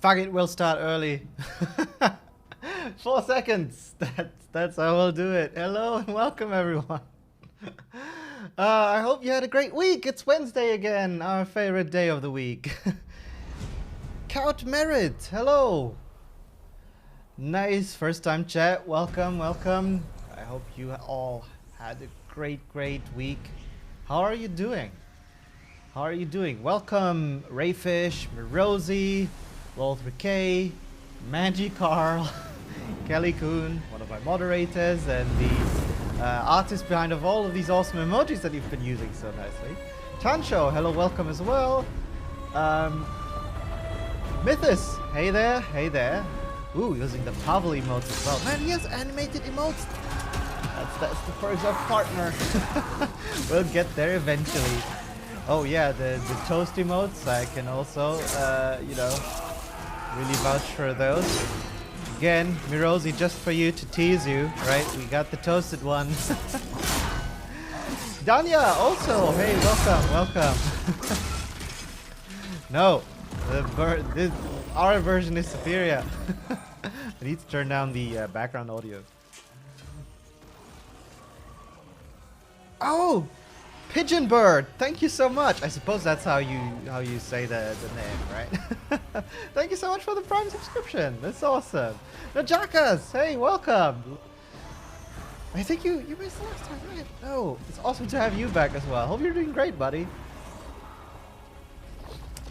Fuck it, we'll start early. 4 seconds. That's how we'll do it. Hello and welcome everyone. I hope you had a great week. It's Wednesday again, our favorite day of the week. Count Merit, hello. Nice first time chat. Welcome, welcome. I hope you all had a great week. How are you doing? How are you doing? Welcome Rayfish, Mirosi, Walter K, Maggie Carl, Kelly Kuhn, one of my moderators, and the artist behind of all of these awesome emojis that you've been using so nicely. Tancho, hello, welcome as well. Mythos, hey there, hey there. Ooh, using the Pavel emotes as well. Man, he has animated emotes. That's the perks of partner. We'll get there eventually. Oh yeah, the toast emotes, I can also, you know, really vouch for those. Again, Mirosi, just for you to tease you, right? We got the toasted one. Danya, also, hey, welcome. No, our version is superior. I need to turn down the background audio. Oh! Pigeon Bird, thank you so much. I suppose that's how you say the name, right? Thank you so much for the Prime subscription. That's awesome. Najakas, hey, welcome. I think you missed the last time, right? No, it's awesome to have you back as well. Hope you're doing great, buddy.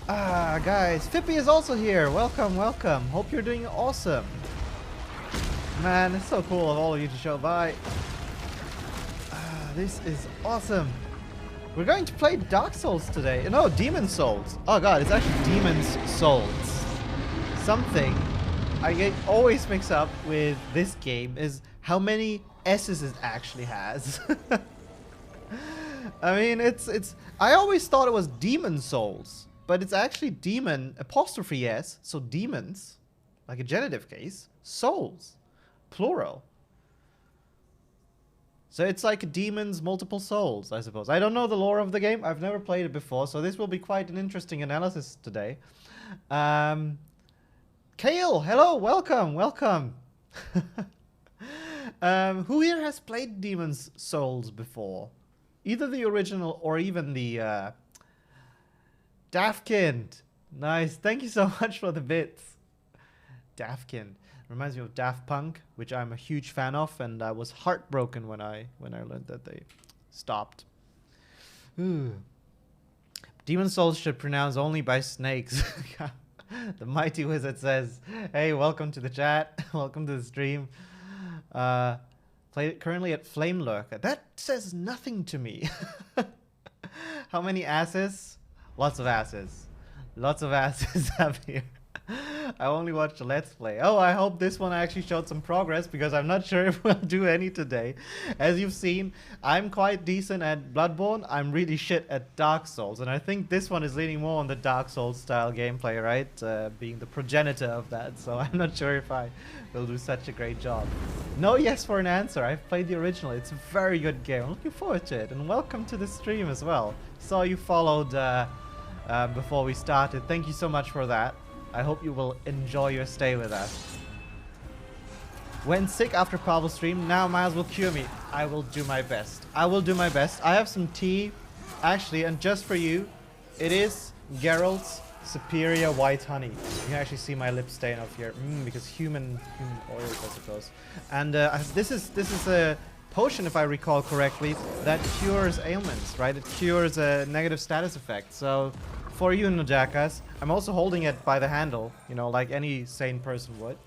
Ah, guys, Fippy is also here. Welcome. Hope you're doing awesome. Man, it's so cool of all of you to show by. Ah, this is awesome. We're going to play Dark Souls today. No, Demon Souls. Oh god, it's actually Demon's Souls. Something I get always mixed up with this game is how many S's it actually has. I mean, I always thought it was Demon Souls, but it's actually Demon apostrophe S, so demons, like a genitive case, souls, plural. So it's like demons, multiple souls, I suppose. I don't know the lore of the game. I've never played it before, so this will be quite an interesting analysis today. Kale, hello, welcome. Who here has played Demon's Souls before? Either the original or even the Daftkind. Nice, thank you so much for the bits. Daftkind. Reminds me of Daft Punk, which I'm a huge fan of, and I was heartbroken when I learned that they stopped. Ooh. Demon Souls should pronounce only by snakes. The Mighty Wizard says, hey, welcome to the chat. Welcome to the stream. Play it currently at Flame Lurker. That says nothing to me. How many asses? Lots of asses. Lots of asses up here. I only watched the Let's Play. Oh, I hope this one actually showed some progress, because I'm not sure if we'll do any today. As you've seen, I'm quite decent at Bloodborne. I'm really shit at Dark Souls. And I think this one is leaning more on the Dark Souls style gameplay, right? Being the progenitor of that. So I'm not sure if I will do such a great job. No yes for an answer. I've played the original. It's a very good game. I'm looking forward to it. And welcome to the stream as well. Saw you followed before we started. Thank you so much for that. I hope you will enjoy your stay with us. Went sick after Pavel's stream. Now Miles will cure me. I will do my best. I will do my best. I have some tea, actually, and just for you, it is Geralt's Superior White Honey. You can actually see my lip stain off here, because human oils, I suppose. And this is a potion, if I recall correctly, that cures ailments, right? It cures a negative status effect. So for you, Nojakas, I'm also holding it by the handle, you know, like any sane person would.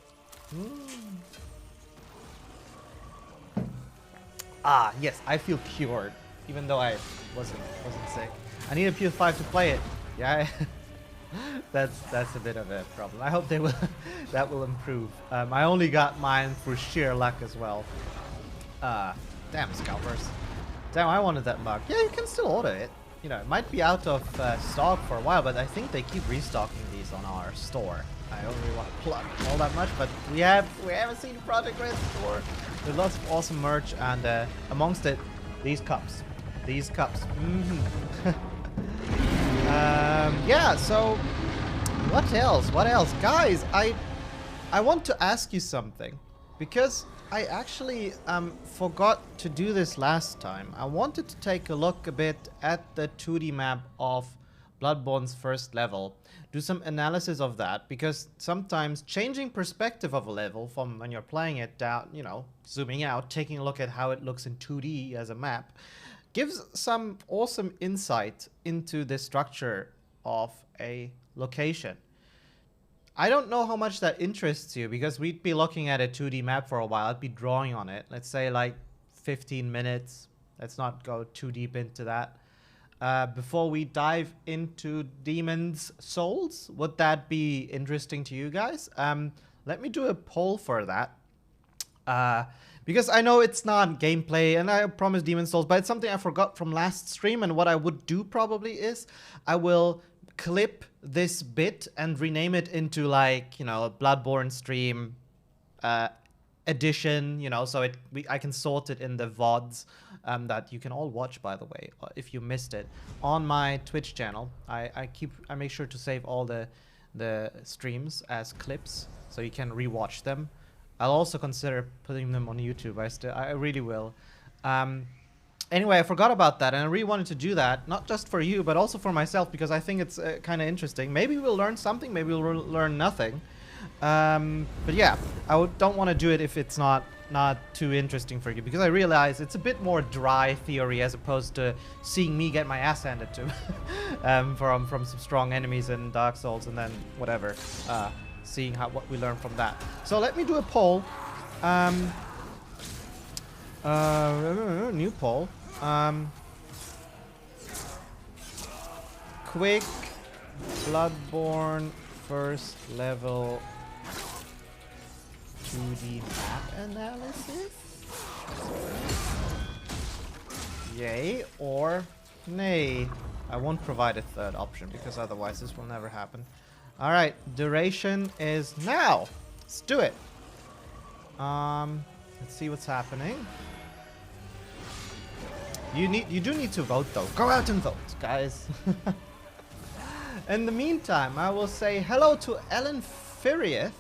Ah, yes, I feel cured, even though I wasn't sick. I need a PS5 to play it. Yeah, that's a bit of a problem. I hope that will improve. I only got mine through sheer luck as well. Damn scalpers. Damn, I wanted that mug. Yeah, you can still order it. You know, it might be out of stock for a while, but I think they keep restocking these on our store. I don't really want to plug all that much, but we have a CD Projekt Red store with lots of awesome merch, and amongst it, these cups. Yeah, so What else? What else? Guys, I want to ask you something. Because I actually forgot to do this last time. I wanted to take a look a bit at the 2D map of Bloodborne's first level. Do some analysis of that, because sometimes changing perspective of a level from when you're playing it down, you know, zooming out, taking a look at how it looks in 2D as a map, gives some awesome insight into the structure of a location. I don't know how much that interests you, because we'd be looking at a 2D map for a while. I'd be drawing on it. Let's say like 15 minutes. Let's not go too deep into that. Before we dive into Demon's Souls, would that be interesting to you guys? Let me do a poll for that. Because I know it's not gameplay, and I promise Demon's Souls, but it's something I forgot from last stream, and what I would do probably is I will clip this bit and rename it into, like, you know, a Bloodborne stream edition, you know, so I can sort it in the VODs that you can all watch, by the way, if you missed it, on my Twitch channel. I make sure to save all the streams as clips, so you can rewatch them. I'll also consider putting them on YouTube. I really will. Anyway, I forgot about that, and I really wanted to do that, not just for you, but also for myself, because I think it's kind of interesting. Maybe we'll learn something, maybe we'll learn nothing. But yeah, I don't want to do it if it's not too interesting for you, because I realize it's a bit more dry theory as opposed to seeing me get my ass handed to from some strong enemies in Dark Souls, and then whatever, seeing what we learn from that. So let me do a poll. New poll. Quick Bloodborne first level 2D map analysis. Yay or nay. I won't provide a third option, because otherwise this will never happen. Alright, duration is now. Let's do it. Let's see what's happening. You do need to vote though. Go out and vote, guys. In the meantime, I will say hello to Ellen Firieth.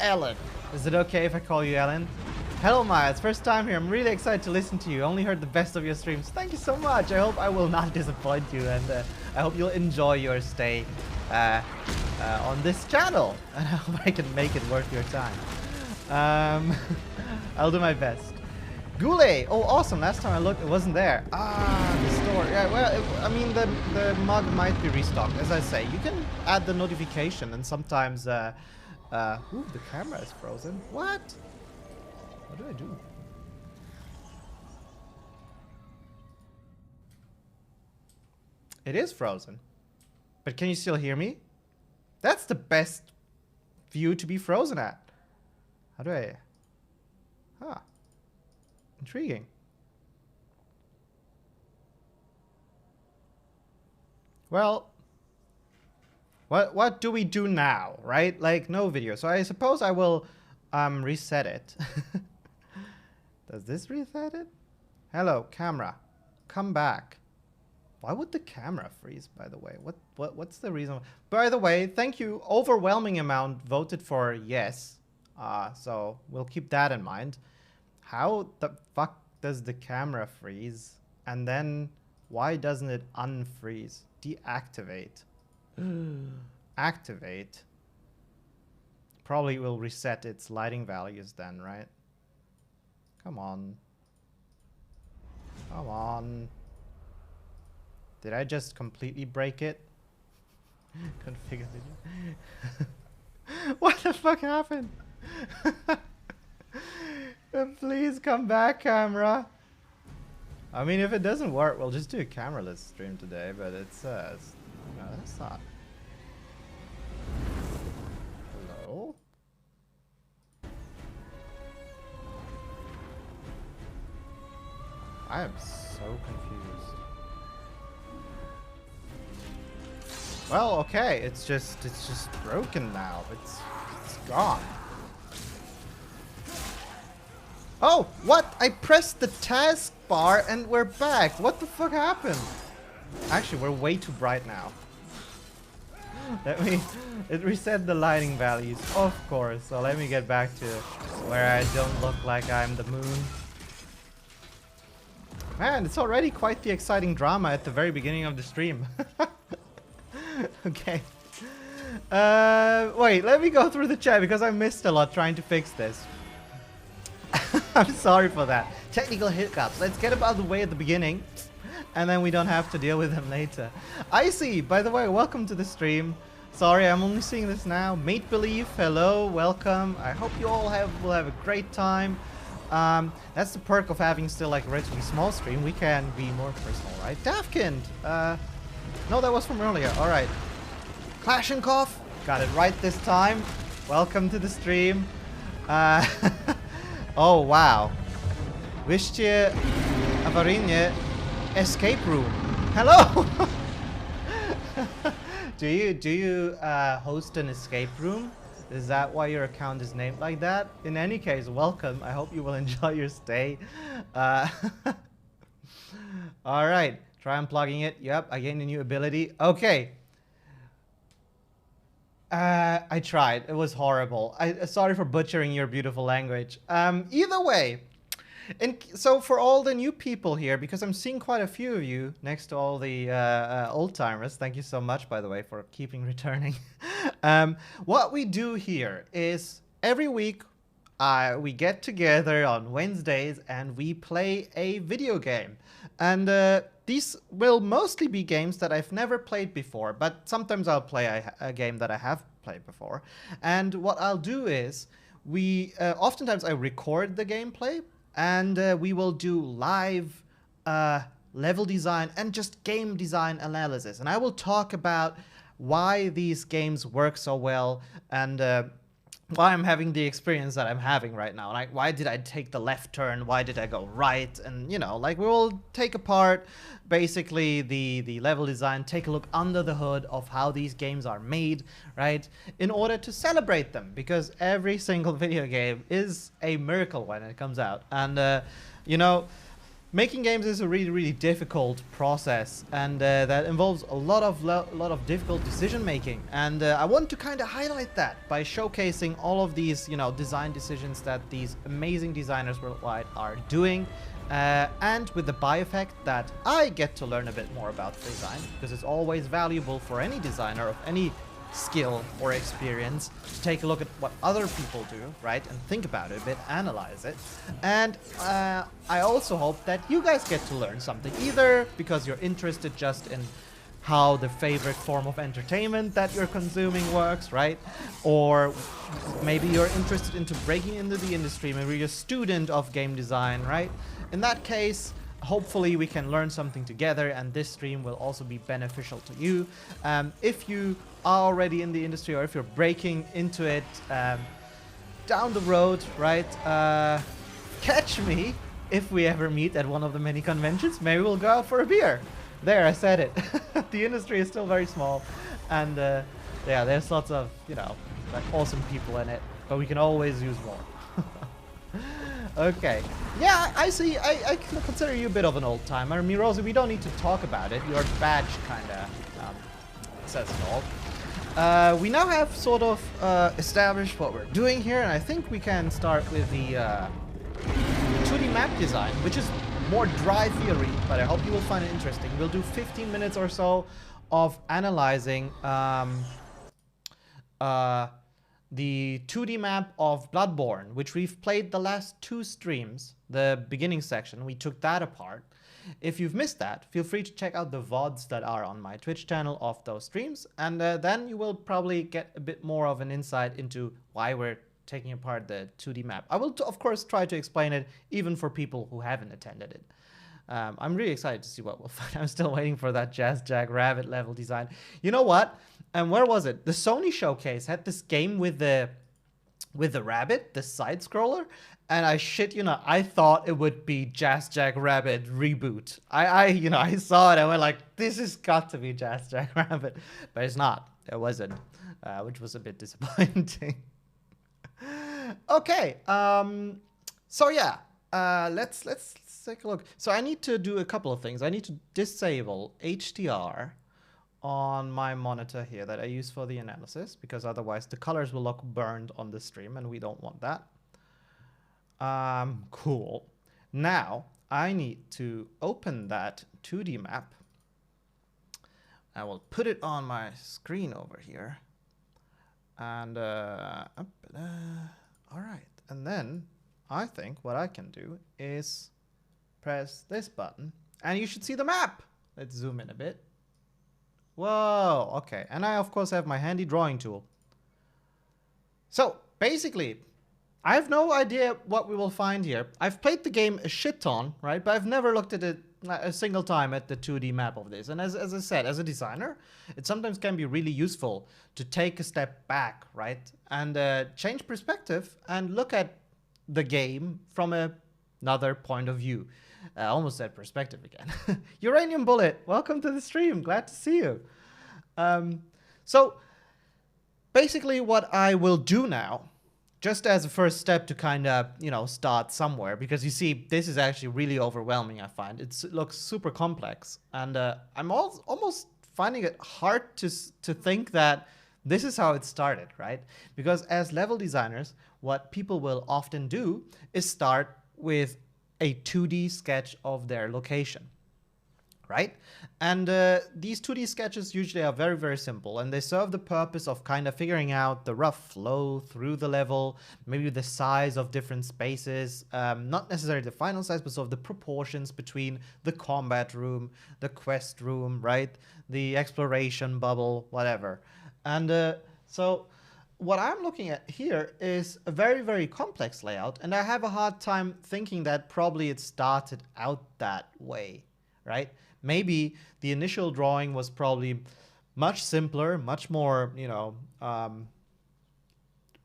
Ellen. Is it okay if I call you Ellen? Hello, Maya. It's first time here. I'm really excited to listen to you. Only heard the best of your streams. Thank you so much. I hope I will not disappoint you, and I hope you'll enjoy your stay on this channel. And I hope I can make it worth your time. I'll do my best. Goulet! Oh, awesome. Last time I looked, it wasn't there. Ah, the store. Yeah, well, I mean, the mug might be restocked. As I say, you can add the notification, and sometimes, ooh, the camera is frozen. What? What do I do? It is frozen. But can you still hear me? That's the best view to be frozen at. How do I... Huh. Intriguing. Well, what do we do now, right? Like, no video. So I suppose I will reset it. Does this reset it? Hello, camera. Come back. Why would the camera freeze, by the way? What's the reason? By the way, thank you. Overwhelming amount voted for yes. So we'll keep that in mind. How the fuck does the camera freeze? And then why doesn't it unfreeze? Deactivate. Activate. Probably will reset its lighting values then, right? Come on. Come on. Did I just completely break it? Configure video. What the fuck happened? Please come back, camera. I mean, if it doesn't work, we'll just do a cameraless stream today, but it's no, that's not. Hello? I am so confused. Well, okay, it's just broken now. It's gone. Oh, what? I pressed the taskbar and we're back. What the fuck happened? Actually, we're way too bright now. It reset the lighting values, of course. So let me get back to where I don't look like I'm the moon. Man, it's already quite the exciting drama at the very beginning of the stream. Okay. Wait, let me go through the chat because I missed a lot trying to fix this. I'm sorry for that. Technical hiccups. Let's get them out of the way at the beginning, and then we don't have to deal with them later. I see. By the way, welcome to the stream. Sorry, I'm only seeing this now. Make Believe, hello, welcome. I hope you all will have a great time. That's the perk of having still like a relatively small stream. We can be more personal, right? Dafkind. No, that was from earlier. All right. Klashenkov. Got it right this time. Welcome to the stream. Oh wow. Wyście Avarinje escape room. Hello. Do you host an escape room? Is that why your account is named like that? In any case, welcome. I hope you will enjoy your stay. All right, try unplugging it. Yep, I gained a new ability. Okay. I tried. It was horrible. Sorry for butchering your beautiful language. Either way, and so for all the new people here, because I'm seeing quite a few of you next to all the old timers. Thank you so much, by the way, for keeping returning. What we do here is every week we get together on Wednesdays and we play a video game. And these will mostly be games that I've never played before, but sometimes I'll play a game that I have played before. And what I'll do is oftentimes I record the gameplay, and we will do live level design and just game design analysis. And I will talk about why these games work so well, and why I'm having the experience that I'm having right now. Like, why did I take the left turn? Why did I go right? And, you know, like, we will take apart basically the level design, take a look under the hood of how these games are made, right? In order to celebrate them, because every single video game is a miracle when it comes out. And, you know, making games is a really, really difficult process, and that involves a lot of difficult decision making. And I want to kind of highlight that by showcasing all of these, you know, design decisions that these amazing designers worldwide are doing, and with the by-effect that I get to learn a bit more about design, because it's always valuable for any designer of any skill or experience to take a look at what other people do, right, and think about it a bit, analyze it. And I also hope that you guys get to learn something, either because you're interested just in how the favorite form of entertainment that you're consuming works, right, or maybe you're interested into breaking into the industry, maybe you're a student of game design, right? In that case, hopefully we can learn something together, and this stream will also be beneficial to you. If you are already in the industry, or if you're breaking into it down the road, right, catch me if we ever meet at one of the many conventions. Maybe we'll go out for a beer. There, I said it. The industry is still very small, and yeah, there's lots of, you know, like awesome people in it, but we can always use more. Okay. Yeah, I see. I consider you a bit of an old timer. Mirosi, we don't need to talk about it. Your badge kind of says it all. We now have sort of established what we're doing here, and I think we can start with the 2D map design, which is more dry theory, but I hope you will find it interesting. We'll do 15 minutes or so of analyzing the 2D map of Bloodborne, which we've played the last 2 streams. The beginning section, we took that apart. If you've missed that, feel free to check out the VODs that are on my Twitch channel of those streams, and then you will probably get a bit more of an insight into why we're taking apart the 2D map. I will, of course, try to explain it even for people who haven't attended it. I'm really excited to see what we'll find. I'm still waiting for that Jazz Jack Rabbit level design. You know what? And where was it? The Sony showcase had this game with the rabbit, the side scroller, and I shit you not, I thought it would be Jazz Jack Rabbit reboot. I saw it and I went like, this has got to be Jazz Jack Rabbit, but it's not. It wasn't, which was a bit disappointing. Okay, so yeah, let's take a look. So I need to do a couple of things. I need to disable HDR on my monitor here that I use for the analysis, because otherwise the colors will look burned on the stream and we don't want that. Cool. Now I need to open that 2D map. I will put it on my screen over here. And all right. And then I think what I can do is press this button and you should see the map. Let's zoom in a bit. Whoa, okay. And I of course have my handy drawing tool. So basically, I have no idea what we will find here. I've played the game a shit ton, right? But I've never looked at it a single time at the 2D map of this. And as I said, as a designer, it sometimes can be really useful to take a step back, right? And change perspective and look at the game from another point of view. Almost said perspective again. Uranium Bullet, welcome to the stream. Glad to see you. So basically what I will do now, just as a first step to kind of, you know, start somewhere, because you see, this is actually really overwhelming, I find. It looks super complex. And I'm almost finding it hard to think that this is how it started, right? Because as level designers, what people will often do is start with a 2D sketch of their location, right? And these 2D sketches usually are very, very simple, and they serve the purpose of kind of figuring out the rough flow through the level, maybe the size of different spaces, not necessarily the final size, but sort of the proportions between the combat room, the quest room, right? The exploration bubble, whatever. And so what I'm looking at here is a very, very complex layout, and I have a hard time thinking that probably it started out that way, right? Maybe the initial drawing was probably much simpler, much more, you know,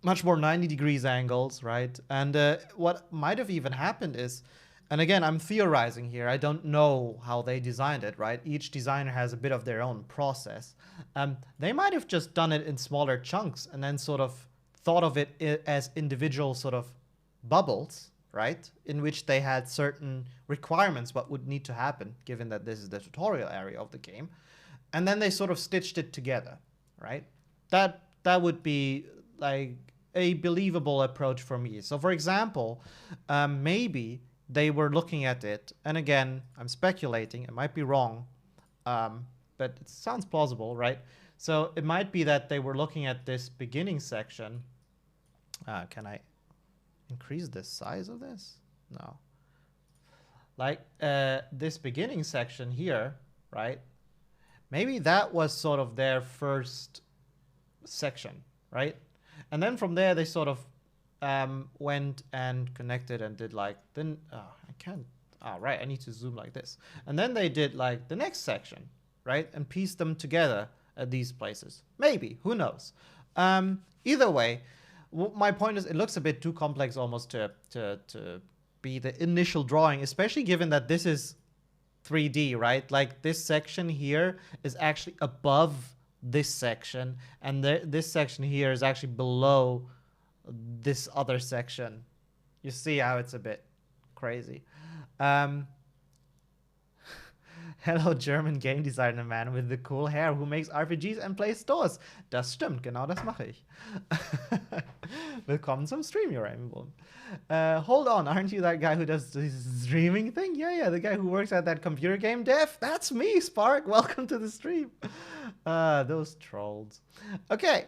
much more 90 degrees angles, right? And what might have even happened is, and again, I'm theorizing here, I don't know how they designed it, right? Each designer has a bit of their own process. They might have just done it in smaller chunks and then sort of thought of it as individual sort of bubbles, right? In which they had certain requirements, what would need to happen, given that this is the tutorial area of the game. And then they sort of stitched it together, right? That would be like a believable approach for me. So for example, maybe they were looking at it, and again, I'm speculating, it might be wrong, but it sounds plausible, right? So it might be that they were looking at this beginning section. Can I increase the size of this? No. Like this beginning section here, right? Maybe that was sort of their first section, right? And then from there, they sort of went and connected and did like, then, I can't, right, I need to zoom like this. And then they did like the next section, right? And pieced them together at these places. Maybe, who knows? Either way, my point is it looks a bit too complex almost to be the initial drawing, especially given that this is 3D, right? Like this section here is actually above this section, and this section here is actually below this other section. You see how it's a bit crazy. Hello, German game designer man with the cool hair who makes RPGs and plays stores. Das stimmt, genau das mache ich. Willkommen zum Stream, Uranium. Hold on, aren't you that guy who does this streaming thing? Yeah, the guy who works at that computer game dev. That's me, Spark. Welcome to the stream. Those trolls. Okay.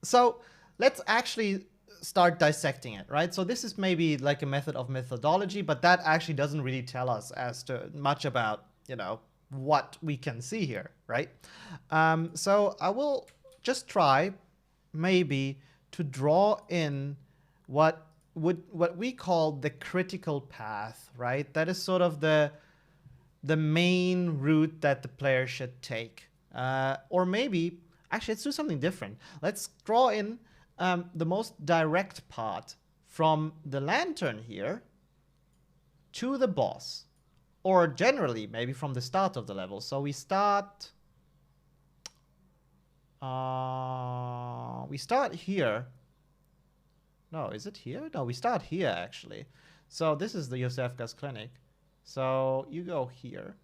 So let's actually start dissecting it, right? So this is maybe like a method of methodology, but that actually doesn't really tell us as to much about, you know, what we can see here, right? So I will just try maybe to draw in what we call the critical path, right? That is sort of the main route that the player should take. Or maybe, actually, let's do something different. Let's draw in the most direct path from the lantern here to the boss, or generally maybe from the start of the level. So we start here. No, is it here? No, we start here actually. So this is the Yosefka's clinic. So you go here,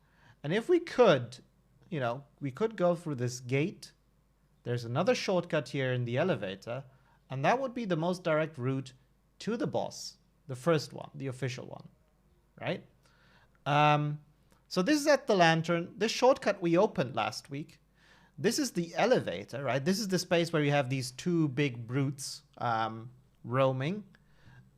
and if we could you know, we could go through this gate. There's another shortcut here in the elevator, and that would be the most direct route to the boss, the first one, the official one, right? So this is at the lantern. This shortcut we opened last week. This is the elevator, right? This is the space where you have these two big brutes roaming.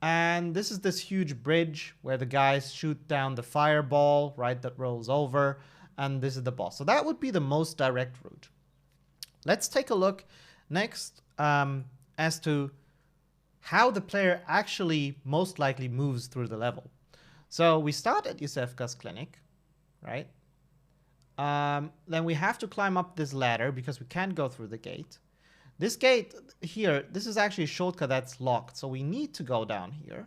And this is this huge bridge where the guys shoot down the fireball, right, that rolls over. And this is the boss. So that would be the most direct route. Let's take a look next as to how the player actually most likely moves through the level. So we start at Yusefka's clinic, right? Then we have to climb up this ladder because we can't go through the gate. This gate here, this is actually a shortcut that's locked. So we need to go down here.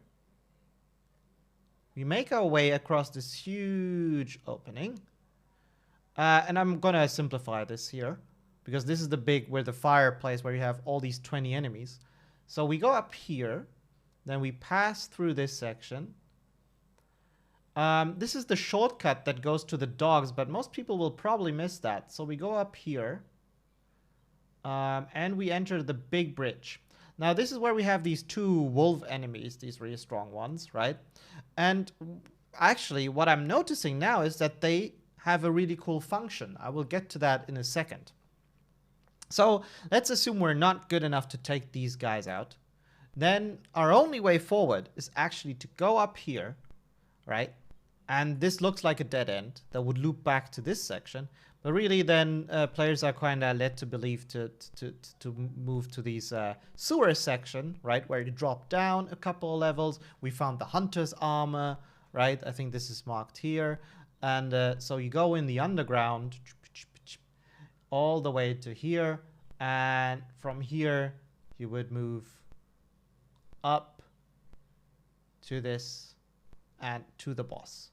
We make our way across this huge opening. And I'm going to simplify this here because this is the big, where the fireplace, where you have all these 20 enemies. So we go up here. Then we pass through this section. This is the shortcut that goes to the dogs, but most people will probably miss that. So we go up here, and we enter the big bridge. Now, this is where we have these two wolf enemies, these really strong ones, right? And actually, what I'm noticing now is that they have a really cool function. I will get to that in a second. So let's assume we're not good enough to take these guys out. Then our only way forward is actually to go up here, right? And this looks like a dead end that would loop back to this section. But really then players are kind of led to believe to move to these sewer section, right? Where you drop down a couple of levels. We found the hunter's armor, right? I think this is marked here. And so you go in the underground all the way to here. And from here, you would move up to this and to the boss.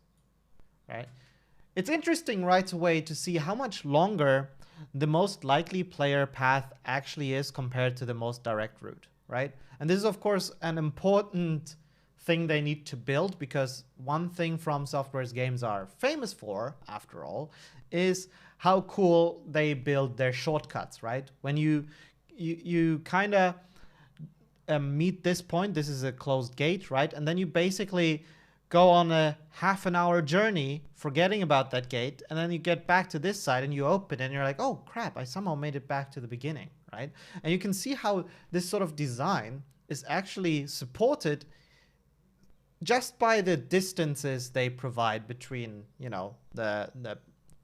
Right? It's interesting right away to see how much longer the most likely player path actually is compared to the most direct route, right? And this is, of course, an important thing they need to build, because one thing From Software's games are famous for, after all, is how cool they build their shortcuts, right? When you kind of meet this point, this is a closed gate, right? And then you basically go on a half-an-hour journey forgetting about that gate, and then you get back to this side and you open and you're like, oh crap, I somehow made it back to the beginning, right? And you can see how this sort of design is actually supported just by the distances they provide between, you know, the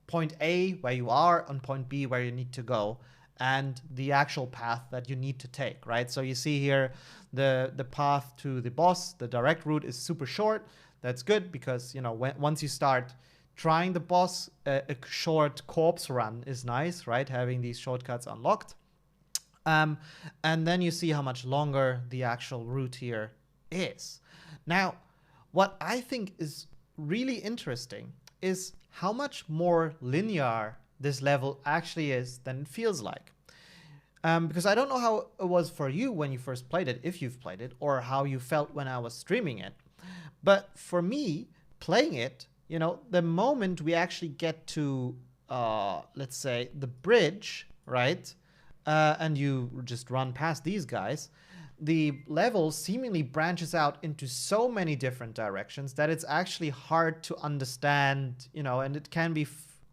point A where you are and point B where you need to go, and the actual path that you need to take, right? So you see here the path to the boss, the direct route is super short. That's good because, you know, once you start trying the boss, a short corpse run is nice, right? Having these shortcuts unlocked. And then you see how much longer the actual route here is. Now, what I think is really interesting is how much more linear this level actually is than it feels like. Because I don't know how it was for you when you first played it, if you've played it, or how you felt when I was streaming it. But for me, playing it, you know, the moment we actually get to, let's say, the bridge, right, and you just run past these guys, the level seemingly branches out into so many different directions that it's actually hard to understand, you know, and it can be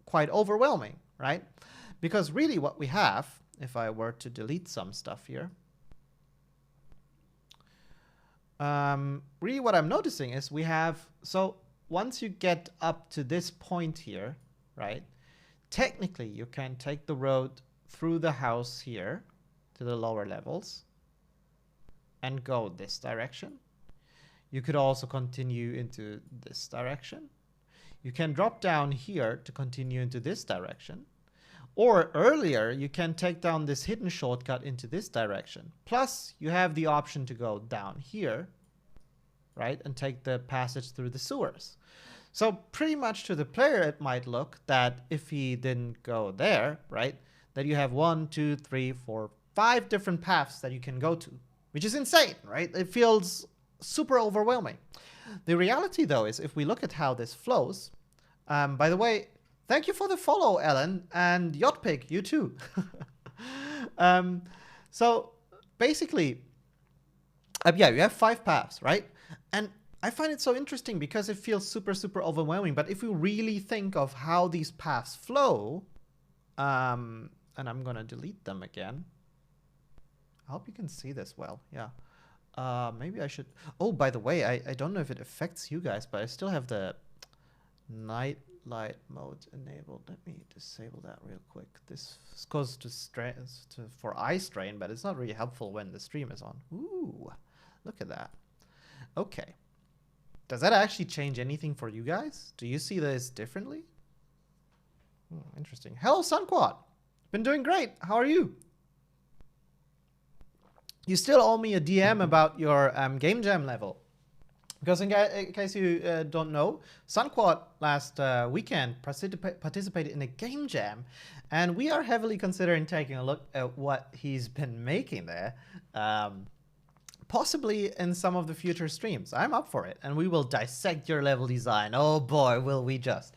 quite overwhelming, right? Because really what we have, if I were to delete some stuff here, really what I'm noticing is we have, so once you get up to this point here, right, technically you can take the road through the house here to the lower levels and go this direction. You could also continue into this direction. You can drop down here to continue into this direction. Or earlier, you can take down this hidden shortcut into this direction. Plus, you have the option to go down here, right, and take the passage through the sewers. So pretty much to the player, it might look that if he didn't go there, right, that you have 1, 2, 3, 4, 5 different paths that you can go to, which is insane, right? It feels super overwhelming. The reality, though, is if we look at how this flows, by the way, Thank you for the follow, Ellen, and Yachtpig, you too. So basically, yeah, you have 5 paths, right? And I find it so interesting because it feels super, super overwhelming. But if you really think of how these paths flow, and I'm going to delete them again. I hope you can see this well. Yeah. Maybe I should. Oh, by the way, I don't know if it affects you guys, but I still have the night light mode enabled. Let me disable that real quick. This goes to for eye strain, but it's not really helpful when the stream is on. Ooh, look at that. Okay. Does that actually change anything for you guys? Do you see this differently? Interesting. Hello, Sunquad. Been doing great. How are you? You still owe me a DM about your game jam level. Because in case you don't know, Sunquad last weekend participated in a game jam, and we are heavily considering taking a look at what he's been making there, possibly in some of the future streams. I'm up for it, and we will dissect your level design. Oh boy, will we just.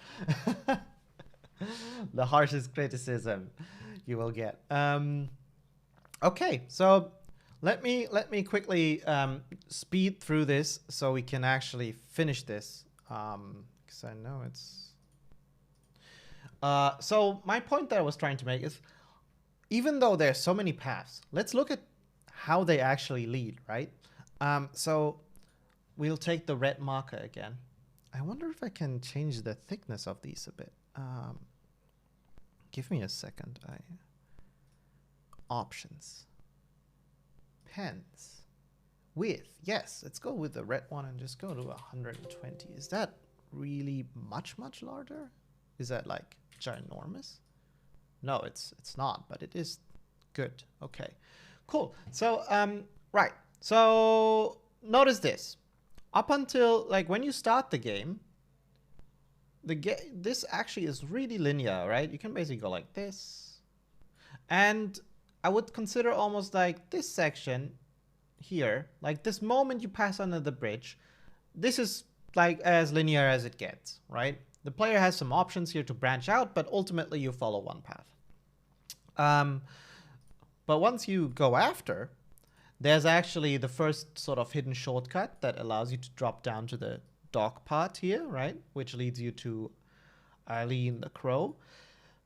The harshest criticism you will get. Okay, so let me quickly speed through this so we can actually finish this, because I know it's. So my point that I was trying to make is, even though there's so many paths, let's look at how they actually lead, right? So we'll take the red marker again. I wonder if I can change the thickness of these a bit. Give me a second. Options. Pens. Width. Yes, let's go with the red one and just go to 120. Is that really much larger? Is that like ginormous? No, it's not, but it is good. Okay, cool. So right. So notice this. Up until like when you start the game, this actually is really linear, right? You can basically go like this, and I would consider almost like this section here, like this moment you pass under the bridge, this is like as linear as it gets, right? The player has some options here to branch out, but ultimately you follow one path. But once you go after, there's actually the first sort of hidden shortcut that allows you to drop down to the dock part here, right? Which leads you to Eileen the Crow.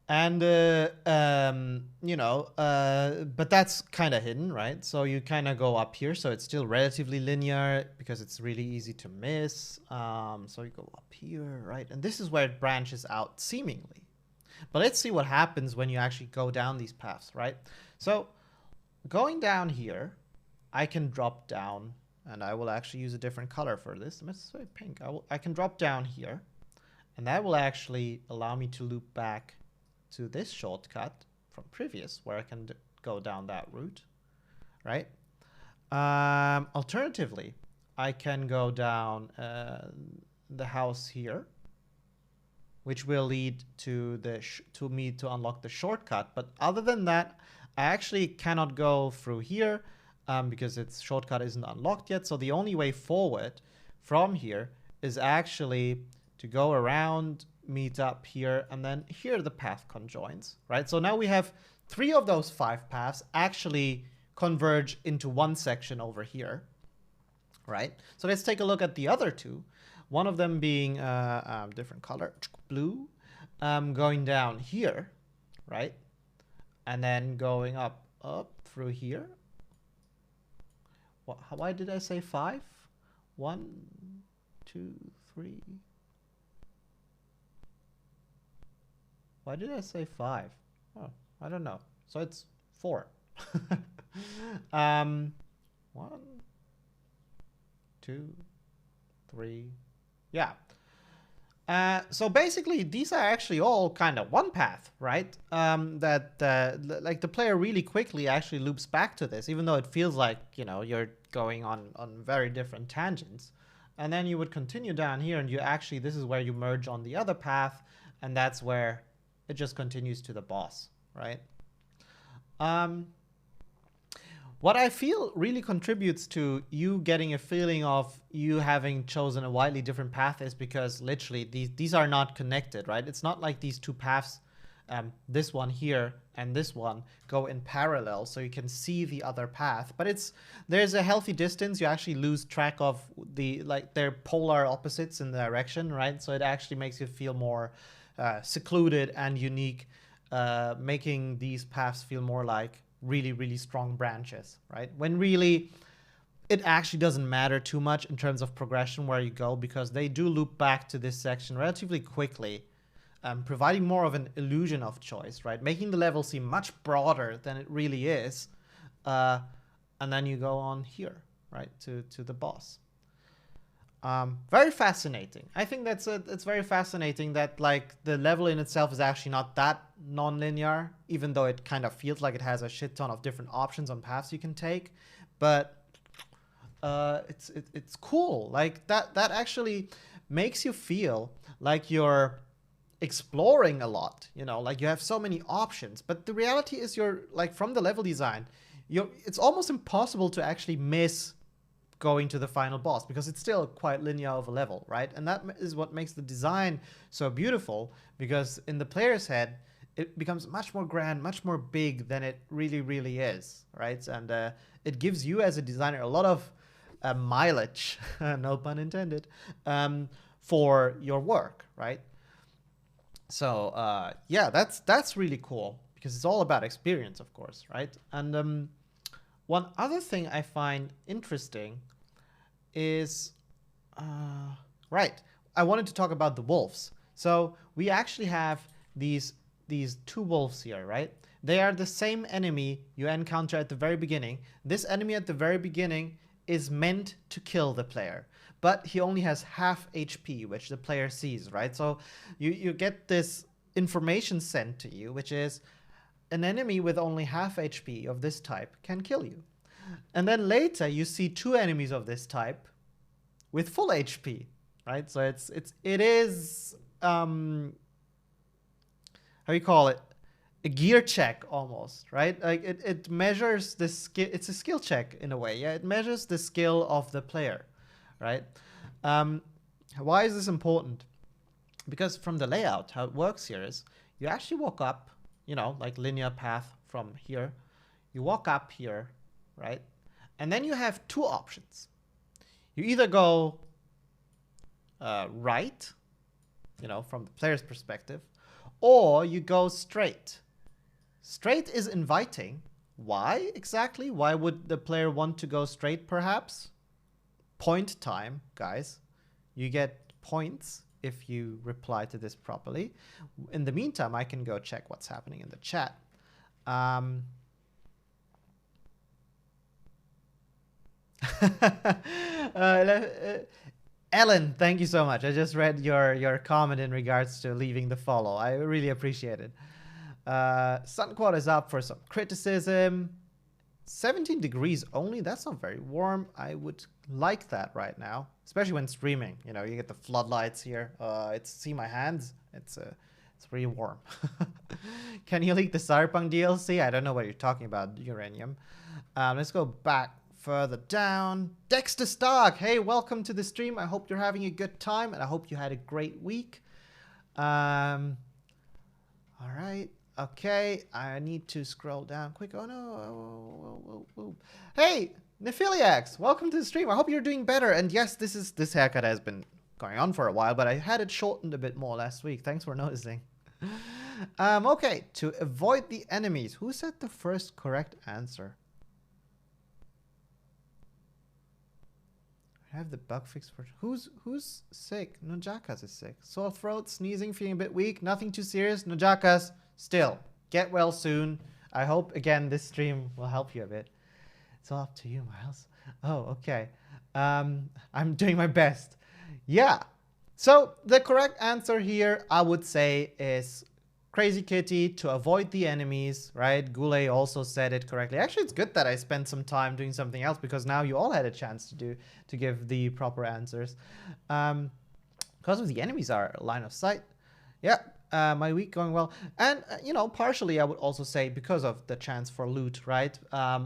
And, you know, but that's kind of hidden, right? So you kind of go up here. So it's still relatively linear because it's really easy to miss. So you go up here, right? And this is where it branches out seemingly. But let's see what happens when you actually go down these paths, right? So going down here, I can drop down, and I will actually use a different color for this. Let's say pink. I can drop down here, and that will actually allow me to loop back to this shortcut from previous, where I can go down that route, right? Alternatively, I can go down the house here, which will lead to me to unlock the shortcut. But other than that, I actually cannot go through here because its shortcut isn't unlocked yet. So the only way forward from here is actually to go around, meet up here, and then here the path conjoins, right? So now we have 3 of those 5 paths actually converge into one section over here, right? So let's take a look at the other 2. One of them being different color, blue, going down here, right? And then going up through here. Why did I say 5? 1, 2, 3. Why did I say 5? Oh, I don't know. So it's 4. 1, 2, 3. Yeah. So basically, these are actually all kind of one path, right? Like the player really quickly actually loops back to this, even though it feels like, you know, you're going on very different tangents. And then you would continue down here, and this is where you merge on the other path, and that's where it just continues to the boss, right? What I feel really contributes to you getting a feeling of you having chosen a widely different path is because literally these are not connected, right? It's not like these two paths, this one here and this one, go in parallel so you can see the other path. But there's a healthy distance. You actually lose track of they're polar opposites in the direction, right? So it actually makes you feel more secluded and unique, making these paths feel more like really, really strong branches, right? When really it actually doesn't matter too much in terms of progression where you go, because they do loop back to this section relatively quickly, providing more of an illusion of choice, right? Making the level seem much broader than it really is. And then you go on here, right, to the boss. Very fascinating. I think it's very fascinating that like the level in itself is actually not that non-linear, even though it kind of feels like it has a shit ton of different options on paths you can take. But it's cool. Like that actually makes you feel like you're exploring a lot, you know, like you have so many options. But the reality is, you're like, from the level design, it's almost impossible to actually miss going to the final boss, because it's still quite linear of a level, right? And that is what makes the design so beautiful, because in the player's head it becomes much more grand, much more big than it really, really is, right? And it gives you as a designer a lot of mileage, no pun intended, for your work, right? So yeah, that's really cool, because it's all about experience, of course, right? And one other thing I find interesting is, right, I wanted to talk about the wolves. So we actually have these two wolves here, right? They are the same enemy you encounter at the very beginning. This enemy at the very beginning is meant to kill the player, but he only has half HP, which the player sees, right? So you get this information sent to you, which is, an enemy with only half HP of this type can kill you. And then later you see two enemies of this type with full HP, right? So it is how you call it, a gear check almost, right? Like it measures the skill. It's a skill check in a way. Yeah, it measures the skill of the player, right? Why is this important? Because from the layout, how it works here is, you actually walk up, you know, like linear path from here. You walk up here, right? And then you have two options. You either go right, you know, from the player's perspective, or you go straight. Straight is inviting. Why exactly? Why would the player want to go straight, perhaps? Point time, guys. You get points if you reply to this properly. In the meantime, I can go check what's happening in the chat. Ellen, thank you so much. I just read your comment in regards to leaving the follow. I really appreciate it. Sunquad is up for some criticism. 17 degrees only? That's not very warm. I would like that right now, especially when streaming. You know, you get the floodlights here. See my hands. It's really warm. Can you leak the Cyberpunk DLC? I don't know what you're talking about, Uranium. Let's go back further down. Dexter Stark, hey, welcome to the stream. I hope you're having a good time, and I hope you had a great week. All right. Okay, I need to scroll down quick. Oh no! Hey, Nephiliax, welcome to the stream. I hope you're doing better. And yes, this haircut has been going on for a while, but I had it shortened a bit more last week. Thanks for noticing. Okay, to avoid the enemies. Who said the first correct answer? I have the bug fix for who's sick? Nojakas is sick. Sore throat, sneezing, feeling a bit weak. Nothing too serious. Nojakas, still get well soon. I hope again this stream will help you a bit. It's all up to you, Miles. Oh, okay. I'm doing my best. Yeah. So the correct answer here, I would say, is Crazy Kitty, to avoid the enemies, right? Goulet also said it correctly. Actually, it's good that I spent some time doing something else, because now you all had a chance to give the proper answers. Because of the enemies are line of sight. Yeah, my week going well. And, you know, partially I would also say because of the chance for loot, right?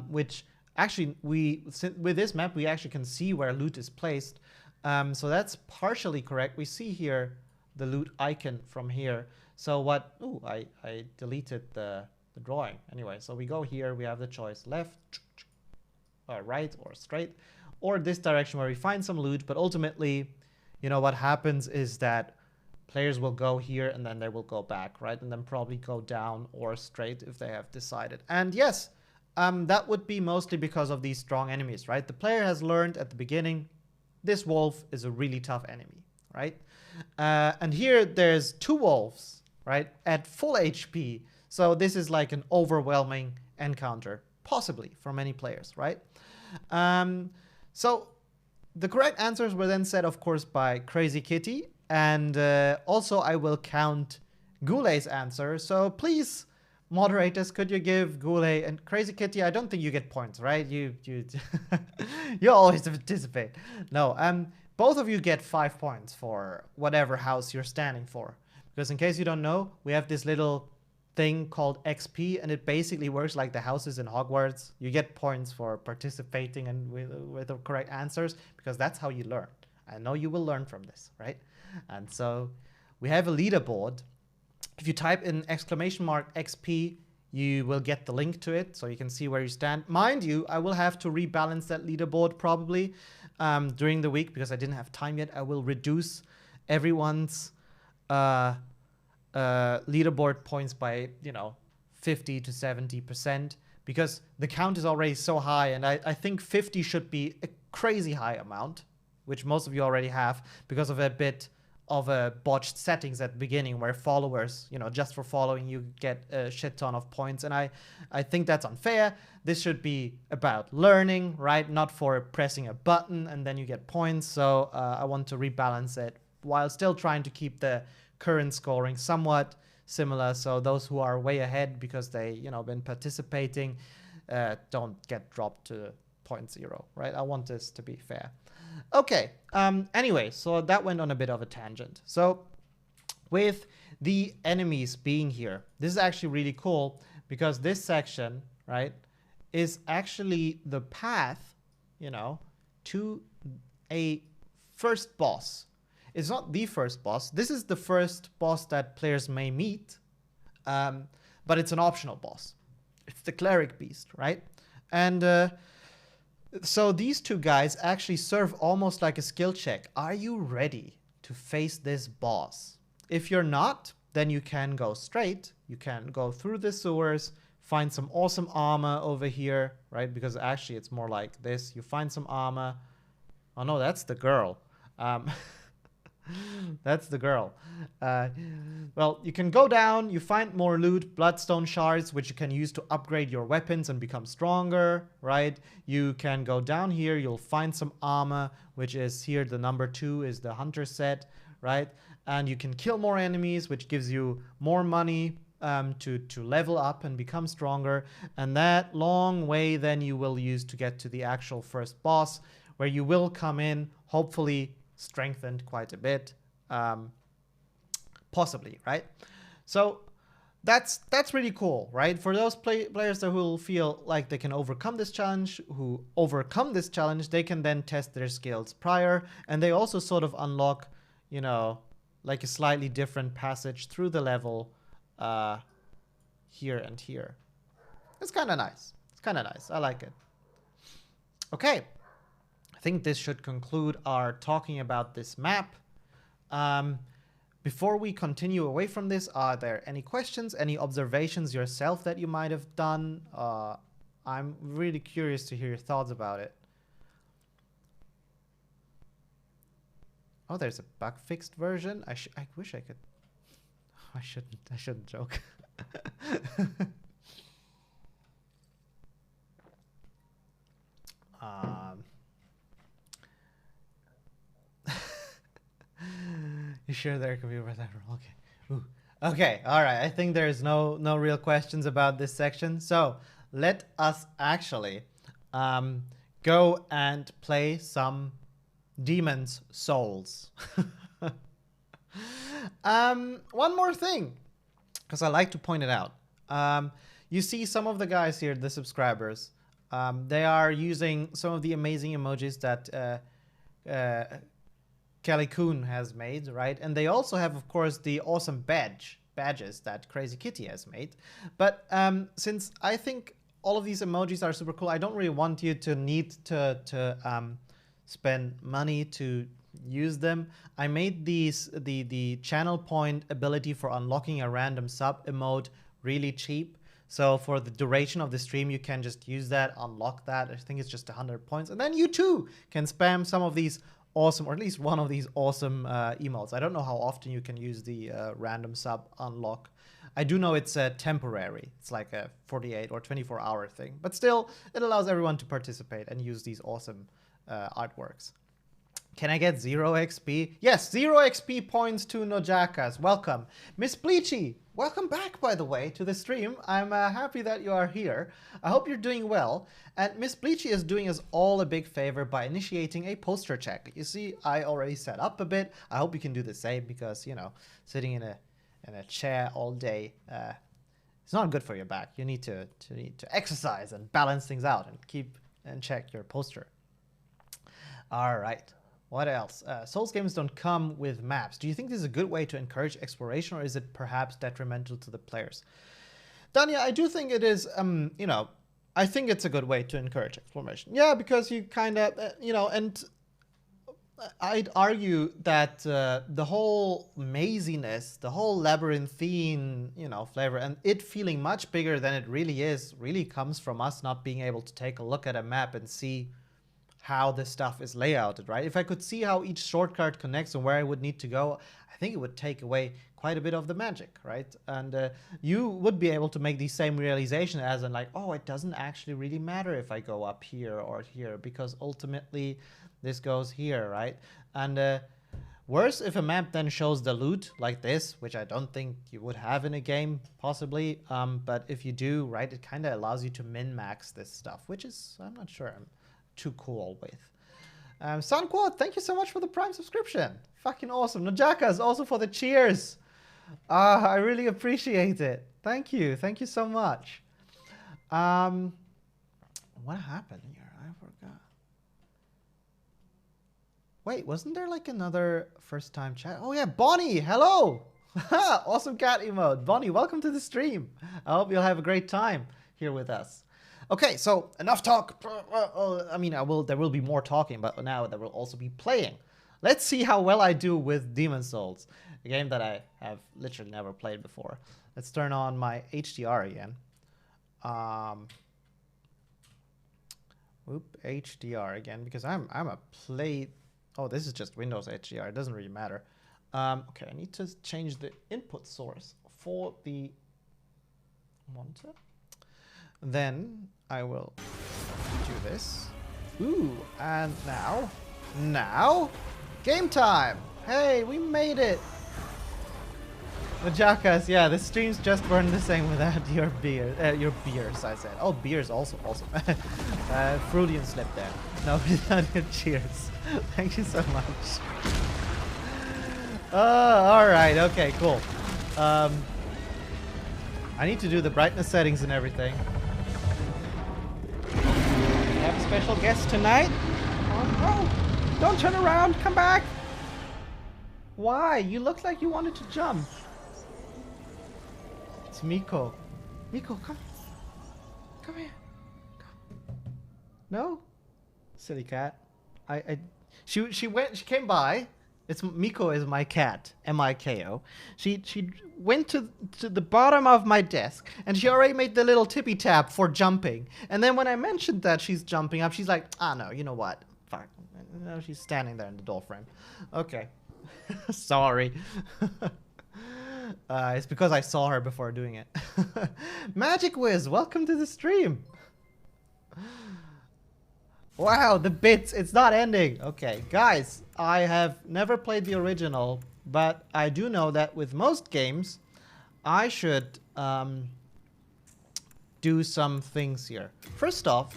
Which actually, with this map, we actually can see where loot is placed. So that's partially correct. We see here the loot icon from here. So what, ooh, I deleted the drawing. Anyway, so we go here, we have the choice left, or right, or straight, or this direction where we find some loot. But ultimately, you know, what happens is that players will go here and then they will go back, right? And then probably go down or straight if they have decided. And yes, that would be mostly because of these strong enemies, right? The player has learned at the beginning, this wolf is a really tough enemy, right? And here there's 2 wolves, right? At full HP. So this is like an overwhelming encounter, possibly for many players, right? So the correct answers were then said, of course, by Crazy Kitty. And also I will count Goulet's answer. So please, moderators, could you give Goulet and Crazy Kitty? I don't think you get points, right? You you always participate. No, both of you get 5 points for whatever house you're standing for. Because in case you don't know, we have this little thing called XP, and it basically works like the houses in Hogwarts. You get points for participating and with the correct answers, because that's how you learn. I know you will learn from this, right? And so we have a leaderboard. If you type in !XP, you will get the link to it, so you can see where you stand. Mind you, I will have to rebalance that leaderboard probably during the week, because I didn't have time yet. I will reduce everyone's leaderboard points by, you know, 50 to 70%, because the count is already so high, and I think 50 should be a crazy high amount, which most of you already have, because of a bit of a botched settings at the beginning where followers, you know, just for following you get a shit ton of points. And I think that's unfair. This should be about learning, right? Not for pressing a button and then you get points. So I want to rebalance it while still trying to keep the current scoring somewhat similar. So those who are way ahead because they, you know, been participating, don't get dropped to 0.0, right? I want this to be fair. Okay, anyway, so that went on a bit of a tangent. So with the enemies being here, this is actually really cool, because this section, right, is actually the path, you know, to a first boss. It's not the first boss. This is the first boss that players may meet, but it's an optional boss. It's the cleric beast, right? And so these 2 guys actually serve almost like a skill check. Are you ready to face this boss? If you're not, then you can go straight. You can go through the sewers, find some awesome armor over here, right? Because actually it's more like this. You find some armor. Oh no, that's the girl. That's the girl. Well, you can go down, you find more loot, bloodstone shards, which you can use to upgrade your weapons and become stronger, right? You can go down here, you'll find some armor, which is here, the number 2 is the hunter set, right? And you can kill more enemies, which gives you more money to level up and become stronger. And that long way then you will use to get to the actual first boss, where you will come in, hopefully strengthened quite a bit, possibly, right? So that's really cool, right? For those players that will feel like they can overcome this challenge, they can then test their skills prior, and they also sort of unlock, you know, like a slightly different passage through the level here and here. It's kind of nice. It's kind of nice. I like it. Okay. I think this should conclude our talking about this map. Before we continue away from this, are there any questions, any observations yourself that you might have done? I'm really curious to hear your thoughts about it. Oh, there's a bug fixed version. I wish I could. I shouldn't joke. You sure there could be a that rule? Okay. Ooh. Okay. All right. I think there's no real questions about this section. So let us actually go and play some Demon's Souls. One more thing, because I like to point it out. You see some of the guys here, the subscribers, They are using some of the amazing emojis that Kelly Coon has made, right? And they also have, of course, the awesome badges that Crazy Kitty has made. But since I think all of these emojis are super cool, I don't really want you to need to spend money to use them. I made the channel point ability for unlocking a random sub emote really cheap. So for the duration of the stream, you can just use that, unlock that. I think it's just 100 points. And then you too can spam some of these awesome, or at least one of these awesome emotes. I don't know how often you can use the random sub unlock. I do know it's temporary. It's like a 48 or 24-hour thing. But still, it allows everyone to participate and use these awesome artworks. Can I get 0 XP? Yes, 0 XP points to Nojakas. Welcome. Miss Bleachy, welcome back, by the way, to the stream. I'm happy that you are here. I hope you're doing well. And Miss Bleachy is doing us all a big favor by initiating a poster check. You see, I already set up a bit. I hope you can do the same because, you know, sitting in a chair all day, it's not good for your back. You need to exercise and balance things out and keep and check your poster. All right. What else? Souls games don't come with maps. Do you think this is a good way to encourage exploration, or is it perhaps detrimental to the players? Danya, I do think it is, you know, I think it's a good way to encourage exploration. Yeah, because you kind of, you know, and I'd argue that the whole maziness, the whole labyrinthine, you know, flavor, and it feeling much bigger than it really is, really comes from us not being able to take a look at a map and see how this stuff is layouted, right? If I could see how each shortcut connects and where I would need to go, I think it would take away quite a bit of the magic, right? And you would be able to make the same realization as in like, oh, it doesn't actually really matter if I go up here or here because ultimately this goes here, right? And worse if a map then shows the loot like this, which I don't think you would have in a game, possibly. But if you do, right, it kind of allows you to min-max this stuff, which is, I'm not sure I'm too cool with. Sunquad, thank you so much for the Prime subscription. Fucking awesome. Nojakas, also for the cheers. I really appreciate it. Thank you. Thank you so much. What happened here? I forgot. Wait, wasn't there like another first time chat? Oh yeah, Bonnie, hello. Awesome cat emote. Bonnie, welcome to the stream. I hope you'll have a great time here with us. Okay, so enough talk. I mean, there will be more talking, but now there will also be playing. Let's see how well I do with Demon's Souls, a game that I have literally never played before. Let's turn on my HDR again. HDR again, because I'm a play. Oh, this is just Windows HDR. It doesn't really matter. Okay, I need to change the input source for the monitor. Then I will do this. Ooh, and now, game time. Hey, we made it. The Jackass, yeah, the streams just weren't the same without your beers, I said. Oh, beers also awesome. Freudian slip there. No, cheers. Thank you so much. All right, okay, cool. I need to do the brightness settings and everything. We have a special guest tonight. Oh, no, don't turn around, come back. Why? You look like you wanted to jump. It's Miko. Miko, come. Come here. Come. No? Silly cat. She came by. It's Miko is my cat, M-I-K-O. She went to the bottom of my desk and she already made the little tippy tap for jumping. And then when I mentioned that she's jumping up, she's like, ah no, you know what? Fuck. No, she's standing there in the door frame. Okay. Sorry. It's because I saw her before doing it. Magic Wiz, welcome to the stream. Wow, the bits, it's not ending. Okay, guys, I have never played the original, but I do know that with most games, I should do some things here. First off,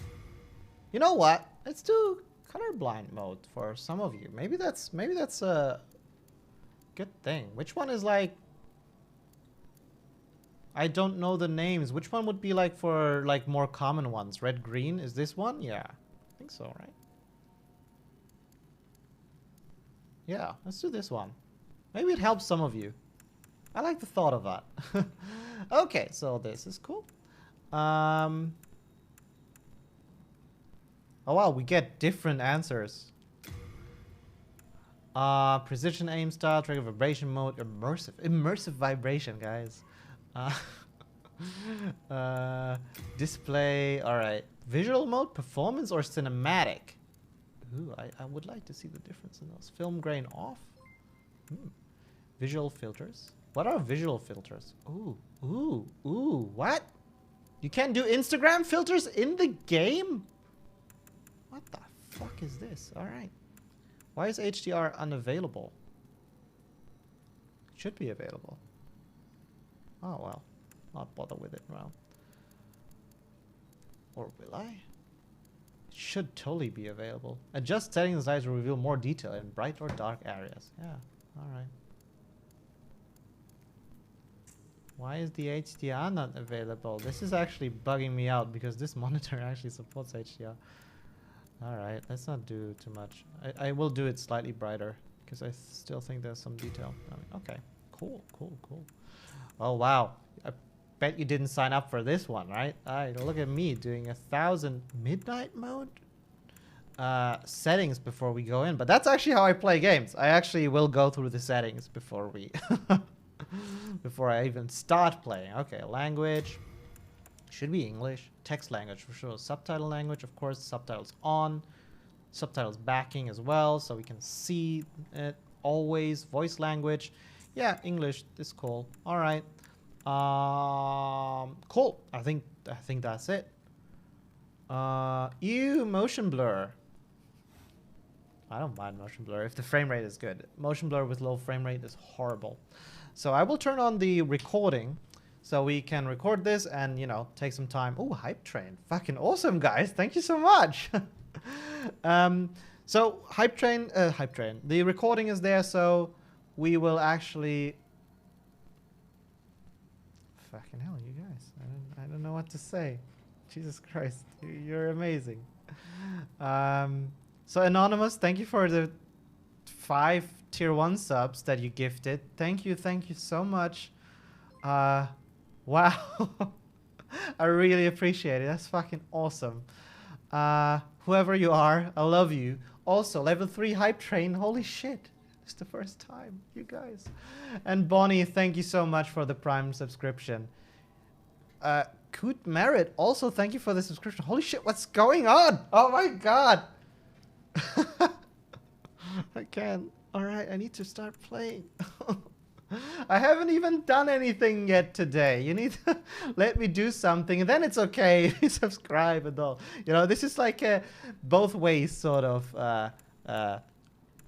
you know what? Let's do colorblind mode for some of you. Maybe that's a good thing. Which one is like I don't know the names. Which one would be like for like more common ones? Red, green? Is this one? Yeah. I think so, right? Yeah, let's do this one. Maybe it helps some of you. I like the thought of that. Okay, so this is cool. Oh wow, we get different answers. Precision aim style, trigger vibration mode, immersive vibration, guys. Display, all right. Visual mode, performance, or cinematic? Ooh, I would like to see the difference in those. Film grain off. Visual filters. What are visual filters? Ooh, what? You can't do Instagram filters in the game? What the fuck is this? All right. Why is HDR unavailable? It should be available. Oh, well. Not bother with it now. Or will I? It should totally be available. Adjust settings size to reveal more detail in bright or dark areas. Yeah, alright. Why is the HDR not available? This is actually bugging me out because this monitor actually supports HDR. Alright, let's not do too much. I will do it slightly brighter because I still think there's some detail. Okay, cool. Oh wow, I bet you didn't sign up for this one, right? Alright, look at me doing 1,000 midnight mode settings before we go in. But that's actually how I play games. I actually will go through the settings before we before I even start playing. Okay, language. Should be English. Text language for sure. Subtitle language, of course. Subtitles on. Subtitles backing as well, so we can see it always. Voice language. Yeah, English is cool. All right. Cool. I think that's it. Motion blur. I don't mind motion blur if the frame rate is good. Motion blur with low frame rate is horrible. So I will turn on the recording so we can record this and, you know, take some time. Oh, hype train. Fucking awesome, guys. Thank you so much. So hype train. The recording is there, so we will actually... Fucking hell, you guys. I don't know what to say. Jesus Christ. You're amazing. So Anonymous, thank you for the 5 tier 1 subs that you gifted. Thank you so much. Wow. I really appreciate it. That's fucking awesome. Whoever you are, I love you. Also, level 3 hype train. Holy shit. It's the first time, you guys. And Bonnie, thank you so much for the Prime subscription. Coot Merit, also thank you for the subscription. Holy shit, what's going on? Oh my god. I can't. Alright, I need to start playing. I haven't even done anything yet today. You need to let me do something, and then it's okay. Subscribe and all. You know, this is like a both ways sort of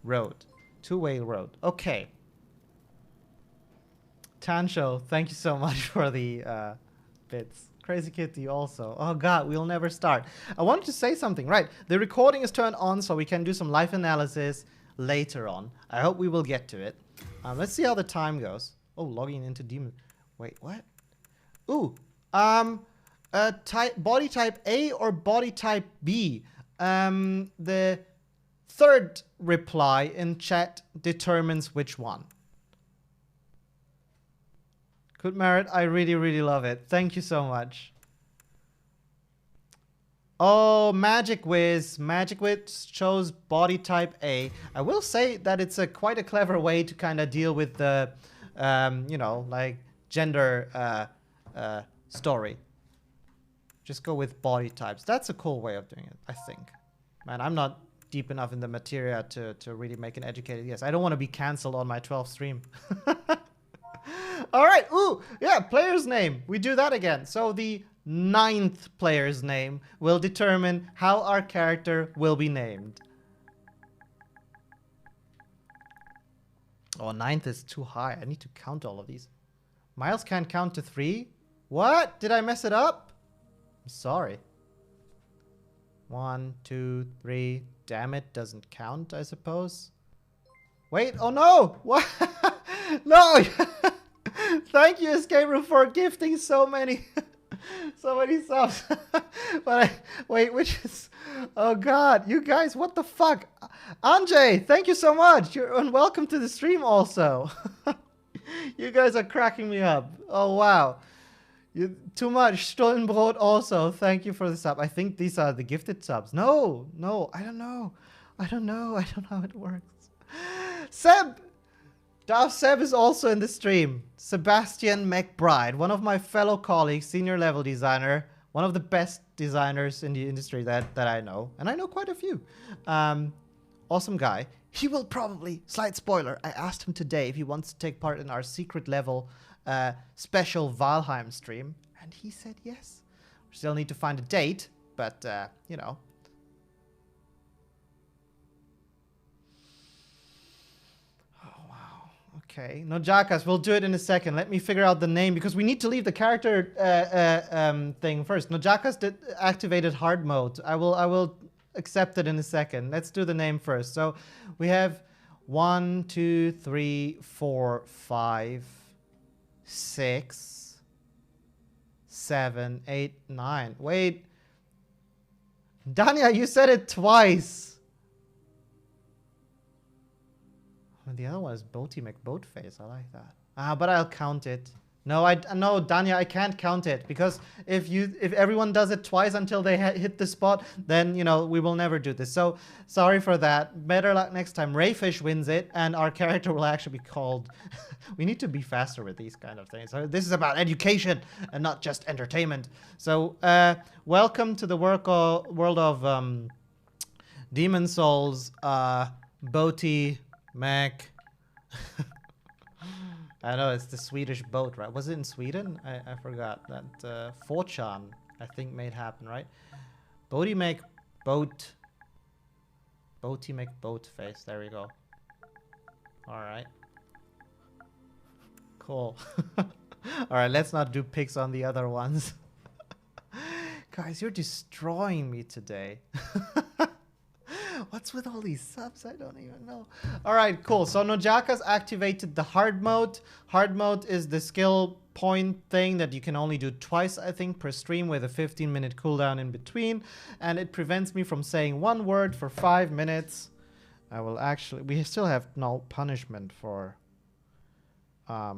road. Two-way road. Okay. Tancho, thank you so much for the bits. Crazy Kitty also. Oh god, we'll never start. I wanted to say something. Right, the recording is turned on so we can do some live analysis later on. I hope we will get to it. Let's see how the time goes. Oh, logging into Demon. Wait, what? Ooh. Body type A or body type B? The third reply in chat determines which one. Good merit. I really love it. Thank you so much. Oh, Magic Wiz. Magic Wiz chose body type A. I will say that it's quite a clever way to kind of deal with the, you know, like gender story. Just go with body types. That's a cool way of doing it, I think. Man, I'm not deep enough in the materia to really make an educated guess. I don't want to be cancelled on my 12th stream. All right. Ooh, yeah, player's name. We do that again. So the 9th player's name will determine how our character will be named. Oh, 9th is too high. I need to count all of these. Miles can't count to 3? What? Did I mess it up? I'm sorry. 1, 2, 3. Damn it, doesn't count, I suppose. Wait, oh no! What? No! Thank you, Escape Room, for gifting so many, so many subs. But wait, which is? Oh God, you guys, what the fuck? Anjay, thank you so much. And welcome to the stream also. You guys are cracking me up. Oh wow. Too much. Stollenbrot also. Thank you for the sub. I think these are the gifted subs. No, I don't know. I don't know how it works. Seb! Darth Seb is also in the stream. Sebastian McBride, one of my fellow colleagues, senior level designer, one of the best designers in the industry that I know. And I know quite a few. Awesome guy. He will probably, slight spoiler, I asked him today if he wants to take part in our secret level special Valheim stream, and he said yes. We still need to find a date, but you know. Oh wow. Okay, no Jakas, we'll do it in a second. Let me figure out the name because we need to leave the character thing first. No Jakas did activated hard mode. I will accept it in a second. Let's do the name first. So we have 1, 2, 3, 4, 5, 6, 7, 8, 9. Wait. Danya, you said it twice. And the other one is Boaty McBoatface. I like that. But I'll count it. No, no, Danya, I can't count it because if everyone does it twice until they hit the spot, then you know we will never do this. So sorry for that. Better luck next time. Rayfish wins it, and our character will actually be called. We need to be faster with these kind of things. So this is about education and not just entertainment. So welcome to the world of Demon Souls, Boaty Mac. I know, it's the Swedish boat, right? Was it in Sweden? I forgot. That Fortran, I think, made happen, right? Boaty make boat. Boaty make boat face. There we go. Alright. Cool. Alright, let's not do pics on the other ones. Guys, you're destroying me today. What's with all these subs? I don't even know. All right, cool. So Nojaka's activated the hard mode. Hard mode is the skill point thing that you can only do twice, I think, per stream with a 15-minute cooldown in between. And it prevents me from saying one word for 5 minutes. I will actually... We still have no punishment for... but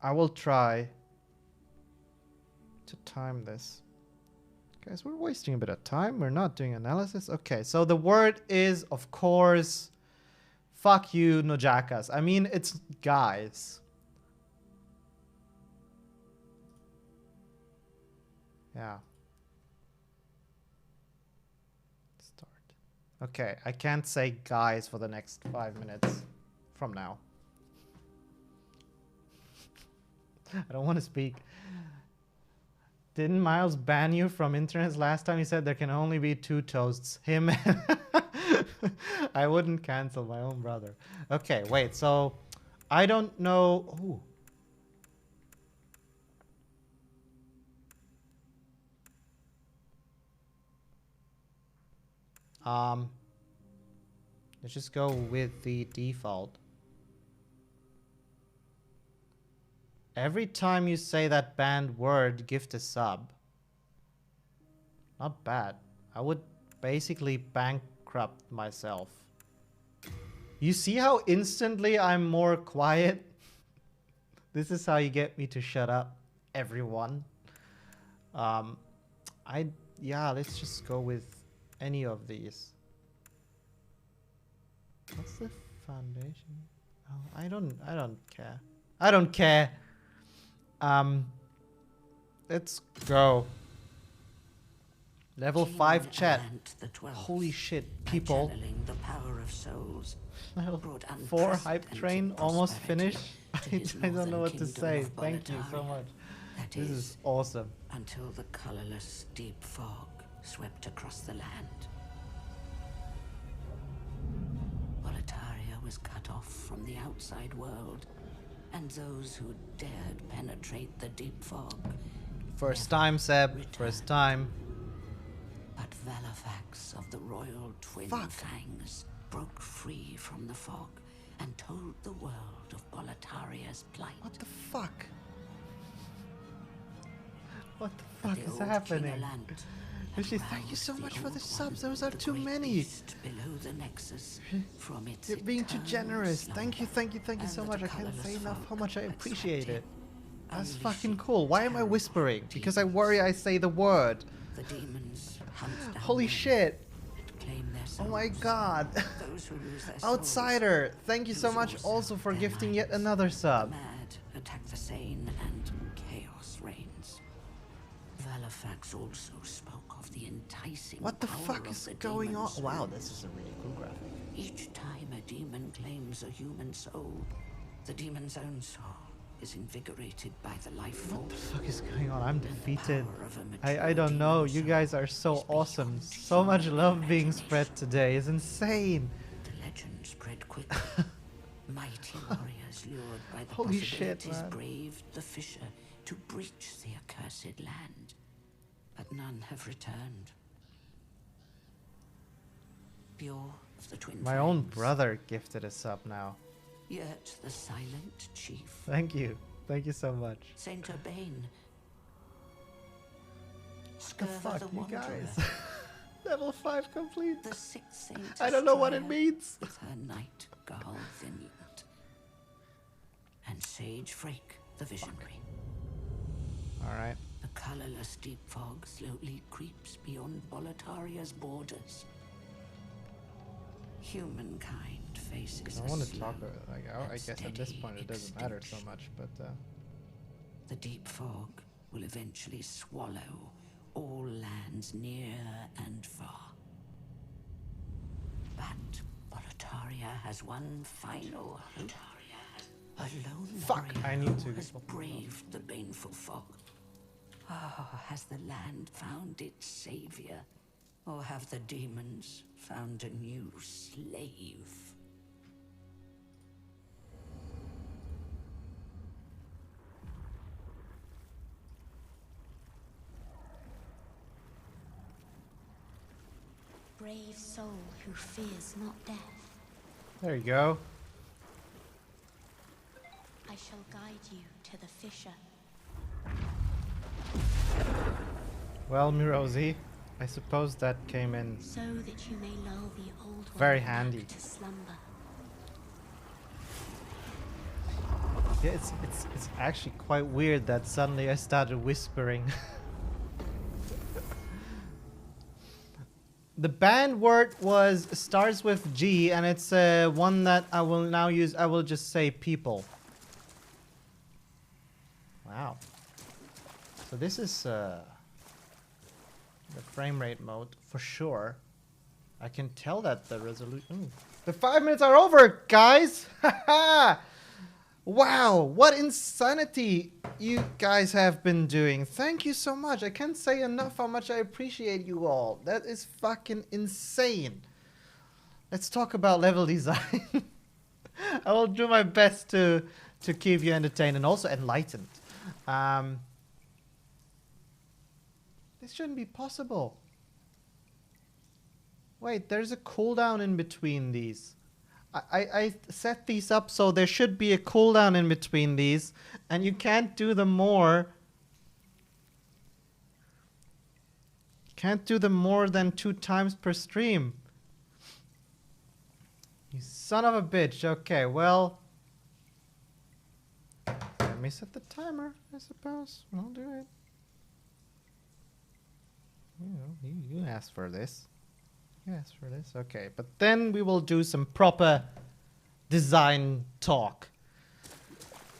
I will try to time this. Guys, we're wasting a bit of time. We're not doing analysis. Okay, so the word is, of course, fuck you, Nojakas. I mean, it's guys. Yeah. Start. Okay, I can't say guys for the next 5 minutes from now. I don't want to speak. Didn't Miles ban you from internet last time? He said there can only be 2 toasts. Him and... I wouldn't cancel my own brother. Okay, wait. So, I don't know... Ooh. Let's just go with the default. Every time you say that banned word, gift a sub. Not bad. I would basically bankrupt myself. You see how instantly I'm more quiet? This is how you get me to shut up, everyone. Yeah, let's just go with any of these. What's the foundation? Oh, I don't care. I don't care. Let's go. Level 5 chat. Holy shit, people. The power of souls, Level 4 hype train almost finished. I don't know what to say. Thank you so much. This is awesome. Until the colorless deep fog swept across the land. Boletaria was cut off from the outside world. And those who dared penetrate the deep fog. First time, Seb. Returned. First time. But Valifax of the royal twin fangs broke free from the fog and told the world of Boletaria's plight. What the fuck? What the But fuck the is old happening? King Rishi, thank you so much for the subs. Those are too many. Below the nexus, from its You're being too generous. Thank you, thank you, thank you and so the much. I can't say colourless enough how fog much I that appreciate swept it. in, That's fucking unleashing cool. Why am I terrible whispering? Because I demons. worry I say the word. The demons hunt down Holy men, shit. claim their Oh my souls. god. Those who lose their Outsider, thank you so lose much also for their gifting yet minds. another The sub. mad attack the sane, and chaos reigns. Valifax also spoke of the enticing What the power fuck of is the going on? demon's Wow, oath. this is a really cool graphic. Each time a demon claims a human soul, the demon's own soul is invigorated by the life force. What the fuck is going on? I'm And the defeated. power of a mature I don't know. demon You soul guys are is so awesome. beyond So much human love being imagination. spread today. It's insane. The legend spread quickly. Mighty warriors lured by the Holy shit, possibilities man. braved the fissure to breach the accursed land. But none have returned. Pure of the twin My own flames, brother gifted a sub now. yet the silent chief, Thank you. Thank you so much. Saint Urbane, What the Scurva fuck, the you Wanderer, guys? Level 5 complete. the sixth saint I don't know what it Estrella means. with her knight Garl Vinland, and Sage Frake the Visionary. Alright. The colorless deep fog slowly creeps beyond Boletaria's borders. Humankind faces I a want to slow talk like I and guess at this steady point it doesn't matter so extinction. much, but The deep fog will eventually swallow all lands near and far. But Boletaria has one final hope. A lone Fuck, warrior I need who to has braved the baneful fog. Has the land found its savior? Or have the demons found a new slave? Brave soul who fears not death, there you go. I shall guide you to the fissure. Well, Mirosi, I suppose that came in So that you may lull the old one very back handy. to slumber. Yeah, it's actually quite weird that suddenly I started whispering. The banned word starts with G, and it's one that I will now use. I will just say people. Wow. So this is the frame rate mode for sure. I can tell that the resolution. The 5 minutes are over, guys. Haha. Wow, what insanity you guys have been doing. Thank you so much. I can't say enough how much I appreciate you all. That is fucking insane. Let's talk about level design. I will do my best to keep you entertained and also enlightened. This shouldn't be possible. Wait, there's a cooldown in between these. I set these up so there should be a cooldown in between these, and you can't do them more. Can't do them more than 2 times per stream. You son of a bitch. Okay, well, let me set the timer, I suppose. I'll do it. You know, you asked for this. Yes, for this. Okay, but then we will do some proper design talk.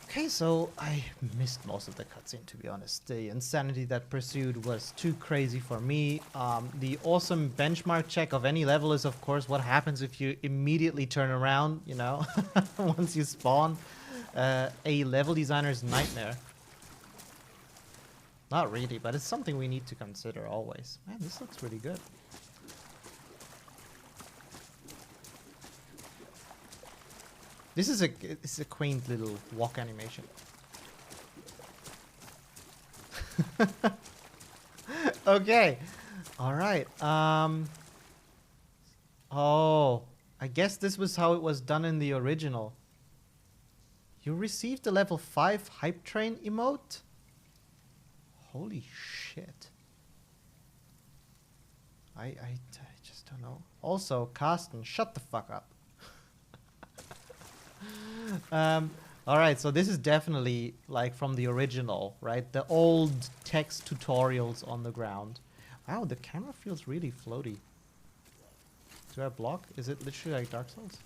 Okay, so I missed most of the cutscene, to be honest. The insanity that pursued was too crazy for me. The awesome benchmark check of any level is, of course, what happens if you immediately turn around, you know, once you spawn. A level designer's nightmare. Not really, but it's something we need to consider always. Man, this looks really good. This is a quaint little walk animation. Okay. All right. Oh, I guess this was how it was done in the original. You received the level 5 hype train emote? Holy shit. I just don't know. Also, Carsten, shut the fuck up. Alright, so this is definitely like from the original, right? The old text tutorials on the ground. Wow, the camera feels really floaty. Do I block? Is it literally like Dark Souls?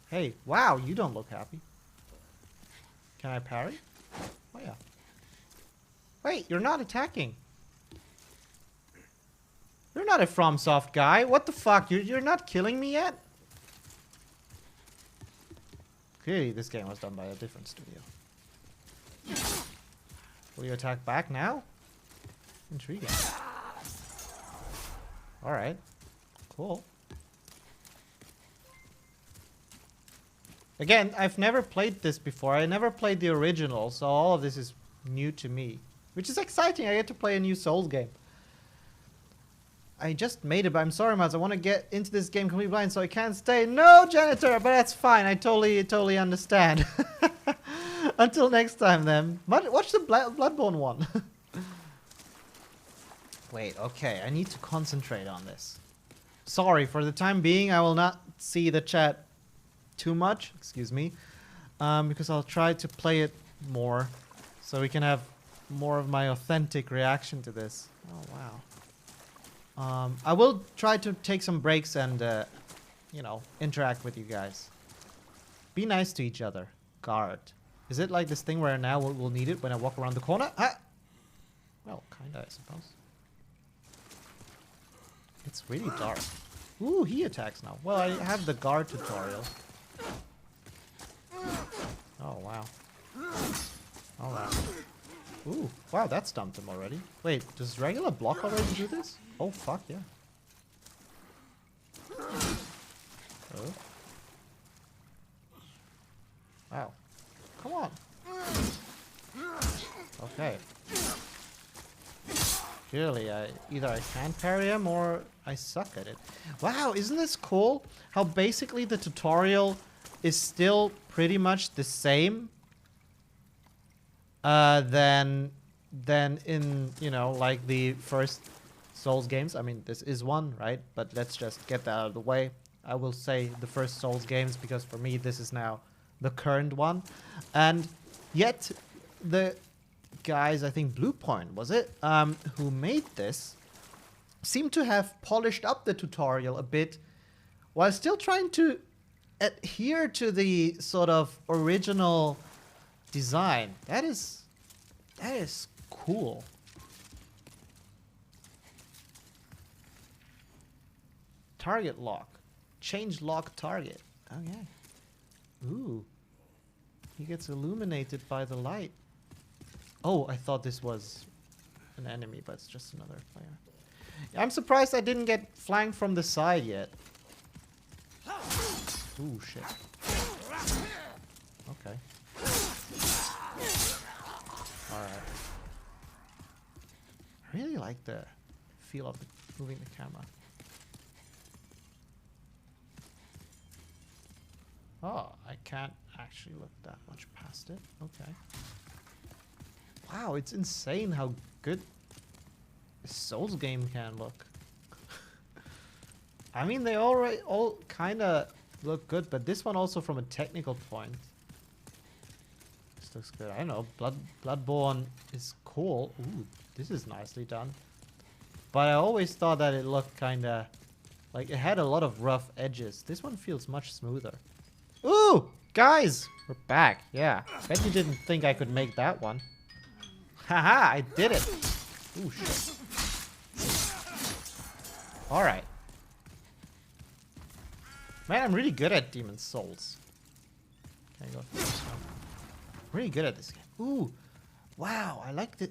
Hey, wow, you don't look happy. Can I parry? Oh yeah. Wait, you're not attacking. You're not a FromSoft guy. What the fuck? You're not killing me yet? Clearly, this game was done by a different studio. Will you attack back now? Intriguing. Alright. Cool. Again, I've never played this before. I never played the original, so all of this is new to me. Which is exciting. I get to play a new Souls game. I just made it, but I'm sorry, Maz. I want to get into this game completely blind, so I can't stay. No, janitor, but that's fine. I totally understand. Until next time, then. Watch the Bloodborne one. Wait, okay. I need to concentrate on this. Sorry, for the time being, I will not see the chat too much. Excuse me. Because I'll try to play it more, so we can have more of my authentic reaction to this. Oh, wow. I will try to take some breaks and, you know, interact with you guys. Be nice to each other. Guard. Is it like this thing where now we'll need it when I walk around the corner? Ah! Well, kinda, I suppose. It's really dark. Ooh, he attacks now. Well, I have the guard tutorial. Oh, wow. Oh, wow. Ooh, wow, that stumped him already. Wait, does regular block already do this? Oh, fuck, yeah. Oh. Wow. Come on. Okay. Clearly, either I can't parry him or I suck at it. Wow, isn't this cool? How basically the tutorial is still pretty much the same than in, you know, like the first Souls games. I mean, this is one, right? But let's just get that out of the way. I will say the first Souls games because for me this is now the current one. And yet the guys, I think Bluepoint was it, who made this, seem to have polished up the tutorial a bit while still trying to adhere to the sort of original design. That is cool. Target lock. Change lock target. Okay. Ooh. He gets illuminated by the light. Oh, I thought this was an enemy, but it's just another player. I'm surprised I didn't get flanked from the side yet. Ooh, shit. Okay. Alright. I really like the feel of moving the camera. Oh, I can't actually look that much past it. Okay. Wow, it's insane how good a Souls game can look. I mean, they all kind of look good, but this one also from a technical point. This looks good. I don't know. Bloodborne is cool. Ooh, this is nicely done. But I always thought that it looked kind of like it had a lot of rough edges. This one feels much smoother. Ooh, guys, we're back. Yeah, bet you didn't think I could make that one. Haha, I did it. Ooh, shit. Alright. Man, I'm really good at Demon's Souls. Can I go for this one? Really good at this game. Ooh, wow, I like the...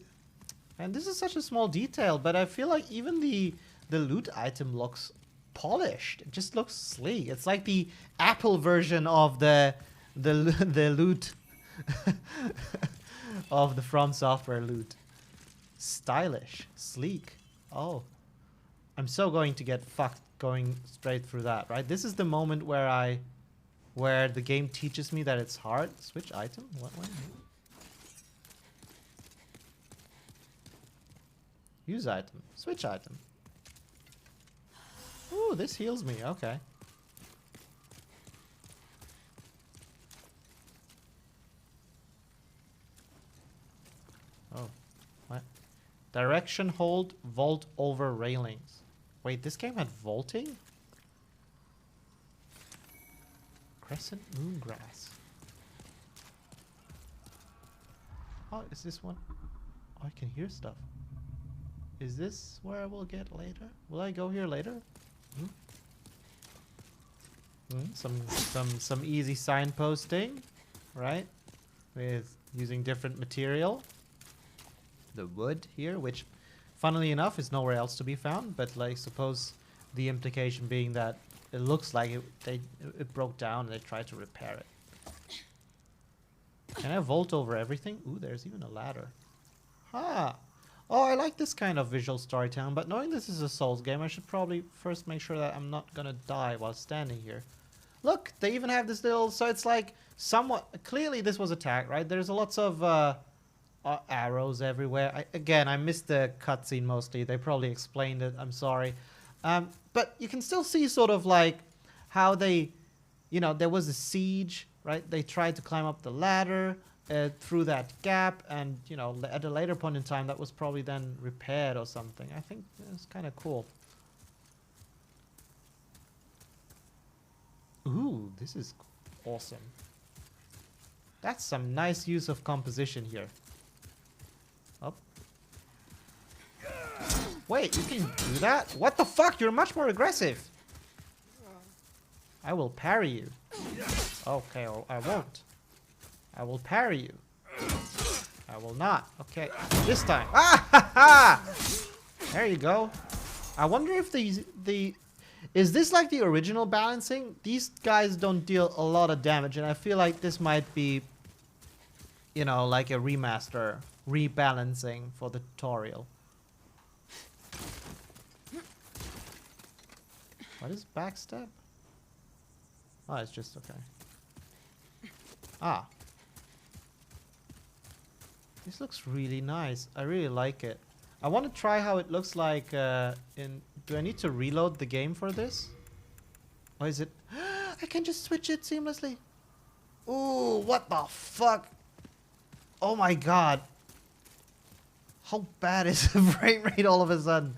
And this is such a small detail, but I feel like even the loot item looks polished. It just looks sleek. It's like the Apple version of the loot of the From Software loot. Stylish, sleek. Oh, I'm so going to get fucked going straight through that, right? This is the moment where the game teaches me that it's hard. Switch item? What one? Use item. Switch item. Ooh, this heals me. Okay. Oh. What? Direction hold, vault over railings. Wait, this game had vaulting? Crescent moon grass. Oh, is this one? Oh, I can hear stuff. Is this where I will get later? Will I go here later? Some easy signposting, right? With using different material. The wood here, which funnily enough is nowhere else to be found, but like suppose the implication being that it looks like it broke down and they tried to repair it. Can I vault over everything? Ooh, there's even a ladder. Ha! Oh, I like this kind of visual storytelling, but knowing this is a Souls game, I should probably first make sure that I'm not gonna die while standing here. Look, they even have this little, so it's like somewhat, clearly this was attacked, right? There's lots of arrows everywhere. Again, I missed the cutscene mostly. They probably explained it, I'm sorry. But you can still see sort of like how they, you know, there was a siege, right? They tried to climb up the ladder through that gap, and you know, at a later point in time that was probably then repaired or something. I think it's kind of cool. Ooh, this is awesome. That's some nice use of composition here. Up. Wait, you can do that? What the fuck? You're much more aggressive. I will parry you. Okay, I won't. I will parry you. I will not. Okay, this time. Ah ha ha! There you go. I wonder if is this like the original balancing? These guys don't deal a lot of damage, and I feel like this might be, you know, like a remaster, rebalancing for the tutorial. What is backstab? Oh, it's just okay. Ah. This looks really nice. I really like it. I want to try how it looks like in... Do I need to reload the game for this? Or is it... I can just switch it seamlessly. Ooh, what the fuck? Oh my god. How bad is the frame rate all of a sudden?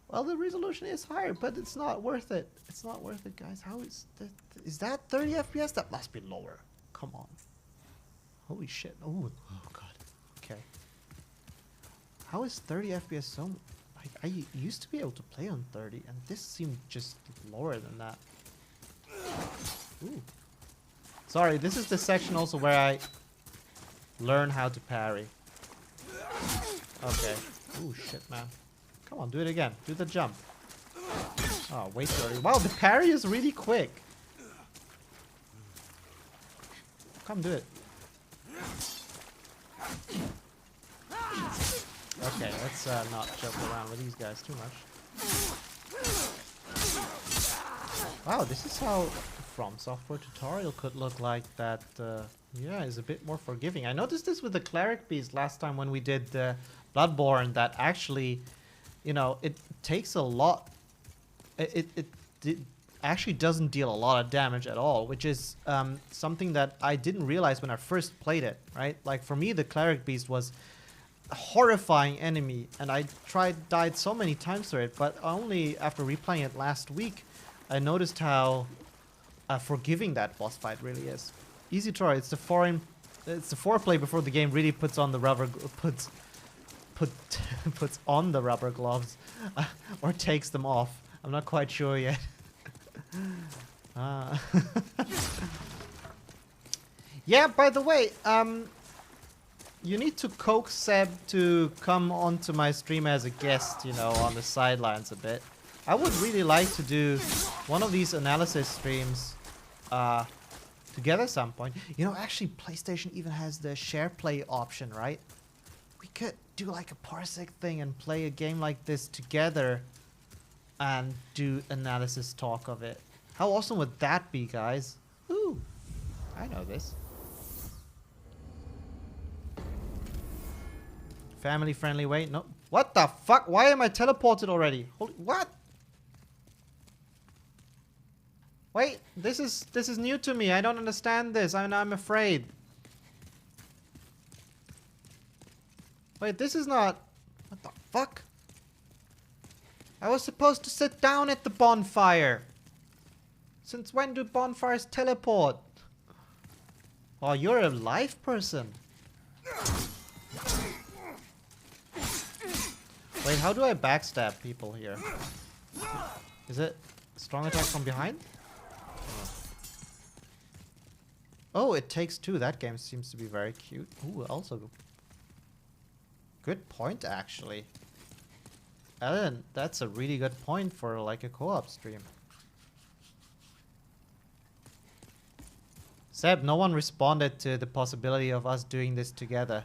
Well, the resolution is higher, but it's not worth it. It's not worth it, guys. How is that? Is that 30 FPS? That must be lower. Come on. Holy shit. Ooh. Oh god. Okay. How is 30 FPS so... I used to be able to play on 30, and this seemed just lower than that. Ooh. Sorry, this is the section also where I learn how to parry. Okay. Ooh, shit, man. Come on, do it again. Do the jump. Oh, way too early. Wow, the parry is really quick. Come do it. Okay, let's not joke around with these guys too much. Wow, this is how From Software tutorial could look like. That, yeah, is a bit more forgiving. I noticed this with the Cleric Beast last time when we did Bloodborne, that actually, you know, it takes a lot. It actually doesn't deal a lot of damage at all, which is something that I didn't realize when I first played it, right? Like, for me, the Cleric Beast was a horrifying enemy, and I died so many times through it, but only after replaying it last week, I noticed how forgiving that boss fight really is. Easy tutorial. It's the foreplay before the game really puts on the rubber puts on the rubber gloves or takes them off. I'm not quite sure yet. Yeah, by the way, you need to coax Seb to come onto my stream as a guest, you know, on the sidelines a bit. I would really like to do one of these analysis streams together some point. You know, actually, PlayStation even has the share play option, right? We could do like a Parsec thing and play a game like this together and do analysis talk of it. How awesome would that be, guys? Ooh, I know this. Family friendly way. No. What the fuck? Why am I teleported already? Holy, what? Wait, this is new to me. I don't understand this. I'm afraid. Wait, this is not... What the fuck? I was supposed to sit down at the bonfire. Since when do bonfires teleport? Oh, you're a live person. Wait, how do I backstab people here? Is it strong attack from behind? Oh, it takes two. That game seems to be very cute. Ooh, also good point, actually. Ellen, that's a really good point for like a co-op stream. Seb, no one responded to the possibility of us doing this together.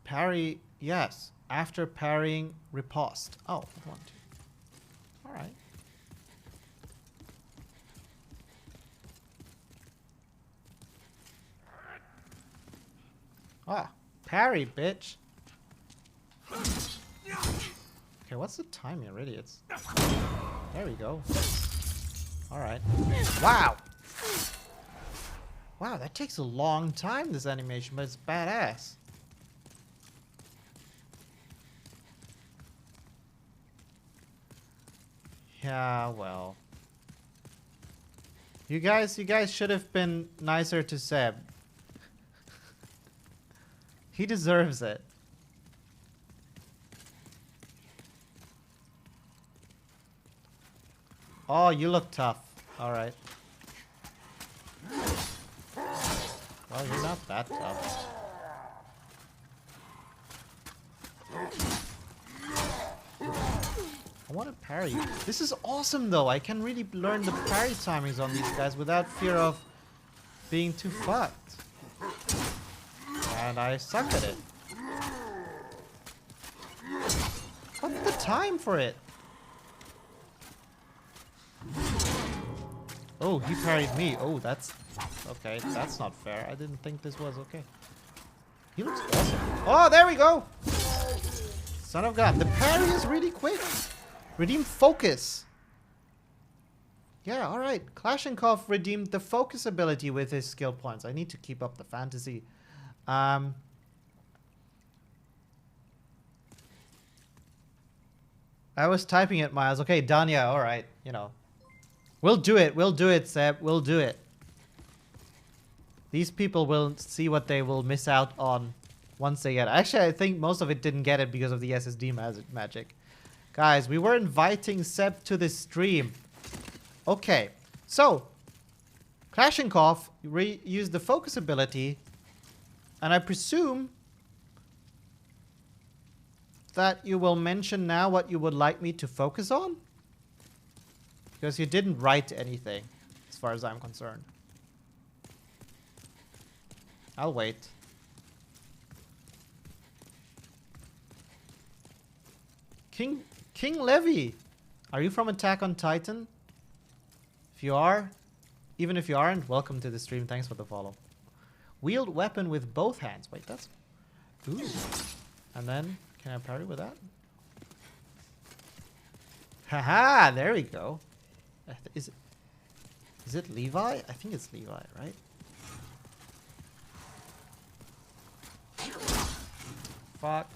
Parry, yes. After parrying, riposte. Oh, I want to. Alright. Ah, parry, bitch. Okay, what's the timing already? It's... There we go. Alright. Wow! Wow, that takes a long time, this animation, but it's badass. Yeah, well. You guys should have been nicer to Seb. He deserves it. Oh, you look tough. Alright. Well, you're not that tough. I want to parry you. This is awesome, though. I can really learn the parry timings on these guys without fear of being too fucked. And I suck at it. What's the time for it? Oh, he parried me. Oh, that's... Okay, that's not fair. I didn't think this was okay. He looks awesome. Oh, there we go! Son of God. The parry is really quick. Redeem focus. Yeah, alright. Klashenkov redeemed the focus ability with his skill points. I need to keep up the fantasy. I was typing it, Miles. Okay, done. Yeah, alright. You know. We'll do it. We'll do it, Seb. We'll do it. These people will see what they will miss out on once they get it. Actually, I think most of it didn't get it because of the SSD magic. Guys, we were inviting Seb to this stream. Okay. So, Klashenkov used the focus ability. And I presume that you will mention now what you would like me to focus on? Because you didn't write anything, as far as I'm concerned. I'll wait. King Levy, are you from Attack on Titan? If you are, even if you aren't, welcome to the stream. Thanks for the follow. Wield weapon with both hands. Wait, that's... Ooh. And then, can I parry with that? Haha, there we go. Is it Levi? I think it's Levi, right? Fuck.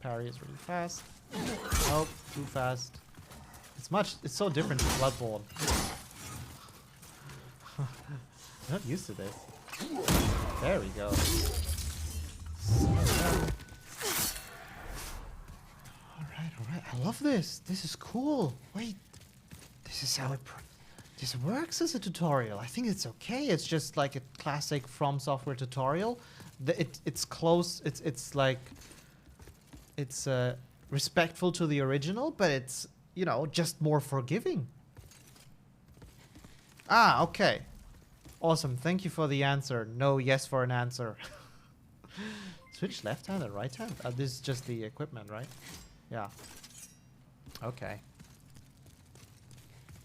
Parry is really fast. Nope, too fast. It's so different to Bloodborne. I'm not used to this. There we go. Alright. I love this. This is cool. Wait. This is how this works as a tutorial. I think it's okay. It's just like a classic From Software tutorial. It's close. It's like... It's respectful to the original, but it's, you know, just more forgiving. Ah, okay. Awesome. Thank you for the answer. No, yes for an answer. Switch left hand and right hand? This is just the equipment, right? Yeah. Okay.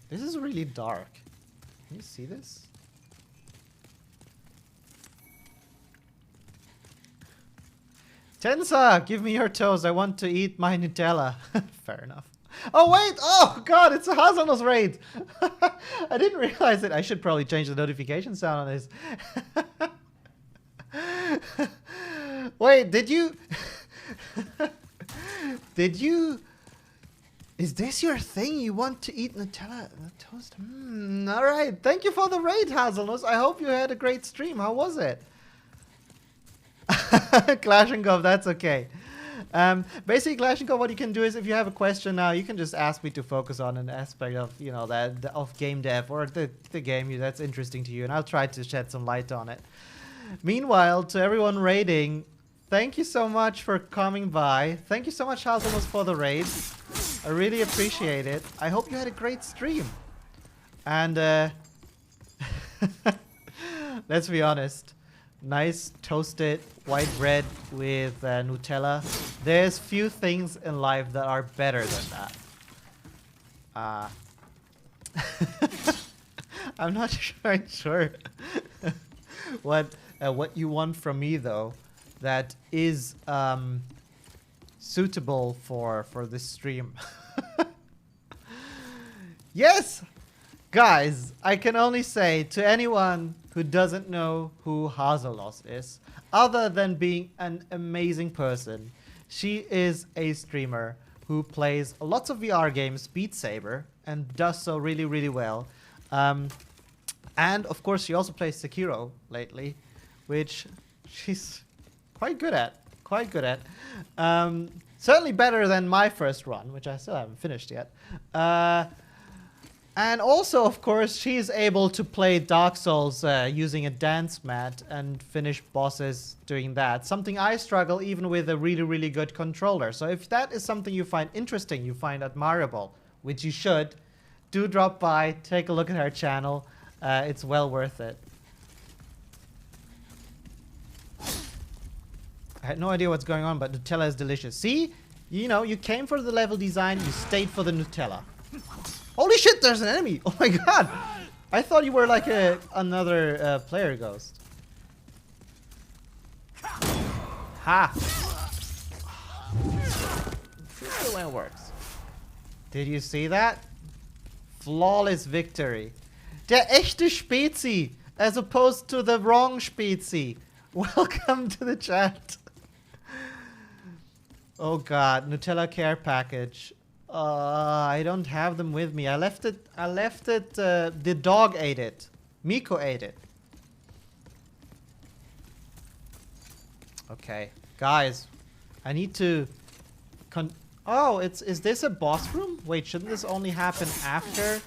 This is really dark. Can you see this? Tensa, give me your toes. I want to eat my Nutella. Fair enough. Oh, wait. Oh, God. It's a Hazelnuts raid. I didn't realize it. I should probably change the notification sound on this. Wait, did you... did you... Is this your thing? You want to eat Nutella toast? All right. Thank you for the raid, Hazelnuts. I hope you had a great stream. How was it? Clash and Gov, that's okay. Basically, Clash and Gov, what you can do is if you have a question now, you can just ask me to focus on an aspect of, you know, of game dev or the game that's interesting to you, and I'll try to shed some light on it. Meanwhile, to everyone raiding, thank you so much for coming by. Thank you so much, Hazelnuts, for the raid. I really appreciate it. I hope you had a great stream. And let's be honest. Nice toasted white bread with Nutella. There's few things in life that are better than that. I'm not sure what you want from me though that is suitable for this stream. Yes, guys, I can only say to anyone who doesn't know who Hazelnuts is, other than being an amazing person, she is a streamer who plays lots of VR games, Beat Saber, and does so really, really well. And of course, she also plays Sekiro lately, which she's quite good at. Certainly better than my first run, which I still haven't finished yet. And also, of course, she's able to play Dark Souls using a dance mat and finish bosses doing that. Something I struggle even with a really, really good controller. So if that is something you find interesting, you find admirable, which you should, do drop by, take a look at her channel. It's well worth it. I had no idea what's going on, but Nutella is delicious. See? You know, you came for the level design, you stayed for the Nutella. Holy shit, there's an enemy! Oh my god! I thought you were like another player ghost. Ha! This is when it works. Did you see that? Flawless victory. Der echte Spezi, as opposed to the wrong Spezi. Welcome to the chat. Oh god, Nutella care package. I don't have them with me. I left it. The dog ate it. Miko ate it. Okay, guys, I need to. Oh, is this a boss room? Wait, shouldn't this only happen after?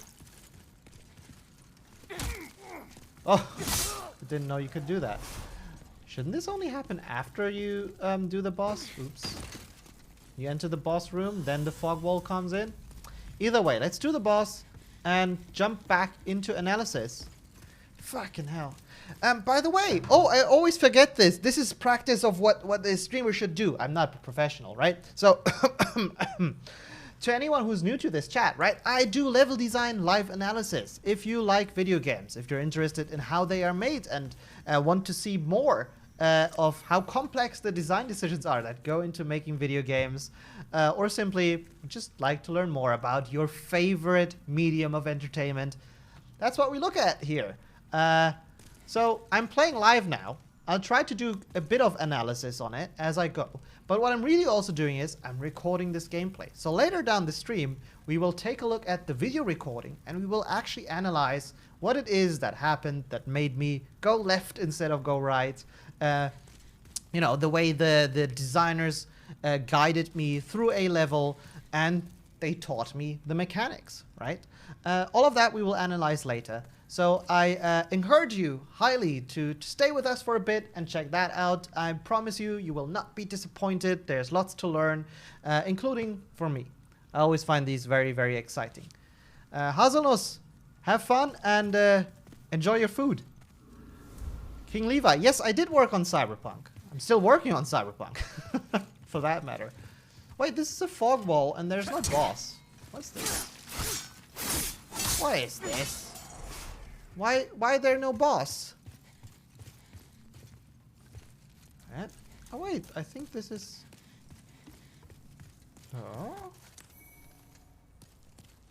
Oh, I didn't know you could do that. Shouldn't this only happen after you do the boss? Oops. You enter the boss room, then the fog wall comes in. Either way, let's do the boss and jump back into analysis. Fucking hell. By the way, oh, I always forget this. This is practice of what the streamer should do. I'm not a professional, right? So, to anyone who's new to this chat, right? I do level design live analysis. If you like video games, if you're interested in how they are made and want to see more of how complex the design decisions are that go into making video games, or simply just like to learn more about your favorite medium of entertainment, that's what we look at here. So I'm playing live now. I'll try to do a bit of analysis on it as I go. But what I'm really also doing is I'm recording this gameplay. So later down the stream, we will take a look at the video recording and we will actually analyze what it is that happened that made me go left instead of go right. You know, the way the designers guided me through a level and they taught me the mechanics, right? All of that we will analyze later. So I encourage you highly to stay with us for a bit and check that out. I promise you, you will not be disappointed. There's lots to learn, including for me. I always find these very, very exciting. Hazelnuts, have fun and enjoy your food. King Levi, yes, I did work on Cyberpunk. I'm still working on Cyberpunk, for that matter. Wait, this is a fog wall and there's no boss. What's this? What is this? Why there no boss? What? Oh wait, I think this is... Oh?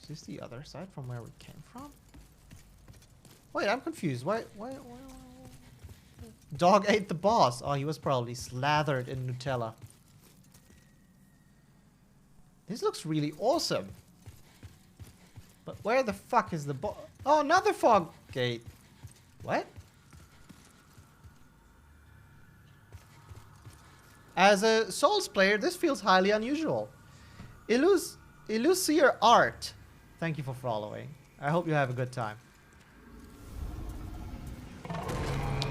Is this the other side from where we came from? Wait, I'm confused. Why? Dog ate the boss. Oh, he was probably slathered in Nutella. This looks really awesome. But where the fuck is the boss? Oh, another fog gate. What? As a Souls player, this feels highly unusual. Illusier Art. Thank you for following. I hope you have a good time.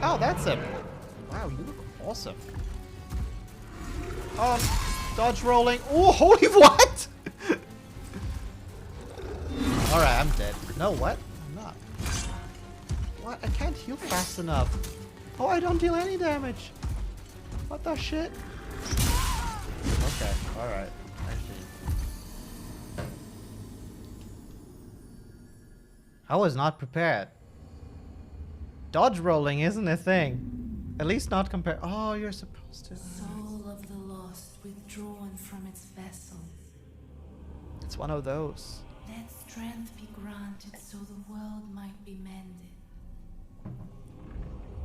Oh, that's him. Wow, you look awesome. Oh, dodge rolling. Oh, holy what? Alright, I'm dead. No, what? I'm not. What? I can't heal fast enough. Oh, I don't deal any damage. What the shit? Okay, alright. I see. I was not prepared. Dodge rolling isn't a thing. At least not compared. Oh, you're supposed to. Soul of the lost withdrawn from its vessel. It's one of those. Let strength be granted so the world might be mended.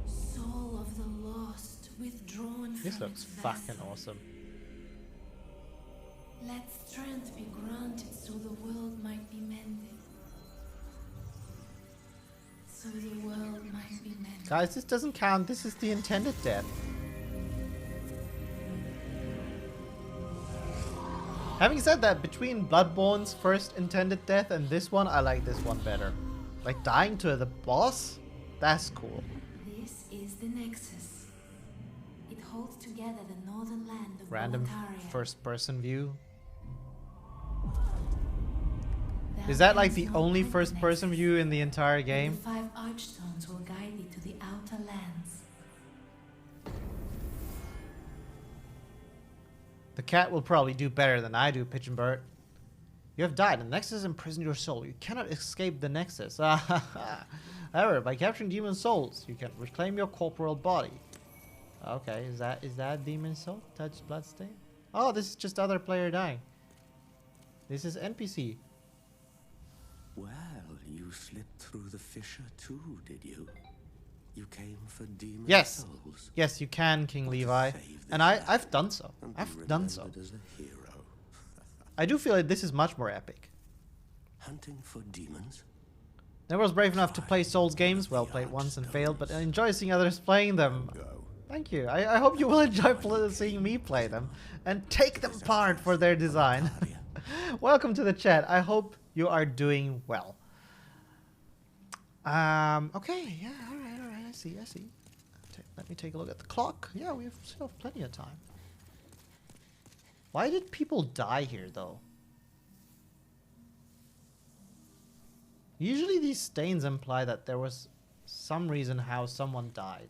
Soul of the lost withdrawn This from looks its fucking vessel. awesome. Let strength be granted so the world might be mended. So the world might be mended. Guys, this doesn't count. This is the intended death. Having said that, between Bloodborne's first intended death and this one, I like this one better. Like dying to the boss? That's cool. This is the Nexus. It holds together the northern land of Random Boletaria. first person view. Is that like the only first person view in the entire game? The 5 archstones will guide thee to the outer lands. The cat will probably do better than I do, Pigeon Bird. You have died. The Nexus imprisoned your soul. You cannot escape the Nexus. However, by capturing demon souls, you can reclaim your corporeal body. Okay, is that demon soul? Touch bloodstain? Oh, this is just other player dying. This is NPC. Well, you slipped through the fissure too, did you? You came for demon Yes. souls. Yes, you can, King Want to Levi. save And this I've done so. and be I've done so. remembered as a hero. I do feel like this is much more epic. Hunting for demons? Never was brave enough to play Souls games. Well, played once and failed, but I enjoy seeing others playing them. Go. Thank you. I hope you will enjoy seeing me play them and take them apart for their design. Welcome to the chat. I hope you are doing well. Okay, yeah, all right, I see. Let me take a look at the clock. Yeah, we still have plenty of time. Why did people die here, though? Usually these stains imply that there was some reason how someone died.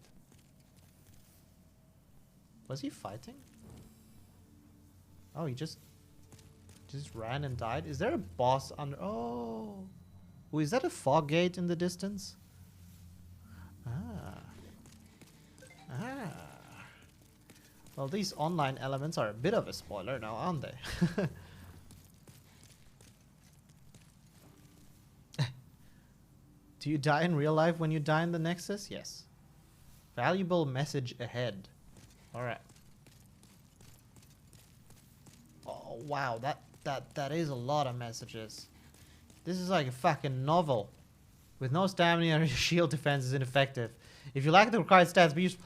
Was he fighting? Oh, he just ran and died? Is there a boss under... Oh. Oh, is that a fog gate in the distance? Ah. Well, these online elements are a bit of a spoiler now, aren't they? Do you die in real life when you die in the Nexus? Yes. Valuable message ahead. Alright. Oh, wow. That is a lot of messages. This is like a fucking novel. With no stamina, your shield defense is ineffective. If you lack the required stats, be useful.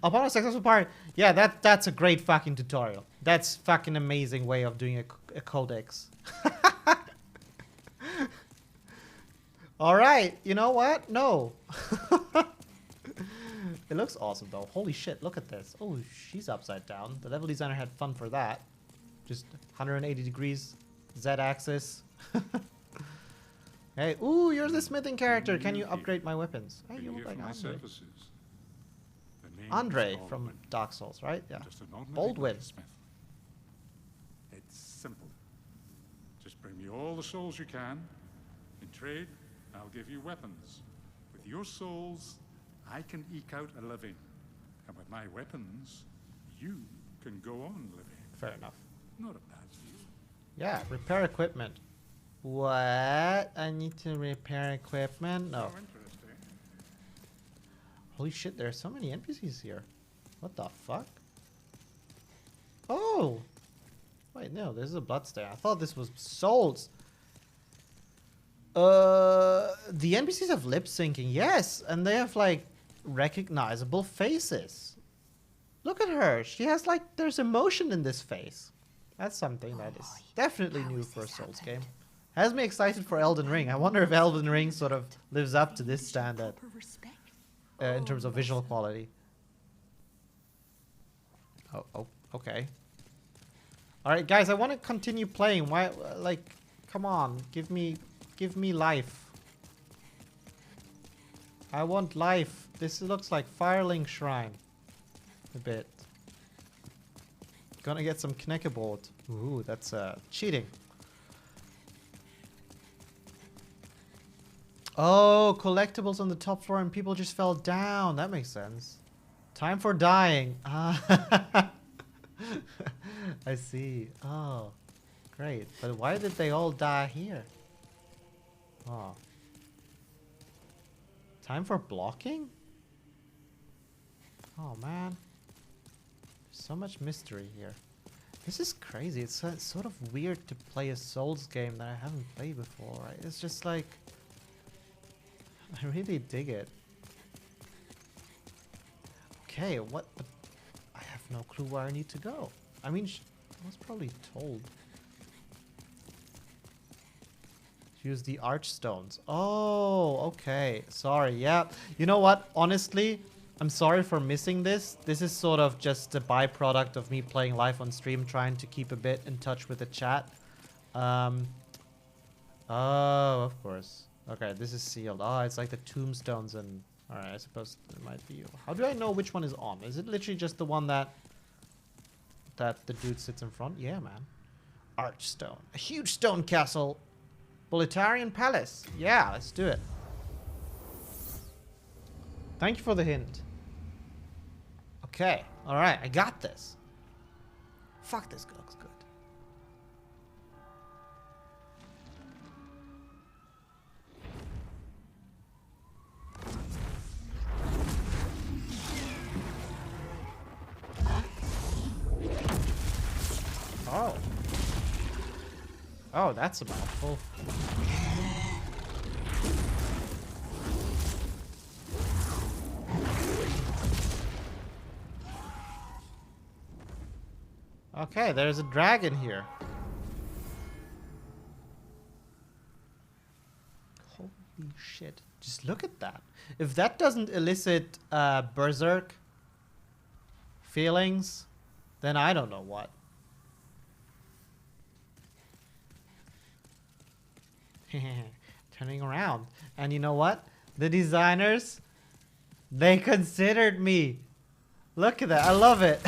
Upon a successful part, yeah, that's a great fucking tutorial. That's fucking amazing way of doing a codex. Alright, you know what? No. It looks awesome though. Holy shit, look at this. Oh, she's upside down. The level designer had fun for that. Just 180 degrees, Z-axis. Hey, ooh, you're the smithing character. Can you upgrade my weapons? Hey, you look like I'm good. Andre all from women. Dark Souls, right? Yeah. Just an ordinary Baldwin. blacksmith. It's simple. Just bring me all the souls you can. In trade, I'll give you weapons. With your souls, I can eke out a living. And with my weapons, you can go on living. Fair enough. Not a bad deal. Yeah, repair equipment. What? I need to repair equipment? No. How interesting. Holy shit, there are so many NPCs here. What the fuck? Oh! Wait, no, this is a bloodstain. I thought this was souls. The NPCs have lip syncing, yes, and they have like recognizable faces. Look at her. She has like, there's emotion in this face. That's something that is definitely new for a Souls game. Has me excited for Elden Ring. I wonder if Elden Ring sort of lives up to this standard in terms of visual quality. Oh, okay. All right, guys, I want to continue playing. Why, like, come on, give me life. I want life. This looks like Firelink Shrine. A bit. Gonna get some Kneckebrot. Ooh, that's cheating. Oh, collectibles on the top floor and people just fell down. That makes sense. Time for dying. Ah. I see. Oh, great. But why did they all die here? Oh. Time for blocking? Oh, man. There's so much mystery here. This is crazy. It's sort of weird to play a Souls game that I haven't played before, right? It's just like... I really dig it. Okay, what? But I have no clue where I need to go. I mean, I was probably told. Use the archstones. Oh, okay. Sorry. Yeah. You know what? Honestly, I'm sorry for missing this. This is sort of just a byproduct of me playing live on stream, trying to keep a bit in touch with the chat. Oh, of course. Okay, this is sealed. Oh, it's like the tombstones and... Alright, I suppose it might be... How do I know which one is on? Is it literally just the one that the dude sits in front? Yeah, man. Archstone. A huge stone castle. Bolitarian Palace. Yeah, let's do it. Thank you for the hint. Okay, alright, I got this. Fuck, this looks good. Oh. Oh, that's a mouthful. Okay, there's a dragon here. Holy shit. Just look at that. If that doesn't elicit berserk feelings, then I don't know what. Turning around. And you know what? The designers, they considered me. Look at that. I love it.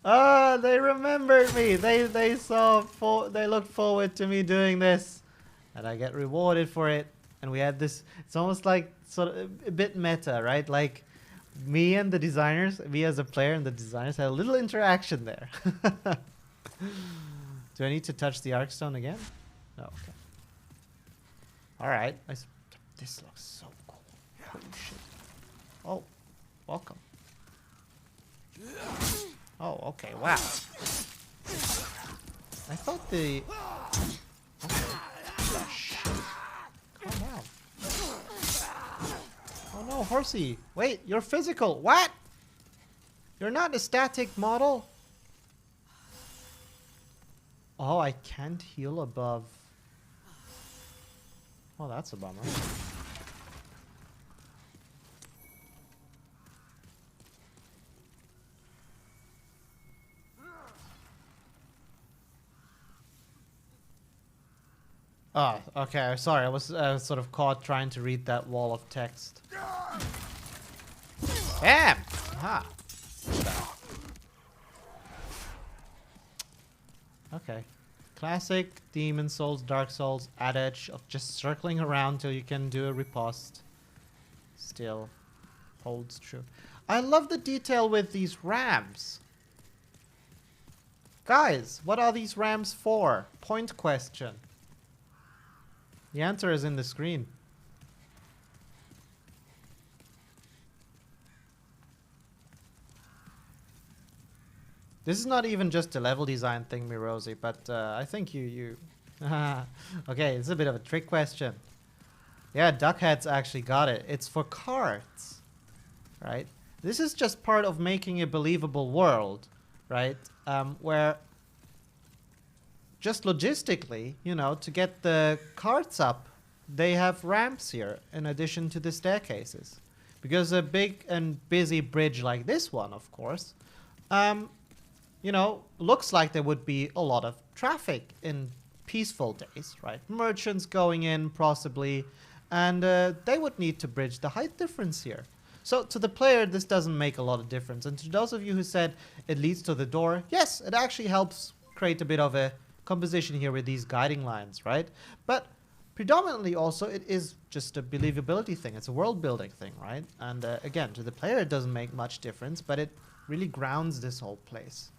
Oh, they remembered me. They looked forward to me doing this. And I get rewarded for it. And we had this, it's almost like sort of a bit meta, right? Like me and the designers, me as a player and the designers had a little interaction there. Do I need to touch the Archstone again? No, okay. Alright. This looks so cool. Holy shit. Oh, welcome. Oh, okay, wow. I thought the... Okay. Oh, shit. Calm down. Oh no, horsey. Wait, you're physical. What? You're not a static model? Oh, I can't heal above. Oh, that's a bummer. Oh, okay. Sorry, I was sort of caught trying to read that wall of text. Bam! Aha. Okay. Classic Demon Souls, Dark Souls adage of just circling around till you can do a riposte. Still holds true. I love the detail with these ramps. Guys, what are these ramps for? Point question. The answer is in the screen. This is not even just a level design thing, Mirosi, but I think you... Okay, it's a bit of a trick question. Yeah, Duckhead's actually got it. It's for cards, right? This is just part of making a believable world, right? Where just logistically, you know, to get the carts up, they have ramps here in addition to the staircases. Because a big and busy bridge like this one, of course, you know, looks like there would be a lot of traffic in peaceful days, right? Merchants going in, possibly, and they would need to bridge the height difference here. So to the player, this doesn't make a lot of difference. And to those of you who said it leads to the door, yes, it actually helps create a bit of a composition here with these guiding lines, right? But predominantly also it is just a believability thing. It's a world building thing, right? And again, to the player, it doesn't make much difference, but it really grounds this whole place.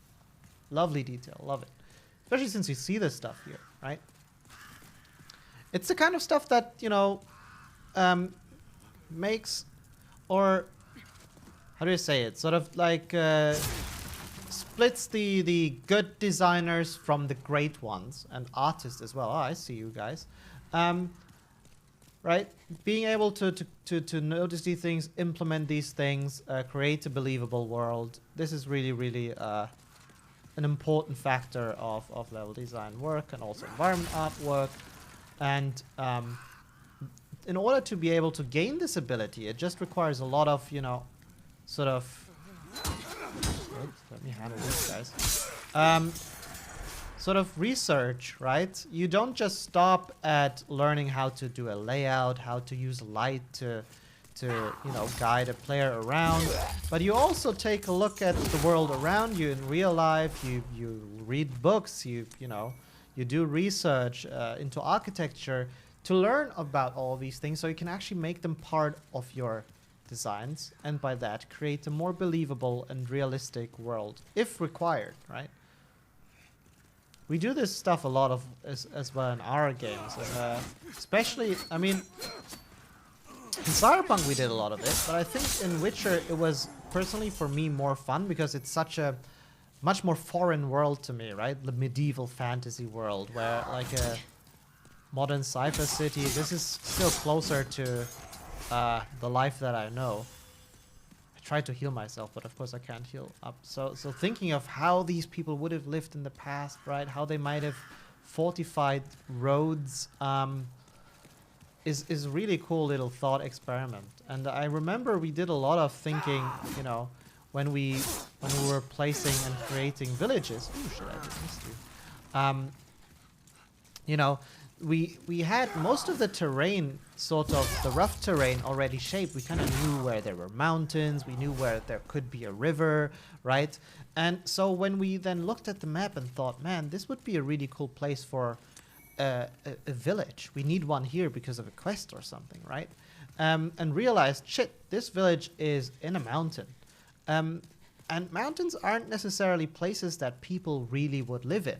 Lovely detail, love it. Especially since you see this stuff here, right? It's the kind of stuff that, you know, makes, or how do you say it? Sort of like splits the good designers from the great ones, and artists as well. Oh, I see you guys. Right? Being able to notice these things, implement these things, create a believable world. This is really, really an important factor of level design work, and also environment artwork. And in order to be able to gain this ability, it just requires a lot of, you know, sort of... Oops, let me handle this, guys. Sort of research, right? You don't just stop at learning how to do a layout, how to use light to you know, guide a player around, but you also take a look at the world around you in real life. You read books, you know, you do research into architecture to learn about all these things, so you can actually make them part of your designs, and by that create a more believable and realistic world, if required, right? We do this stuff a lot of as well in our games, and, especially, I mean, in Cyberpunk we did a lot of it, but I think in Witcher it was personally for me more fun because it's such a much more foreign world to me, right? The medieval fantasy world where like a modern Cypher city, this is still closer to the life that I know. I try to heal myself, but of course I can't heal up. So thinking of how these people would have lived in the past, right? How they might have fortified roads, is a really cool little thought experiment. And I remember we did a lot of thinking, you know, when we were placing and creating villages. Ooh, shit, I just missed you. You know, we had most of the terrain, sort of the rough terrain, already shaped. We kind of knew where there were mountains, we knew where there could be a river, right? And so when we then looked at the map and thought, man, this would be a really cool place for a village. We need one here because of a quest or something, right? And realized, shit, this village is in a mountain. And mountains aren't necessarily places that people really would live in,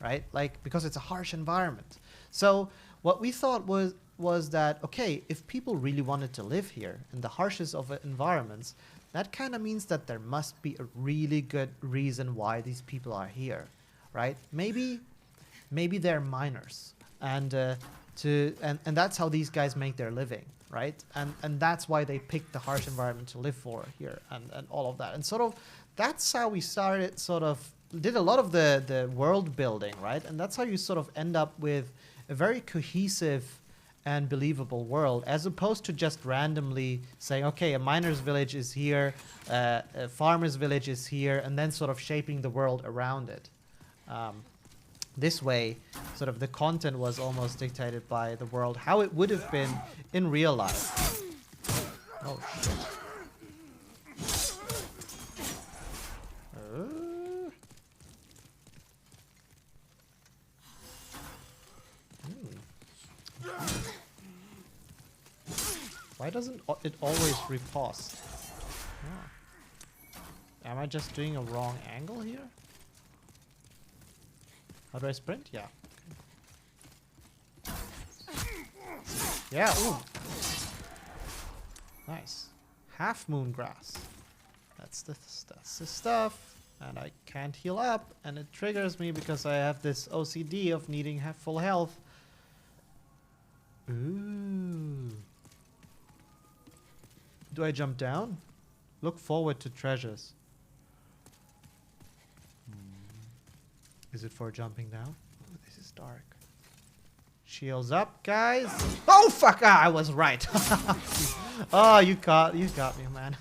right? Like, because it's a harsh environment. So what we thought was that, okay, if people really wanted to live here in the harshest of environments, that kind of means that there must be a really good reason why these people are here, right? Maybe they're miners, and that's how these guys make their living, right? And that's why they picked the harsh environment to live for here, and all of that. And sort of that's how we started, sort of did a lot of the world building, right? And that's how you sort of end up with a very cohesive and believable world, as opposed to just randomly saying, okay, a miner's village is here, a farmer's village is here, and then sort of shaping the world around it. This way, sort of the content was almost dictated by the world, how it would have been in real life. Oh, shit. Why doesn't it always repause? Oh. Am I just doing a wrong angle here? How do I sprint? Yeah. Okay. Yeah, ooh. Nice. Half moon grass. That's the stuff. And I can't heal up, and it triggers me because I have this OCD of needing full health. Ooh. Do I jump down? Look forward to treasures. Is it for jumping down? Oh, this is dark. Shields up, guys. Oh fuck! Ah, I was right. Oh, you got me, man.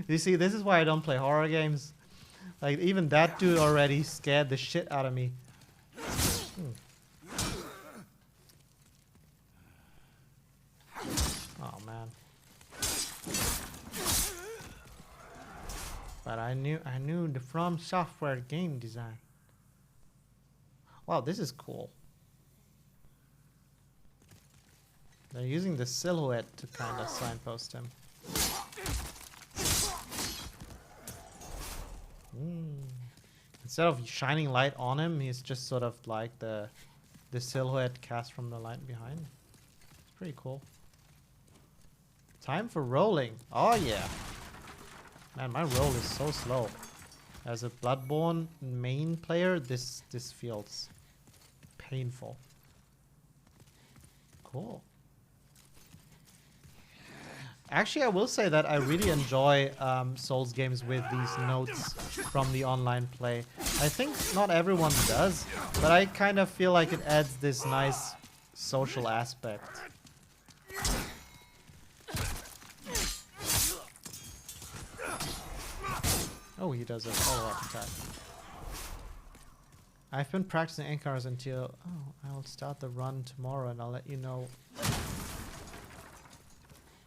You see, this is why I don't play horror games. Like, even that dude already scared the shit out of me. Oh man. But I knew the From Software game design. Wow, this is cool. They're using the silhouette to kind of signpost him. Instead of shining light on him, he's just sort of like the silhouette cast from the light behind. It's pretty cool. Time for rolling. Oh yeah. Man, my roll is so slow. As a Bloodborne main player, this feels painful. Cool. Actually, I will say that I really enjoy Souls games with these notes from the online play. I think not everyone does, but I kind of feel like it adds this nice social aspect. Oh, he does a follow-up attack. I've been practicing encounters until... Oh, I'll start the run tomorrow and I'll let you know.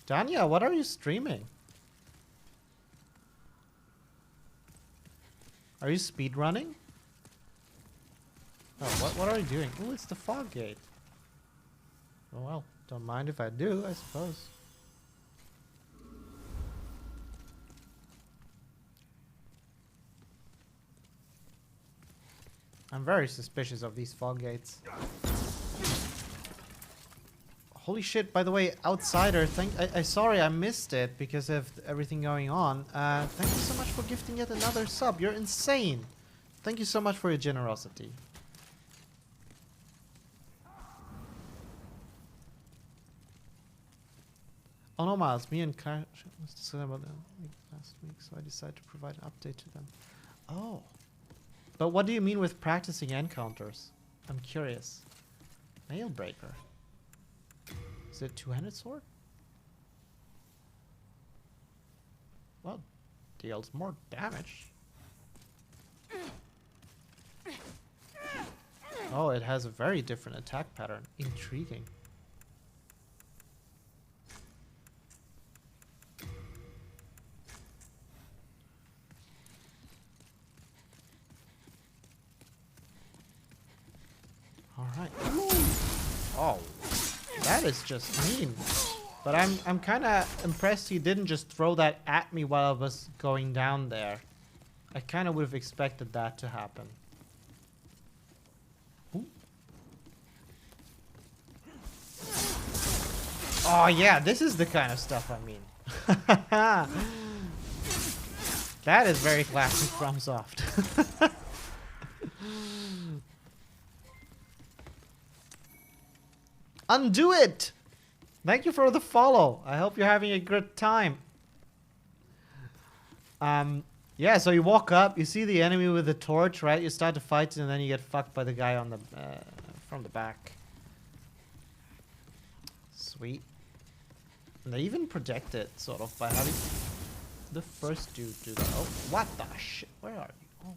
Danya, what are you streaming? Are you speedrunning? Oh, what are you doing? Oh, it's the fog gate. Oh well, don't mind if I do, I suppose. I'm very suspicious of these fog gates. Holy shit, by the way, Outsider, sorry I missed it because of everything going on. Thank you so much for gifting yet another sub. You're insane. Thank you so much for your generosity. Oh no, Miles, me and Claire was discussing about them last week, so I decided to provide an update to them. Oh. But what do you mean with practicing encounters? I'm curious. Nailbreaker. Is it a two-handed sword? Well, deals more damage. Oh, it has a very different attack pattern. Intriguing. All right. Oh. That is just mean. But I'm kind of impressed he didn't just throw that at me while I was going down there. I kind of would have expected that to happen. Ooh. Oh yeah, this is the kind of stuff I mean. That is very classic FromSoft. Undo it! Thank you for the follow. I hope you're having a good time. Yeah, so you walk up, you see the enemy with the torch, right? You start to fight, and then you get fucked by the guy on the from the back. Sweet. And they even protect it, sort of, by having the first dude do that. Oh, what the shit? Where are you? Oh.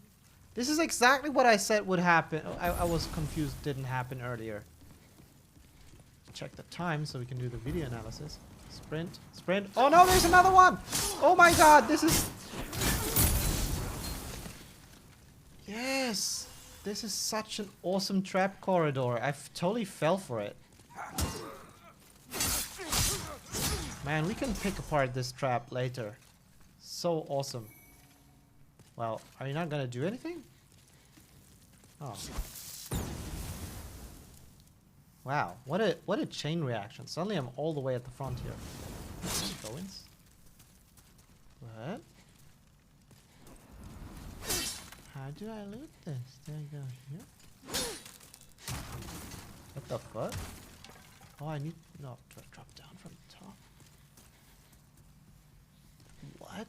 This is exactly what I said would happen. I was confused, didn't happen earlier. Check the time so we can do the video analysis. Sprint, sprint. Oh no, there's another one! Oh my god, this is... Yes! This is such an awesome trap corridor. I totally fell for it. Man, we can pick apart this trap later. So awesome. Well, are you not gonna do anything? Oh. Wow, what a chain reaction. Suddenly I'm all the way at the front here. Goins? What? How do I loot this? Do I go here? What the fuck? Oh, I need... No, drop down from the top. What?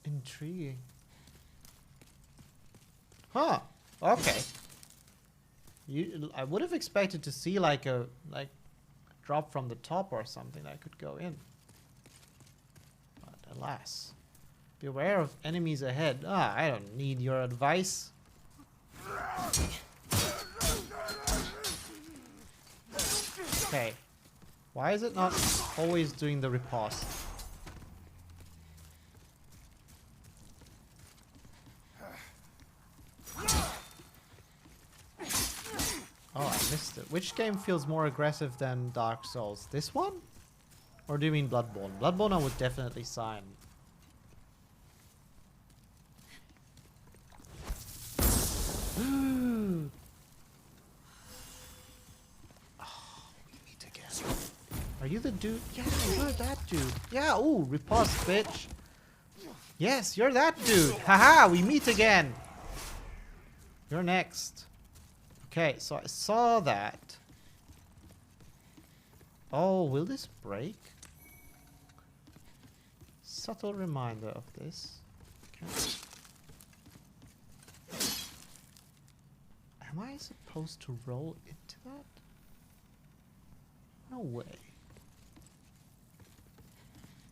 Intriguing. Huh. Okay. I would have expected to see like a drop from the top or something that could go in. But alas. Beware of enemies ahead. Ah, I don't need your advice. Okay. Why is it not always doing the riposte? Oh, I missed it. Which game feels more aggressive than Dark Souls? This one? Or do you mean Bloodborne? Bloodborne I would definitely sign. Oh, we meet again. Are you the dude? Yeah, you're that dude. Yeah, ooh, riposte, bitch. Yes, you're that dude. Haha, we meet again. You're next. Okay, so I saw that. Oh, will this break? Subtle reminder of this. Okay. Am I supposed to roll into that? No way.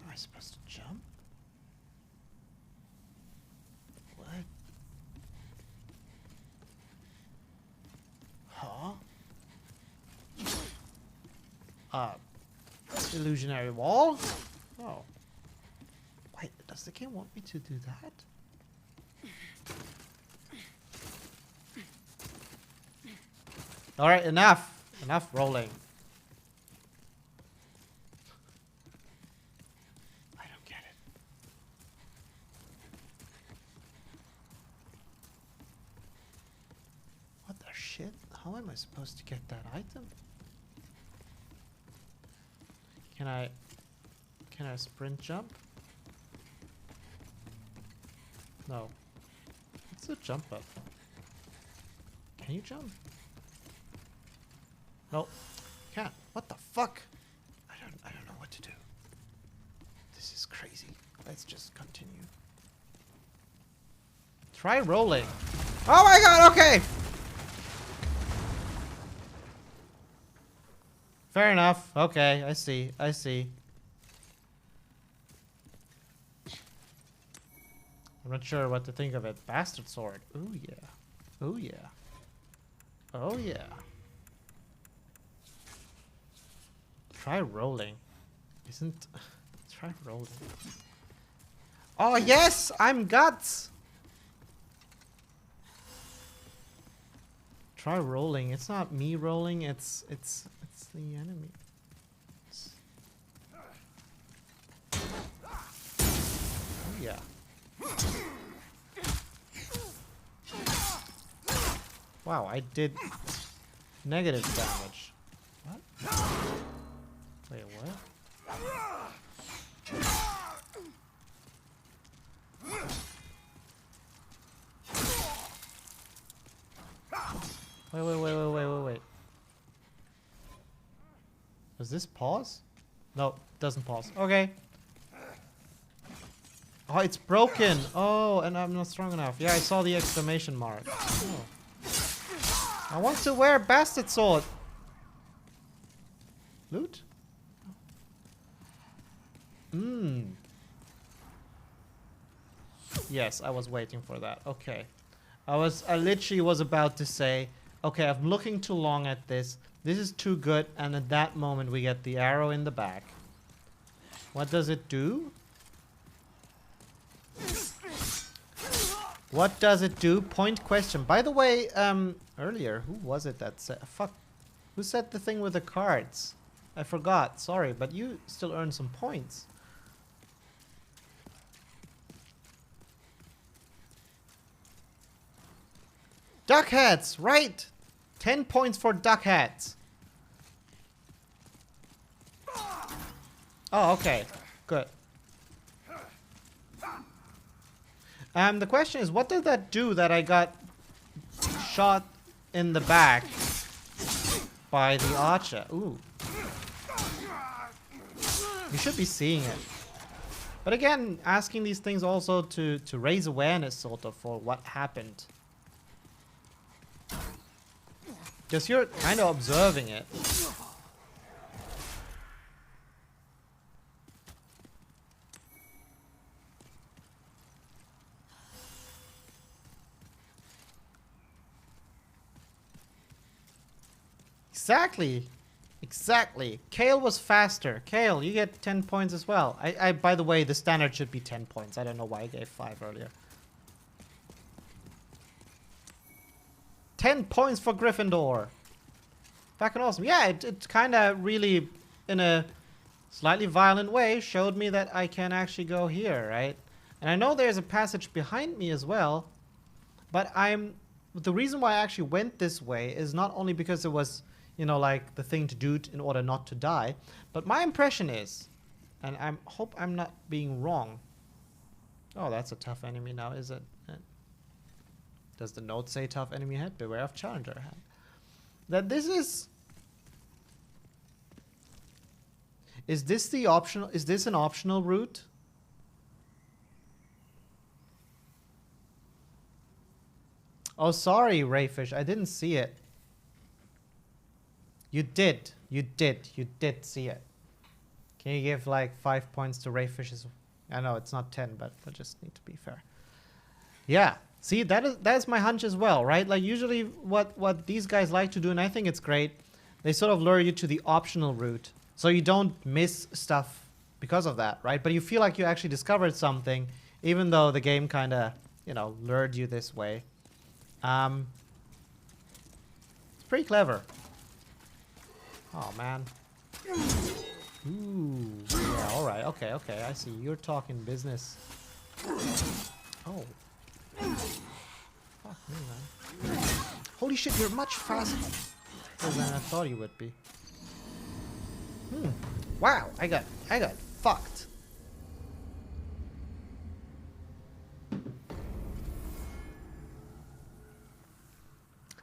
Am I supposed to jump? What? Huh? Illusionary wall? Oh. Wait, does the game want me to do that? Alright, enough! Enough rolling. I don't get it. What the shit? How am I supposed to get that item? Can I sprint jump? No. What's the jump button? Can you jump? Nope. Can't. What the fuck? I don't know what to do. This is crazy. Let's just continue. Try rolling. Oh my god, okay! Fair enough. Okay, I see. I see. I'm not sure what to think of it. Bastard sword. Ooh yeah. Oh yeah. Oh yeah. Try rolling. Isn't... Try rolling. Oh yes! I'm guts! Try rolling. It's not me rolling, it's the enemy. Oh yeah. Wow, I did negative damage. What? Wait, what? Wait. Does this pause? No, it doesn't pause. Okay. Oh, it's broken. Oh, and I'm not strong enough. Yeah, I saw the exclamation mark. Oh. I want to wear bastard sword. Loot? Yes, I was waiting for that. Okay. I literally was about to say, okay, I'm looking too long at this. This is too good, and at that moment we get the arrow in the back. What does it do? What does it do? Point question. By the way, earlier, who was it that said... Fuck. Who said the thing with the cards? I forgot. Sorry, but you still earn some points. Duck hats! Right! 10 points for duck hats. Oh, okay. Good. The question is, what did that do that I got shot in the back by the archer? Ooh. You should be seeing it. But again, asking these things also to raise awareness sort of for what happened. Because you're kind of observing it. Exactly. Exactly. Kale was faster. Kale, you get 10 points as well. By the way, the standard should be 10 points. I don't know why I gave 5 earlier. 10 points for Gryffindor. Fucking awesome. Yeah, it kind of really, in a slightly violent way, showed me that I can actually go here, right? And I know there's a passage behind me as well. But the reason why I actually went this way is not only because it was, you know, like the thing to do in order not to die. But my impression is, and I hope I'm not being wrong. Oh, that's a tough enemy now, is it? Does the note say tough enemy head? Beware of challenger head. That this is... Is this the optional... Is this an optional route? Oh, sorry, Rayfish. I didn't see it. You did. You did. You did see it. Can you give like 5 points to Rayfish's... I know it's not 10, but I just need to be fair. Yeah. See, that's my hunch as well, right? Like usually what these guys like to do, and I think it's great, they sort of lure you to the optional route. So you don't miss stuff because of that, right? But you feel like you actually discovered something, even though the game kind of, you know, lured you this way. It's pretty clever. Oh, man. Ooh. Yeah, alright. Okay, okay. I see. You're talking business. Oh. Fuck me, man. Holy shit, you're much faster than I thought you would be. Wow, I got fucked.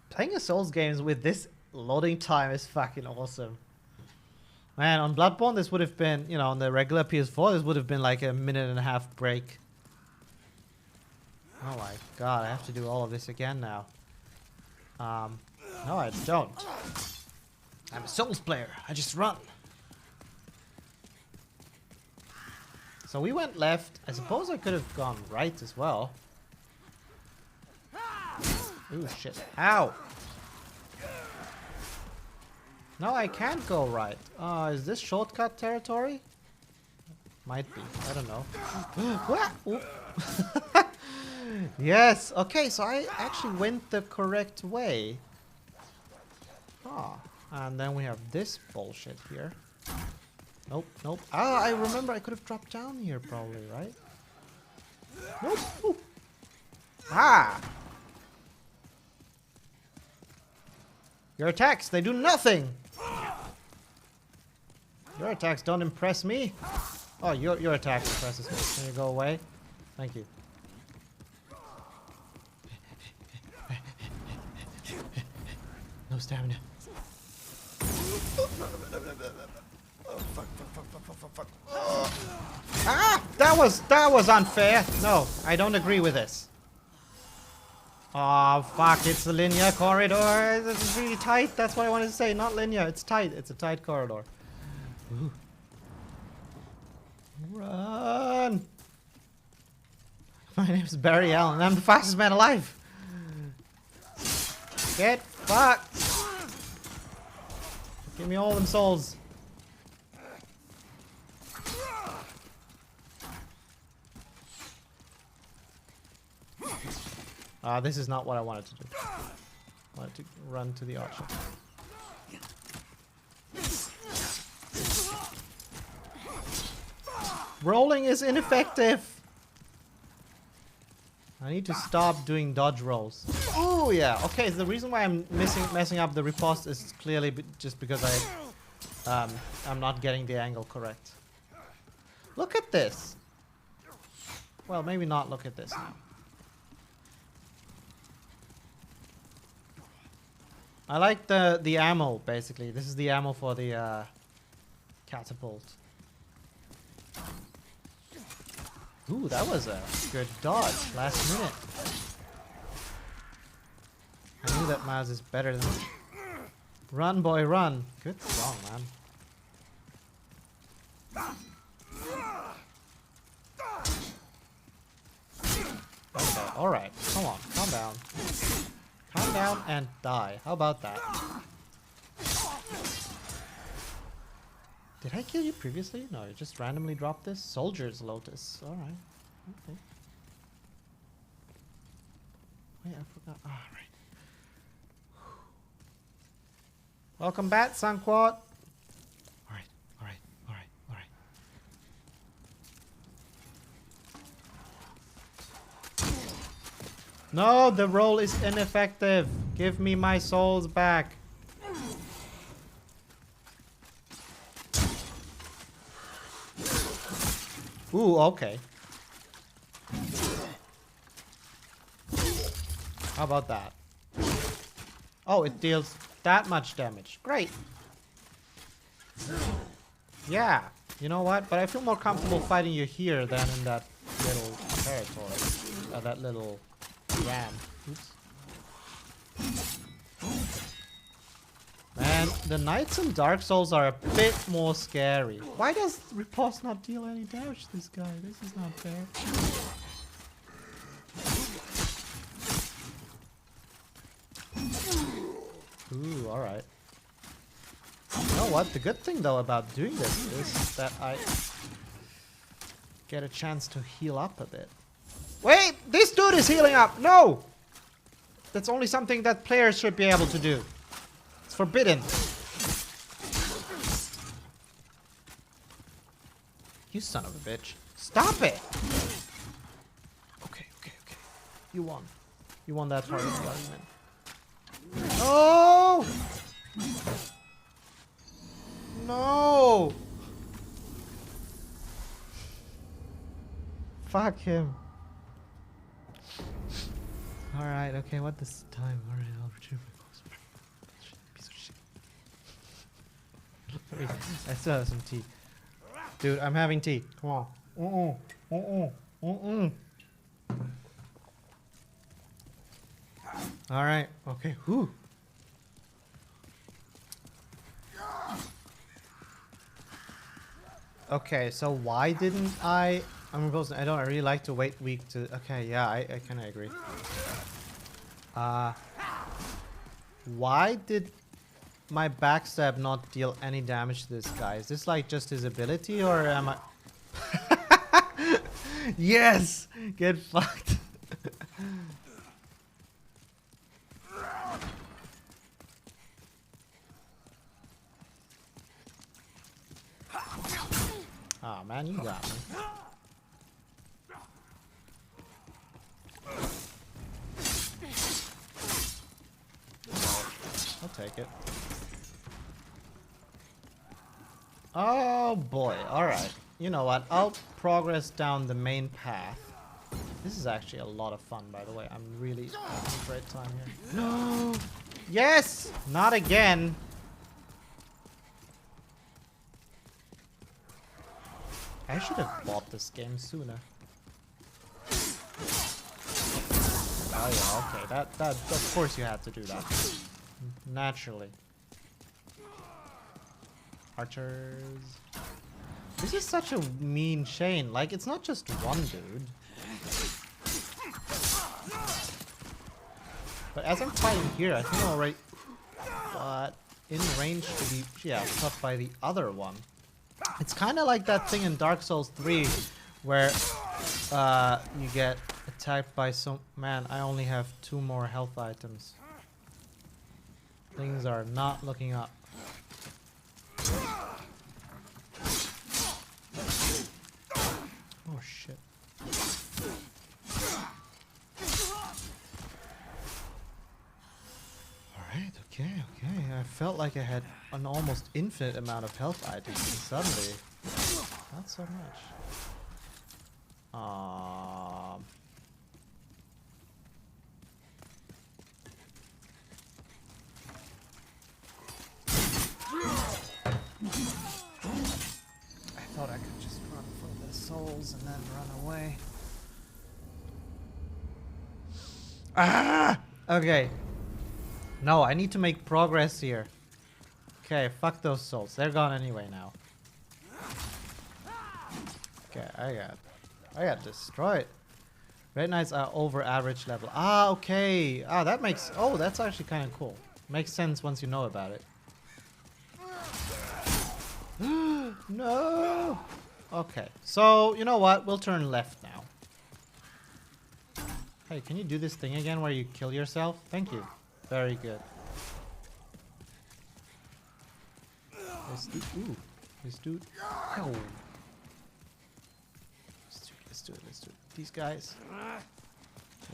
Playing a Souls games with this loading time is fucking awesome. Man, on Bloodborne this would have been, you know, on the regular PS4 this would have been like a 1.5-minute break. Oh my god, I have to do all of this again now. No I don't. I'm a Souls player, I just run. So we went left. I suppose I could have gone right as well. Ooh, shit. Ow! No, I can't go right. Is this shortcut territory? Might be. I don't know. What? Yes. Okay, so I actually went the correct way. And then we have this bullshit here. Nope, nope. I remember I could have dropped down here probably, right? Nope. Ooh. Your attacks, they do nothing! Your attacks don't impress me. Oh, your attack impresses me. Can you go away? Thank you. No stamina. Oh, fuck. That was unfair. No, I don't agree with this. Oh, fuck, it's a linear corridor. It's really tight. That's what I wanted to say. Not linear, it's tight. It's a tight corridor. Ooh. Run! My name's Barry Allen. I'm the fastest man alive. Get fucked. Give me all them souls. This is not what I wanted to do. I wanted to run to the archer. Rolling is ineffective. I need to stop doing dodge rolls. Oh yeah. Okay. So the reason why I'm messing up the riposte is clearly just because I'm not getting the angle correct. Look at this. Well, maybe not. Look at this now. I like the ammo basically. This is the ammo for the catapult. Ooh, that was a good dodge last minute. I knew that mouse is better than... Run, boy, run. Good song, man. Okay, alright. Come on, calm down. Calm down and die. How about that? Did I kill you previously? No, you just randomly dropped this? Soldier's Lotus. Alright. Okay. Wait, I forgot. Alright. Welcome back, Sunquad. Alright, alright, alright, alright. No, the roll is ineffective. Give me my souls back. Ooh, okay. How about that? Oh, it deals that much damage. Great. Yeah. You know what? But I feel more comfortable fighting you here than in that little territory. That little ram. Oops. Man, the knights in Dark Souls are a bit more scary. Why does Riposte not deal any damage to this guy? This is not fair. Ooh, alright. You know what? The good thing though about doing this is that I get a chance to heal up a bit. Wait! This dude is healing up! No! That's only something that players should be able to do. It's forbidden. You son of a bitch. Stop it! Okay, okay, okay. You won. You won that part of the argument. No! No! Fuck him. Alright, okay, what this time? Alright, I'll retrieve my clothes. Piece of shit. I still have some tea. Dude, I'm having tea. Come on. Alright, okay, whew. Okay, so why didn't I really like to wait week to... Okay, yeah, I kind of agree. Why did my backstab not deal any damage to this guy? Is this like just his ability or am I... Yes! Get fucked. Oh man, you got me. I'll take it. Oh boy, alright. You know what? I'll progress down the main path. This is actually a lot of fun, by the way. I'm really having a great time here. No! Yes! Not again! I should have bought this game sooner. Oh yeah, okay. That of course you had to do that. Naturally. Archers. This is such a mean chain. Like, it's not just one dude. But as I'm fighting here, I think I'm already... But in range to be, yeah, cut by the other one. It's kind of like that thing in Dark Souls 3 where you get attacked by some... Man, I only have 2 more health items. Things are not looking up. Oh shit. Alright, okay. I felt like I had an almost infinite amount of health items and suddenly not so much. I thought I could just run for the souls and then run away. Ah! Okay. No, I need to make progress here. Okay, fuck those souls. They're gone anyway now. Okay, I got destroyed. Red Knights are over average level. Ah, okay. Ah, that makes... Oh, that's actually kind of cool. Makes sense once you know about it. No! Okay, so, you know what? We'll turn left now. Hey, can you do this thing again where you kill yourself? Thank you. Very good. This dude... Ooh. This dude... Ow. Let's do it. These guys.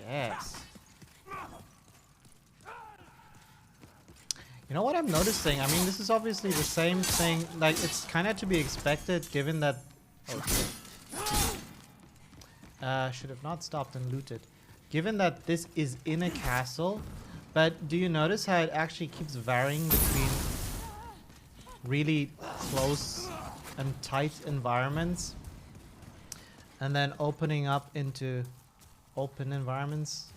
Yes. You know what I'm noticing? I mean, this is obviously the same thing. Like, it's kind of to be expected given that... Oh, shit. Should have not stopped and looted. Given that this is in a castle, but do you notice how it actually keeps varying between really close and tight environments and then opening up into open environments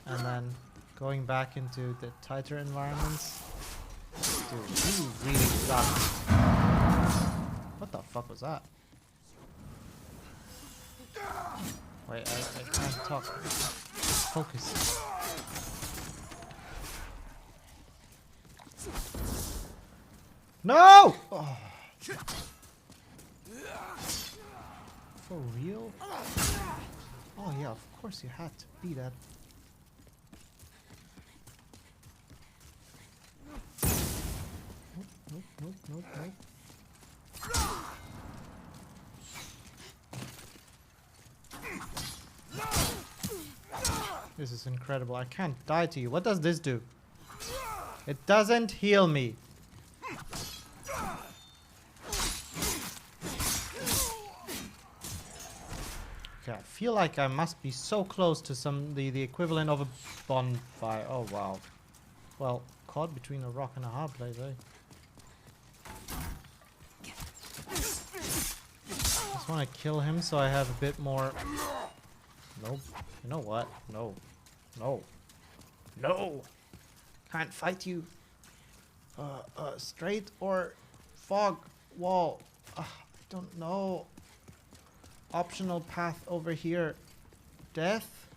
and then going back into the tighter environments? Dude, you really suck. What the fuck was that? Wait, I can't talk. Focus. No! Oh. For real? Oh yeah, of course you had to be that. Nope. This is incredible. I can't die to you. What does this do? It doesn't heal me. Okay, I feel like I must be so close to the equivalent of a bonfire. Oh wow. Well, caught between a rock and a hard place, eh? Just want to kill him so I have a bit more. Nope. You know what? No. Can't fight you. Straight or fog wall. I don't know. Optional path over here. Death?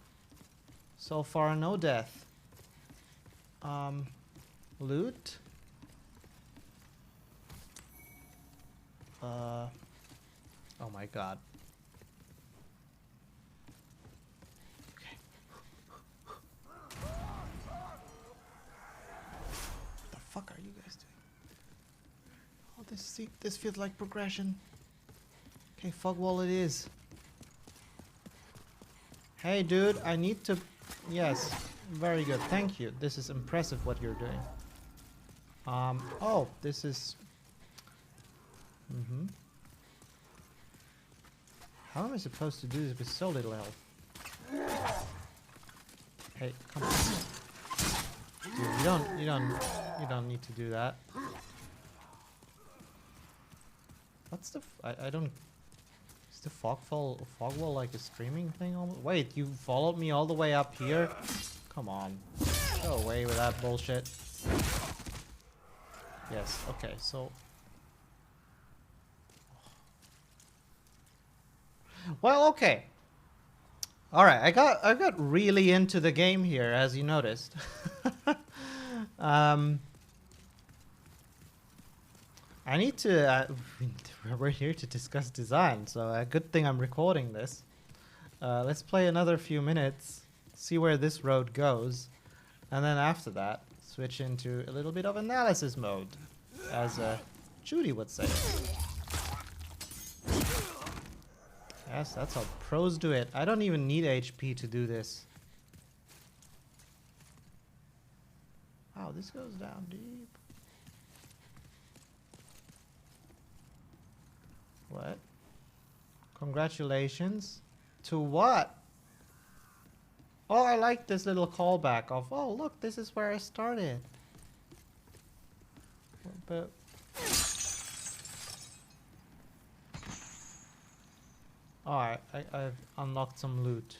So far, no death. Loot? Oh my god. Okay. What the fuck are you guys doing? Oh, this feels like progression. Okay, fog wall it is. Hey dude, I need to... Yes, very good, thank you. This is impressive what you're doing. Oh, this is... How am I supposed to do this with so little health? Hey, come on. Dude, you don't need to do that. What's the... I don't... Is the fog wall like a streaming thing almost? Wait, you followed me all the way up here? Come on. Go away with that bullshit. Yes, okay, so... Well, okay. Alright, I got really into the game here, as you noticed. I need to... we're here to discuss design, so a good thing I'm recording this. Let's play another few minutes, see where this road goes, and then after that, switch into a little bit of analysis mode, as Judy would say. Yes, that's how pros do it. I don't even need HP to do this. Wow, this goes down deep. What? Congratulations. To what? Oh, I like this little callback of, oh, look, this is where I started. But... Alright, I've unlocked some loot.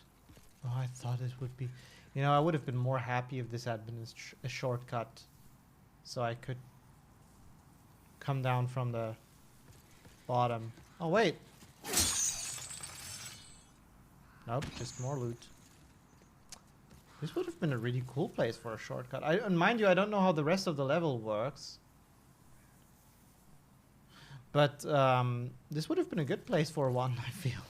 Oh, I thought it would be... You know, I would have been more happy if this had been a shortcut. So I could come down from the bottom. Oh, wait. Nope, just more loot. This would have been a really cool place for a shortcut. And mind you, I don't know how the rest of the level works. But this would have been a good place for one, I feel.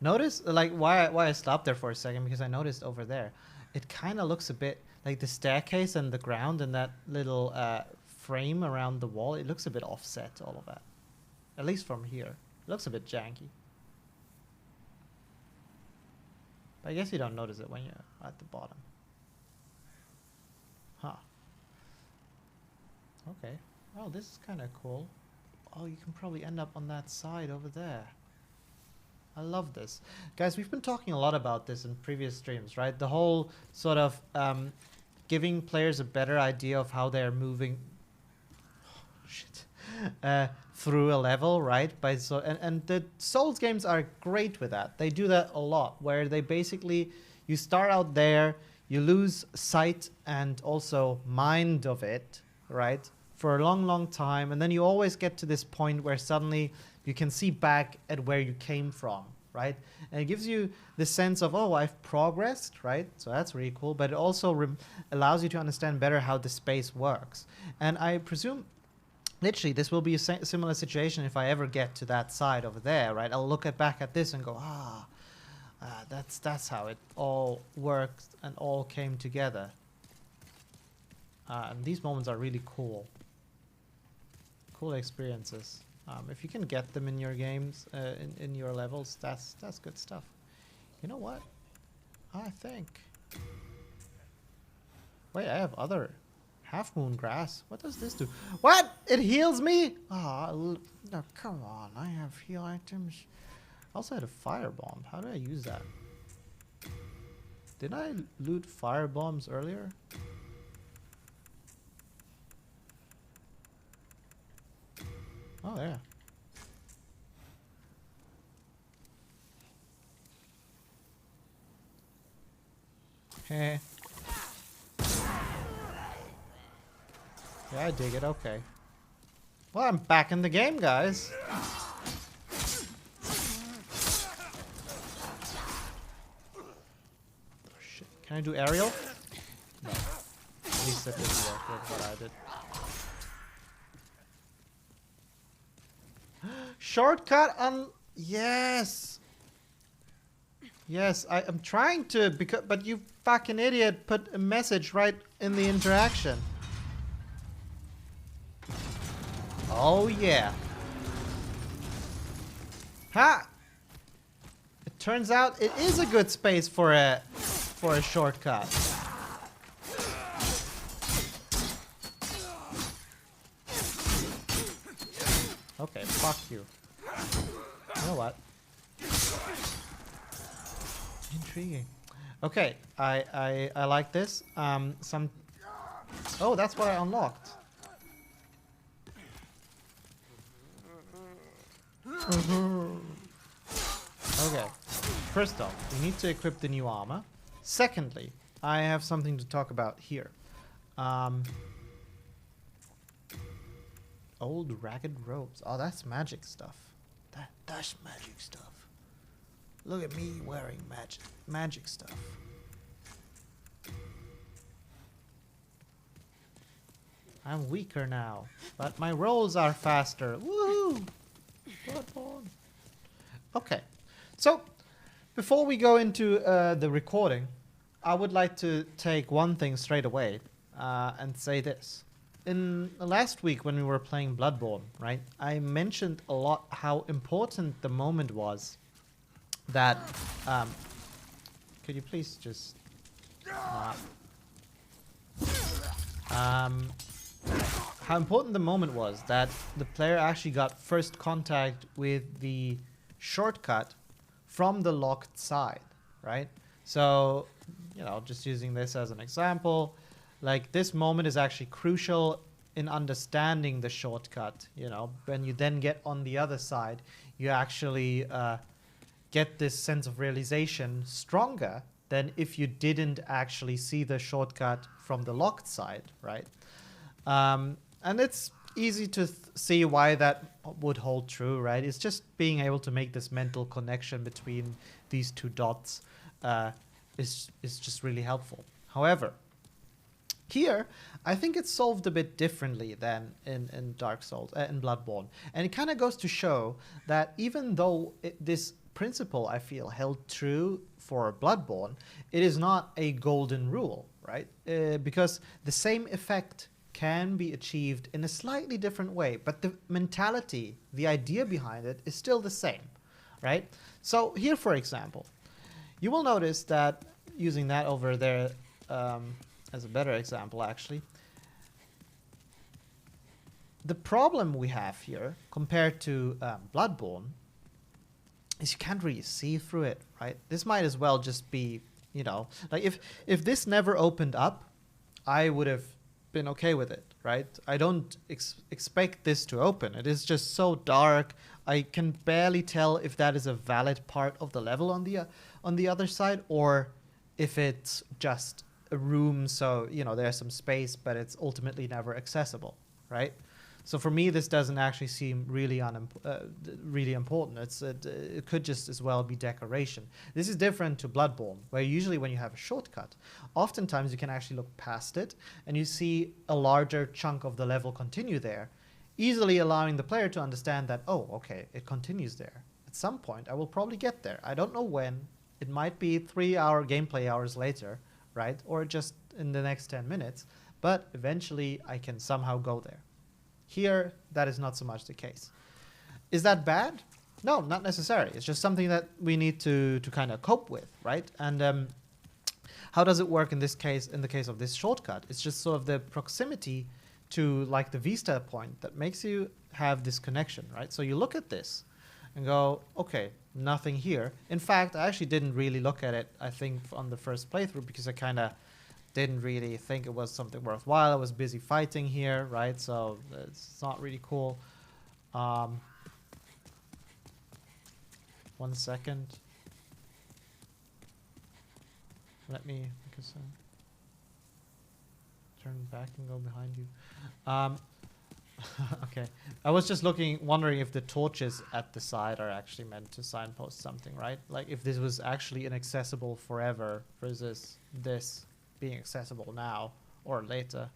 Notice, like, why I stopped there for a second, because I noticed over there, it kind of looks a bit like the staircase and the ground and that little frame around the wall. It looks a bit offset, all of that. At least from here. It looks a bit janky. But I guess you don't notice it when you're at the bottom. Huh. Okay. Oh, this is kind of cool. Oh, you can probably end up on that side over there. I love this. Guys, we've been talking a lot about this in previous streams, right? The whole sort of giving players a better idea of how they're moving through a level, right? And the Souls games are great with that. They do that a lot, where they basically, you start out there, you lose sight and also mind of it, right? For a long, long time. And then you always get to this point where suddenly you can see back at where you came from, right? And it gives you the sense of, oh, I've progressed, right? So that's really cool. But it also allows you to understand better how the space works. And I presume, literally, this will be a similar situation if I ever get to that side over there, right? I'll look back at this and go, that's how it all worked and all came together. And these moments are really cool. Cool experiences. If you can get them in your games, in your levels, that's good stuff. You know what? I think... Wait, I have other half moon grass. What does this do? What? It heals me? Oh, no, come on. I have heal items. I also had a fire bomb. How do I use that? Did I loot fire bombs earlier? Oh, yeah. Heh. Yeah, I dig it. Okay. Well, I'm back in the game, guys. Shit. Can I do aerial? No. At least that didn't work with what I did. Shortcut on... Yes! Yes, I am trying to, but you fucking idiot put a message right in the interaction. Oh yeah. Ha! It turns out it is a good space for a shortcut. Okay, fuck you. You know what? Intriguing. Okay, I like this. Oh, that's what I unlocked. Okay. First off, we need to equip the new armor. Secondly, I have something to talk about here. Old ragged robes. Oh, that's magic stuff. That's magic stuff. Look at me wearing magic stuff. I'm weaker now, but my rolls are faster. Woohoo! Bloodborne. Okay, so before we go into the recording, I would like to take one thing straight away and say this. In last week when we were playing Bloodborne, right, I mentioned a lot how important the moment was that... could you please just... how important the moment was that the player actually got first contact with the shortcut from the locked side, right? So, you know, just using this as an example, like this moment is actually crucial in understanding the shortcut. You know, when you then get on the other side, you actually get this sense of realization stronger than if you didn't actually see the shortcut from the locked side, right? And it's easy to see why that would hold true, right? It's just being able to make this mental connection between these two dots is just really helpful. However, here, I think it's solved a bit differently than in Dark Souls, in Bloodborne. And it kind of goes to show that even though this principle, I feel, held true for Bloodborne, it is not a golden rule, right? Because the same effect can be achieved in a slightly different way, but the mentality, the idea behind it is still the same, right? So here, for example, you will notice that using that over there as a better example, actually, the problem we have here compared to Bloodborne is you can't really see through it, right? This might as well just be, you know, like if this never opened up, I would have been okay with it, right? I don't expect this to open. It is just so dark. I can barely tell if that is a valid part of the level on the other side, or if it's just a room, so you know there's some space, but it's ultimately never accessible, right? So for me, this doesn't actually seem really really important. It could just as well be decoration. This is different to Bloodborne, where usually when you have a shortcut, oftentimes you can actually look past it and you see a larger chunk of the level continue there, easily allowing the player to understand that, oh, okay, it continues there. At some point, I will probably get there. I don't know when. It might be 3-hour gameplay hours later, right? Or just in the next 10 minutes, but eventually I can somehow go there. Here, that is not so much the case. Is that bad? No, not necessarily. It's just something that we need to kind of cope with, right? And how does it work in this case, in the case of this shortcut? It's just sort of the proximity to like the vista point that makes you have this connection, right? So you look at this and go, okay, nothing here. In fact, I actually didn't really look at it, I think, on the first playthrough because I kind of didn't really think it was something worthwhile. I was busy fighting here, right? So it's not really cool. 1 second. Let me turn back and go behind you. Okay. I was just wondering if the torches at the side are actually meant to signpost something, right? Like if this was actually inaccessible forever versus this being accessible now or later.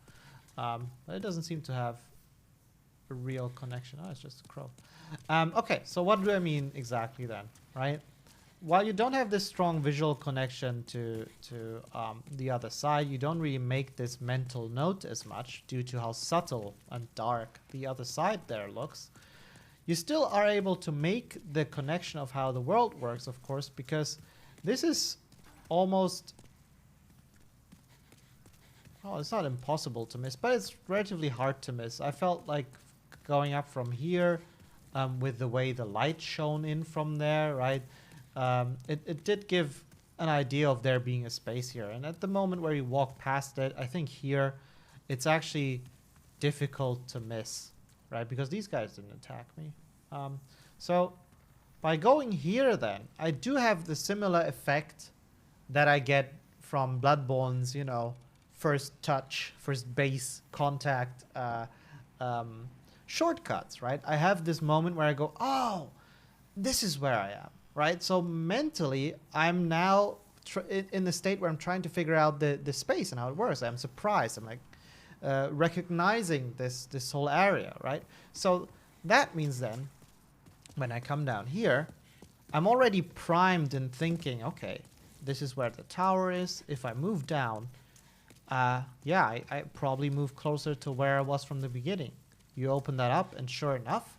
But it doesn't seem to have a real connection. Oh, it's just a crow. Okay, so what do I mean exactly then, right? While you don't have this strong visual connection to the other side, you don't really make this mental note as much due to how subtle and dark the other side there looks. You still are able to make the connection of how the world works, of course, because this is almost... Oh, it's not impossible to miss, but it's relatively hard to miss. I felt like going up from here with the way the light shone in from there, right? It did give an idea of there being a space here. And at the moment where you walk past it, I think here it's actually difficult to miss, right? Because these guys didn't attack me. So by going here then, I do have the similar effect that I get from Bloodborne's, you know, first touch, first base contact shortcuts, right? I have this moment where I go, oh, this is where I am, right? So mentally, I'm now in the state where I'm trying to figure out the space and how it works. I'm surprised. I'm like recognizing this whole area, right? So that means then, when I come down here, I'm already primed in thinking, okay, this is where the tower is. If I move down, yeah, I probably move closer to where I was from the beginning. You open that up, and sure enough,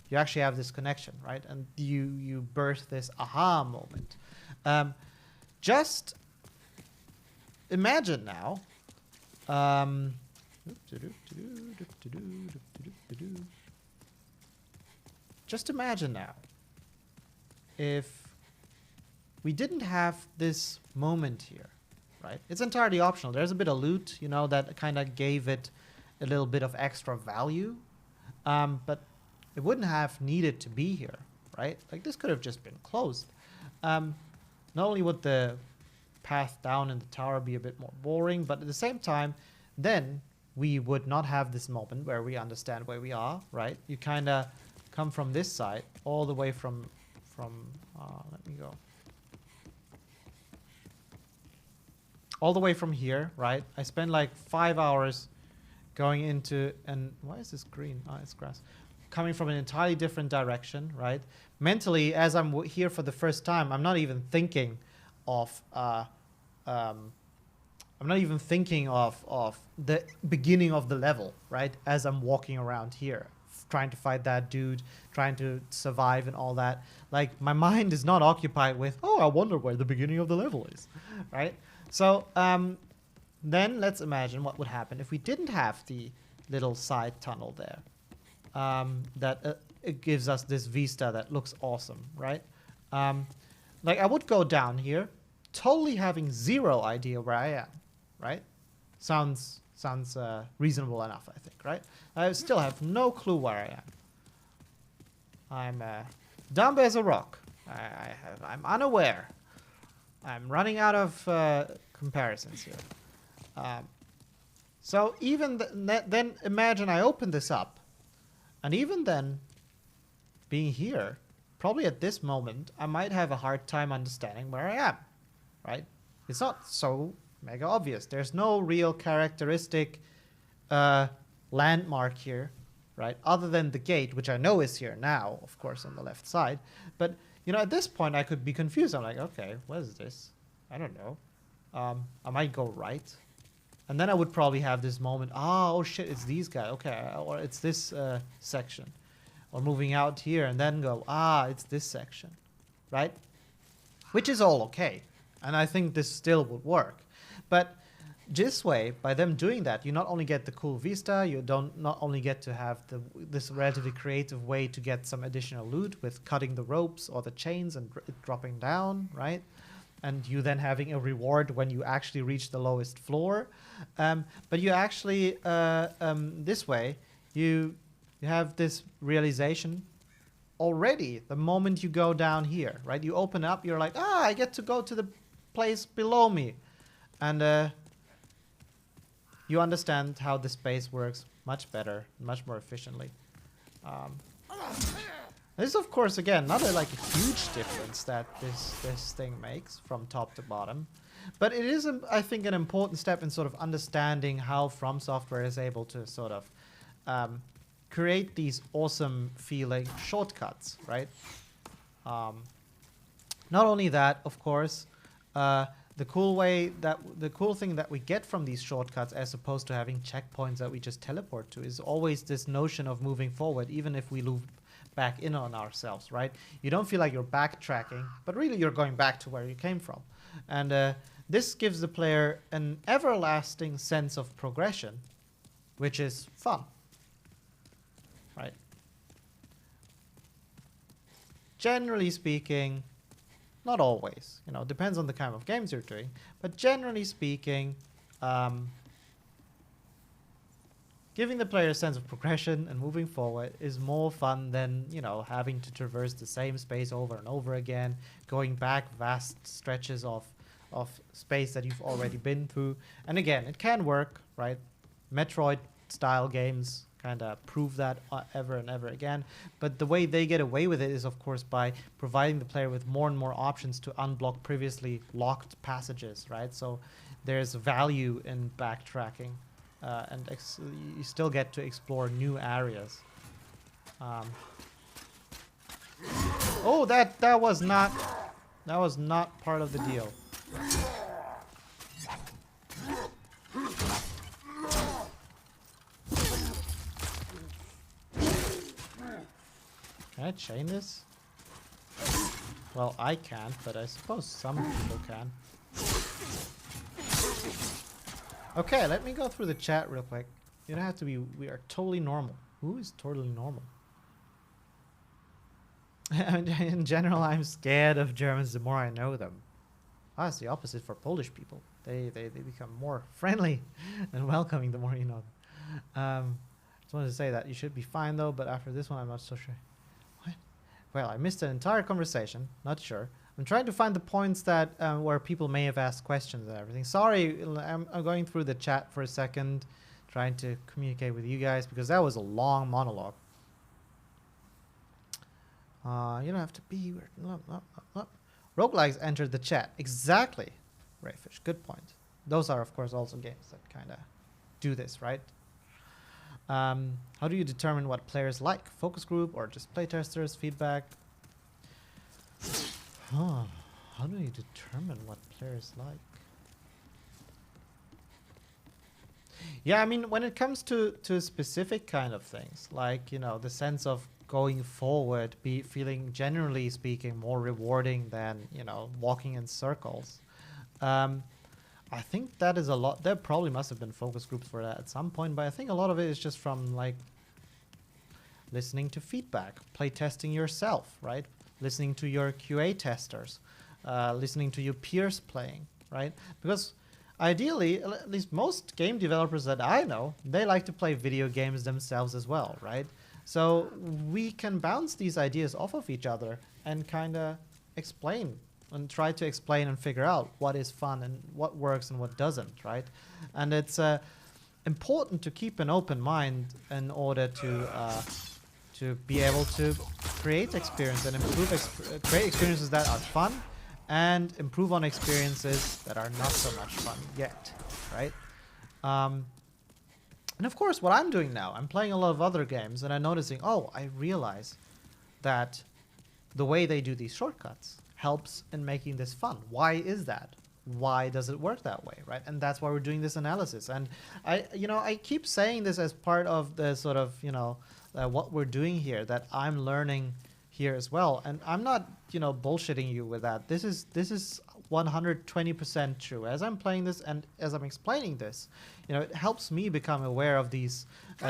you actually have this connection, right? And you birth this aha moment. Just imagine now. Just imagine now if we didn't have this moment here, right? It's entirely optional. There's a bit of loot, you know, that kind of gave it a little bit of extra value, but it wouldn't have needed to be here, right? Like, this could have just been closed. Not only would the path down in the tower be a bit more boring, but at the same time, then we would not have this moment where we understand where we are, right? You kind of come from this side all the way from let me go. All the way from here, right? I spent like 5 hours going into, and why is this green? Oh, it's grass. Coming from an entirely different direction, right? Mentally, as I'm here for the first time, I'm not even thinking of the beginning of the level, right? As I'm walking around here, trying to fight that dude, trying to survive and all that. Like, my mind is not occupied with, oh, I wonder where the beginning of the level is, right? So then let's imagine what would happen if we didn't have the little side tunnel there. It gives us this vista that looks awesome, right? Like, I would go down here, totally having zero idea where I am, right? Sounds reasonable enough, I think, right? I still have no clue where I am. I'm dumb as a rock. I'm unaware. I'm running out of comparisons here. So even then, imagine I open this up, and even then, being here, probably at this moment, I might have a hard time understanding where I am, right? It's not so mega obvious. There's no real characteristic landmark here, right? Other than the gate, which I know is here now, of course, on the left side. But, you know, at this point, I could be confused. I'm like, okay, what is this? I don't know. I might go right. And then I would probably have this moment, oh shit, it's these guys. Okay, or it's this section. Or moving out here and then go, it's this section, right? Which is all okay. And I think this still would work. But this way, by them doing that, you not only get the cool vista, you not only get to have this relatively creative way to get some additional loot with cutting the ropes or the chains and it dropping down, right? And you then having a reward when you actually reach the lowest floor. But you actually, this way, you have this realization already the moment you go down here, right? You open up, you're like, I get to go to the place below me. And you understand how the space works much better, much more efficiently. This is, of course, again, not a huge difference that this thing makes from top to bottom. But it is, I think, an important step in sort of understanding how From Software is able to sort of create these awesome feeling shortcuts, right? Not only that, of course, the cool thing that we get from these shortcuts, as opposed to having checkpoints that we just teleport to, is always this notion of moving forward, even if we loop back in on ourselves, right? You don't feel like you're backtracking, but really you're going back to where you came from. And this gives the player an everlasting sense of progression, which is fun, right? Generally speaking, not always, you know, depends on the kind of games you're doing, but generally speaking, giving the player a sense of progression and moving forward is more fun than, you know, having to traverse the same space over and over again, going back vast stretches of space that you've already been through. And again, it can work, right? Metroid-style games kind of prove that ever and ever again. But the way they get away with it is, of course, by providing the player with more and more options to unblock previously locked passages, right? So there's value in backtracking. And you still get to explore new areas. Oh, that was not part of the deal. Can I chain this? Well, I can't, but I suppose some people can. Okay, let me go through the chat real quick. You don't have to be. We are totally normal. Who is totally normal? In general, I'm scared of Germans the more I know them. Ah, it's the opposite for Polish people. They become more friendly and welcoming the more you know them. Just wanted to say that you should be fine though, but after this one, I'm not so sure. What? Well, I missed an entire conversation. Not sure. I'm trying to find the points that where people may have asked questions and everything. Sorry, I'm going through the chat for a second, trying to communicate with you guys because that was a long monologue. You don't have to be weird. No. Roguelikes entered the chat. Exactly, Rayfish. Good point. Those are, of course, also games that kind of do this, right? How do you determine what players like? Focus group or just playtesters? Feedback? How do you determine what players like? Yeah, I mean, when it comes to specific kind of things, like, you know, the sense of going forward, feeling, generally speaking, more rewarding than, you know, walking in circles. I think that is a lot. There probably must have been focus groups for that at some point, but I think a lot of it is just from, like, listening to feedback, play testing yourself, right? Listening to your QA testers, listening to your peers playing, right? Because ideally, at least most game developers that I know, they like to play video games themselves as well, right? So we can bounce these ideas off of each other and kind of explain and try to explain and figure out what is fun and what works and what doesn't, right? And it's important to keep an open mind in order to be able to create experience and improve create experiences that are fun and improve on experiences that are not so much fun yet, right? And of course, what I'm doing now, I'm playing a lot of other games and I'm noticing, oh, I realize that the way they do these shortcuts helps in making this fun. Why is that? Why does it work that way, right? And that's why we're doing this analysis. And I keep saying this as part of the sort of, what we're doing here, that I'm learning here as well. And I'm not, bullshitting you with that. This is 120% true. As I'm playing this and as I'm explaining this, it helps me become aware of these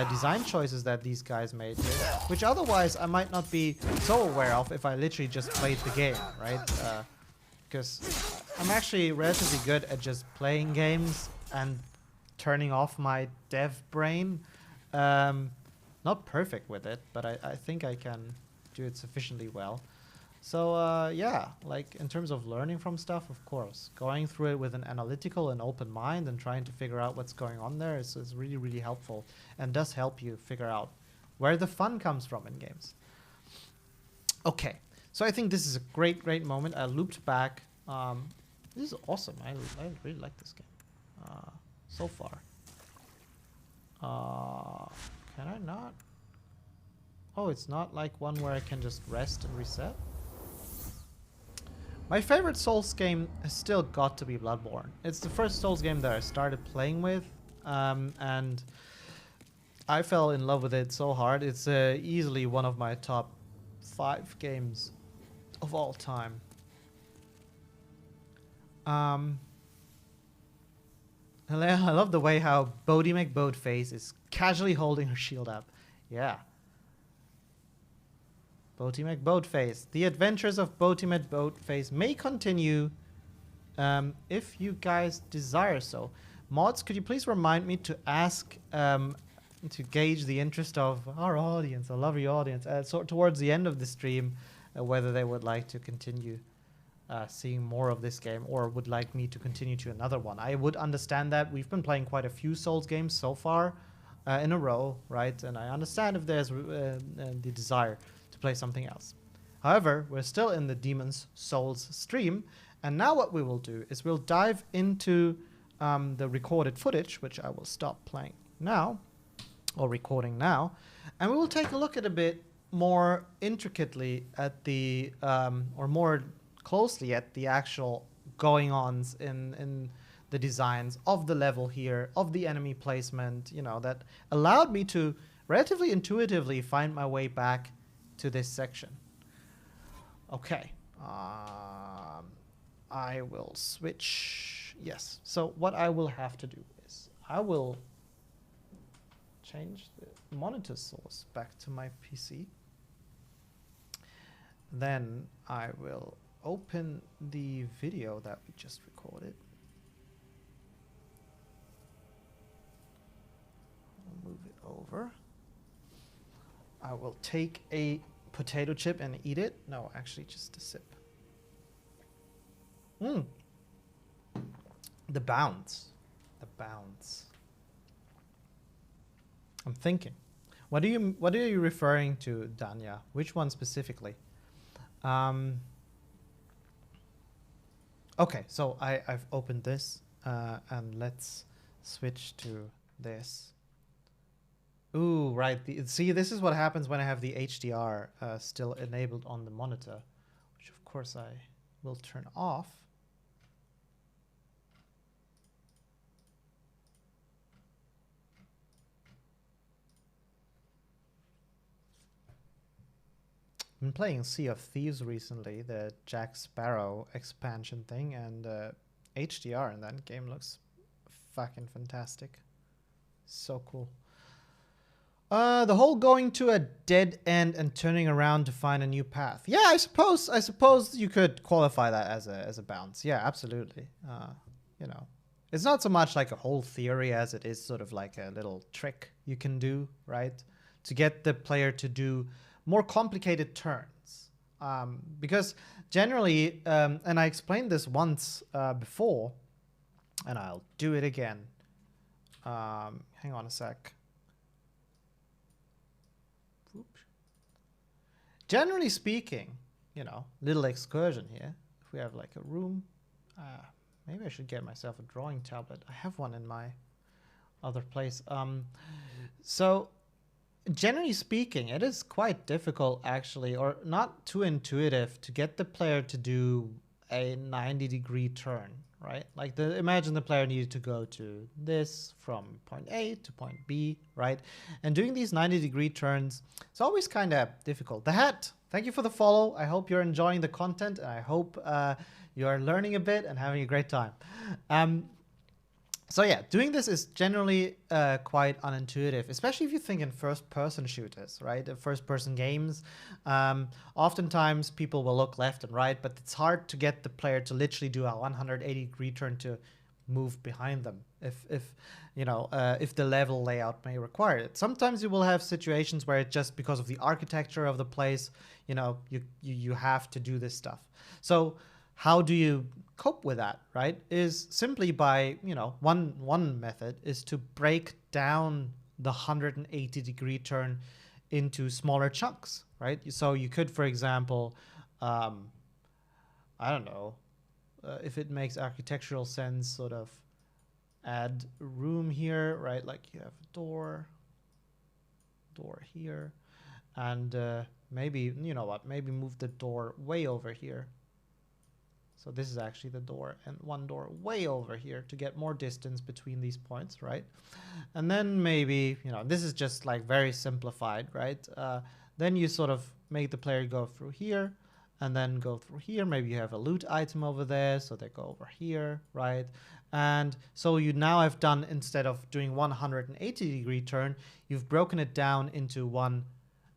design choices that these guys made here, which otherwise I might not be so aware of if I literally just played the game, right? Because I'm actually relatively good at just playing games and turning off my dev brain. Not perfect with it, but I think I can do it sufficiently well. So yeah, like in terms of learning from stuff, of course, going through it with an analytical and open mind and trying to figure out what's going on there is really, really helpful and does help you figure out where the fun comes from in games. Okay, so I think this is a great moment. I looped back. This is awesome. I really like this game so far. Can I not? Oh, it's not like one where I can just rest and reset? My favorite Souls game has still got to be Bloodborne. It's the first Souls game that I started playing with, and I fell in love with it so hard. It's easily one of my top 5 games of all time. I love the way how Bodhi McBoatface is casually holding her shield up. Yeah. Bodhi McBoatface. The adventures of Bodhi McBoatface may continue if you guys desire so. Mods, could you please remind me to ask to gauge the interest of our audience, a lovely audience, so towards the end of the stream, whether they would like to continue seeing more of this game or would like me to continue to another one. I would understand that. We've been playing quite a few Souls games so far in a row, right? And I understand if there's the desire to play something else. However, we're still in the Demon's Souls stream, and now what we will do is we'll dive into the recorded footage, which I will stop playing now, or recording now, and we will take a look at a bit more intricately at the or more closely at the actual going-ons in the designs of the level here, of the enemy placement, you know, that allowed me to relatively intuitively find my way back to this section. Okay. I will switch. Yes. So what I will have to do is I will change the monitor source back to my PC. Then I will open the video that we just recorded. I'll move it over. I will take a potato chip and eat it. No, actually just a sip. The bounce. The bounce. I'm thinking. What are you referring to, Danya? Which one specifically? Okay, so I've opened this and let's switch to this. Ooh, right. See, this is what happens when I have the HDR still enabled on the monitor, which of course I will turn off. I've been playing Sea of Thieves recently, the Jack Sparrow expansion thing, and HDR in that game looks fucking fantastic. So cool. The whole going to a dead end and turning around to find a new path. Yeah, I suppose you could qualify that as a bounce. Yeah, absolutely. You know, it's not so much like a whole theory as it is sort of like a little trick you can do, right? To get the player to do more complicated turns. Because generally, and I explained this once before, and I'll do it again. Hang on a sec. Oops. Generally speaking, you know, little excursion here. If we have like a room, maybe I should get myself a drawing tablet. I have one in my other place. So generally speaking, it is quite difficult actually, or not too intuitive, to get the player to do a 90-degree turn, right? Like imagine the player needed to go to this from point A to point B, right? And doing these 90-degree turns, it's always kind of difficult. The Hat, thank you for the follow. I hope you're enjoying the content, and I hope you are learning a bit and having a great time. So yeah, doing this is generally quite unintuitive, especially if you think in first-person shooters, right? First-person games. Oftentimes people will look left and right, but it's hard to get the player to literally do a 180-degree turn to move behind them if you know, if the level layout may require it. Sometimes you will have situations where it just because of the architecture of the place, you know, you have to do this stuff. So how do you cope with that, right? Is simply by, you know, one method is to break down the 180-degree turn into smaller chunks, right? So you could, for example, I don't know, if it makes architectural sense, sort of add room here, right? Like you have a door here, and maybe, you know what, maybe move the door way over here. So this is actually the door, and one door way over here to get more distance between these points, right? And then maybe, you know, this is just like very simplified, right? Then you sort of make the player go through here and then go through here. Maybe you have a loot item over there, so they go over here, right? And so you now have done, instead of doing 180-degree turn, you've broken it down into one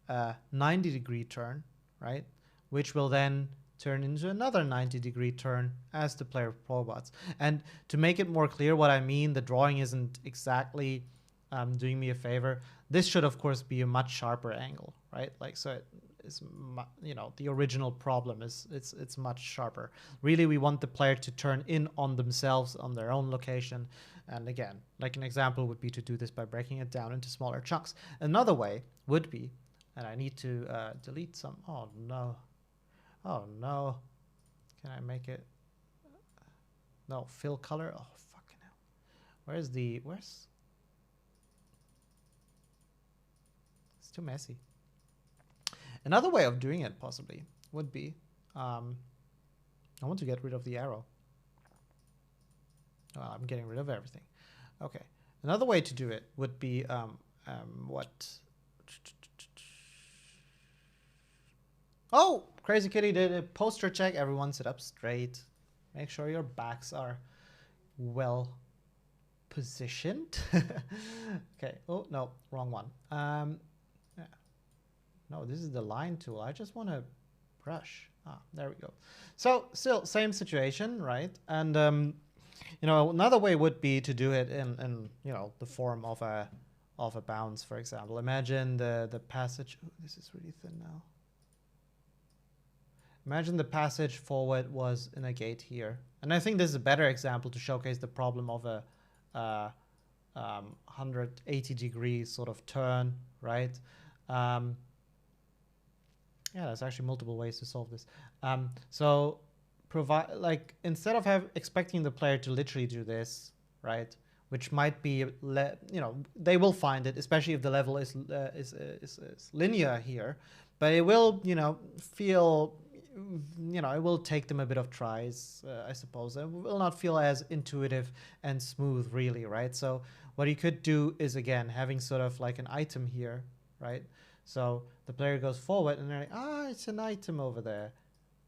90-degree turn, right? Which will then turn into another 90-degree turn as the player probots. And to make it more clear what I mean, the drawing isn't exactly doing me a favor. This should, of course, be a much sharper angle, right? Like, so it is, you know, the original problem is it's much sharper. Really, we want the player to turn in on themselves, on their own location. And again, like an example would be to do this by breaking it down into smaller chunks. Another way would be, and I need to delete some, oh no. Oh no. Can I make it? No, fill color. Oh, fucking hell. Where's it's too messy. Another way of doing it possibly would be, I want to get rid of the arrow. Well, I'm getting rid of everything. Okay. Another way to do it would be, what? Oh, Crazy Kitty did a posture check. Everyone sit up straight. Make sure your backs are well positioned. Okay. Oh, no, wrong one. Yeah. No, this is the line tool. I just want to brush. Ah, there we go. So still same situation, right? And, you know, another way would be to do it in you know, the form of a bounce, for example. Imagine the passage. Ooh, this is really thin now. Imagine the passage forward was in a gate here. And I think this is a better example to showcase the problem of a 180 degree sort of turn, right? Yeah, there's actually multiple ways to solve this. So provide, like, instead of expecting the player to literally do this, right? Which might be, you know, they will find it, especially if the level is linear here, but it will, you know, feel, you know, it will take them a bit of tries, I suppose. It will not feel as intuitive and smooth, really, right? So what you could do is, again, having sort of like an item here, right? So the player goes forward and they're like, ah, it's an item over there,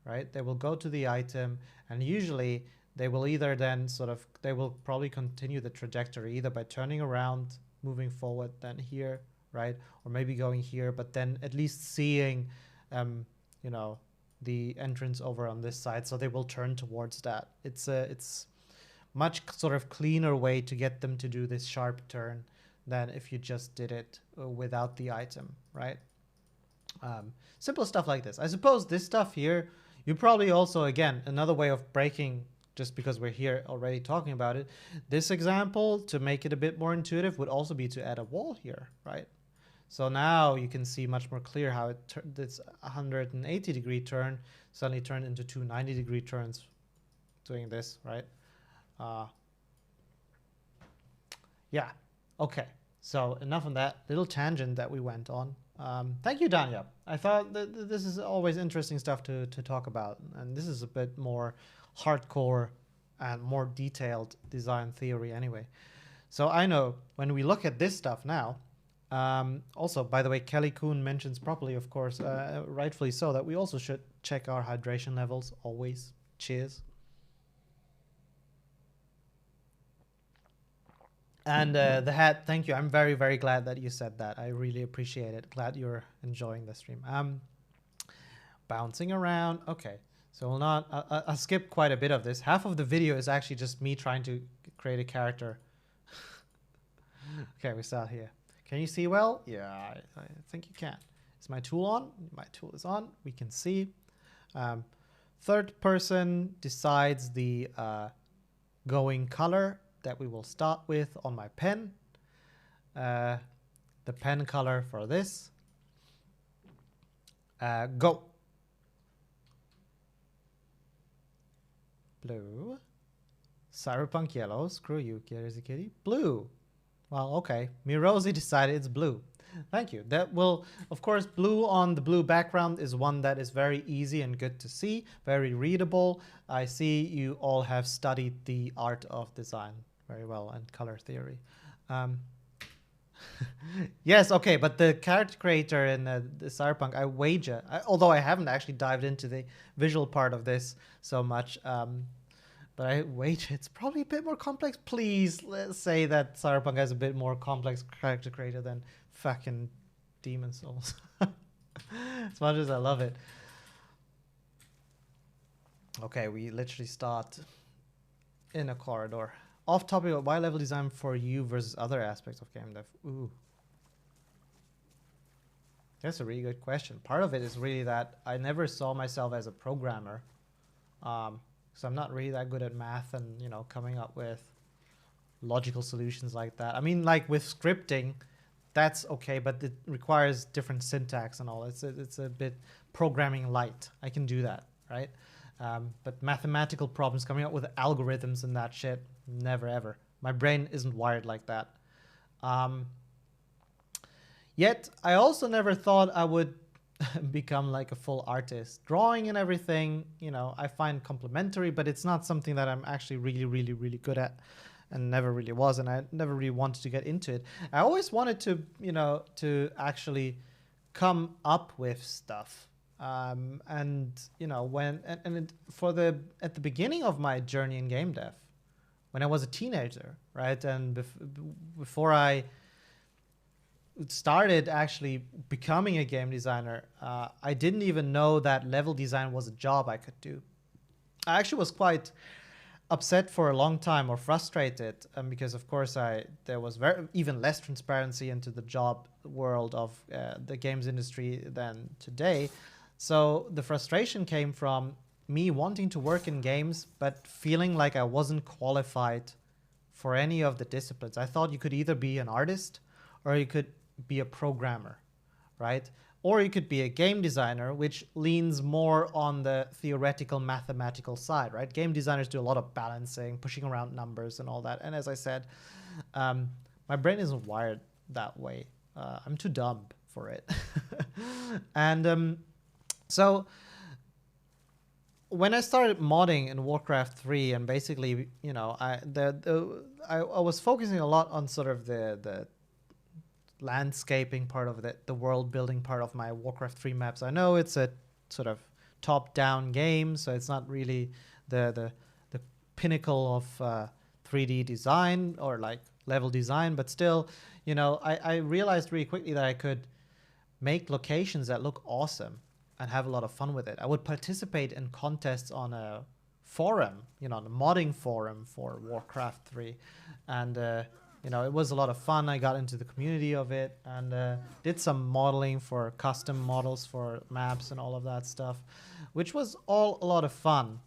right? They will go to the item, and usually they will either then sort of, they will probably continue the trajectory either by turning around, moving forward, then here, right? Or maybe going here, but then at least seeing, you know, the entrance over on this side, so they will turn towards that. It's much sort of cleaner way to get them to do this sharp turn than if you just did it without the item, right? Simple stuff like this. I suppose this stuff here, you probably also, again, another way of breaking, just because we're here already talking about it, this example, to make it a bit more intuitive, would also be to add a wall here, right? So now you can see much more clear how it this 180 degree turn suddenly turned into two 90 degree turns doing this, right? Yeah, okay. So enough on that little tangent that we went on. Thank you, Danya. I thought that this is always interesting stuff to talk about. And this is a bit more hardcore and more detailed design theory anyway. So I know when we look at this stuff now, also, by the way, Kelly Kuhn mentions properly, of course, rightfully so, that we also should check our hydration levels always. Cheers. And the hat, thank you. I'm very, very glad that you said that. I really appreciate it. Glad you're enjoying the stream. Bouncing around. Okay, so we'll not. I'll skip quite a bit of this. Half of the video is actually just me trying to create a character. Okay, we start here. Can you see well? Yeah, I think you can. Is my tool on? My tool is on. We can see. Third person decides the going color that we will start with on my pen. The pen color for this. Go. Blue. Cyberpunk yellow. Screw you, Crazy Kitty. Blue. Well, okay. Mirosi decided it's blue. Thank you. That will, of course, blue on the blue background is one that is very easy and good to see, very readable. I see you all have studied the art of design very well and color theory. Yes, okay, but the character creator in the Cyberpunk, I wager, although I haven't actually dived into the visual part of this so much, but I wager it's probably a bit more complex. Please, let's say that Cyberpunk has a bit more complex character creator than fucking Demon Souls. As much as I love it. Okay, we literally start in a corridor. Off topic, why level design for you versus other aspects of game dev? Ooh. That's a really good question. Part of it is really that I never saw myself as a programmer. So I'm not really that good at math and, you know, coming up with logical solutions like that. I mean, like with scripting, that's okay, but it requires different syntax and all. It's a bit programming light. I can do that, right? But mathematical problems, coming up with algorithms and that shit, never ever. My brain isn't wired like that. Yet I also never thought I would become like a full artist. Drawing and everything, you know, I find complementary, but it's not something that I'm actually really good at, and never really was, and I never really wanted to get into it. I always wanted to, you know, to actually come up with stuff. And you know, when at the beginning of my journey in game dev, when I was a teenager, right, and before I started actually becoming a game designer, I didn't even know that level design was a job I could do. I actually was quite upset for a long time, or frustrated, because of course there was even less transparency into the job world of the games industry than today. So the frustration came from me wanting to work in games, but feeling like I wasn't qualified for any of the disciplines. I thought you could either be an artist or you could be a programmer, right? Or you could be a game designer, which leans more on the theoretical mathematical side, right? Game designers do a lot of balancing, pushing around numbers and all that. And as I said, my brain isn't wired that way. I'm too dumb for it. And so when I started modding in Warcraft 3, and basically, you know, I was focusing a lot on sort of the landscaping part of it, the world building part of my Warcraft 3 maps. I know it's a sort of top-down game, so it's not really the pinnacle of 3D design or like level design, but still, you know, I realized really quickly that I could make locations that look awesome and have a lot of fun with it. I would participate in contests on a forum, you know, the modding forum for Warcraft 3, and you know, it was a lot of fun. I got into the community of it, and did some modeling for custom models for maps and all of that stuff, which was all a lot of fun.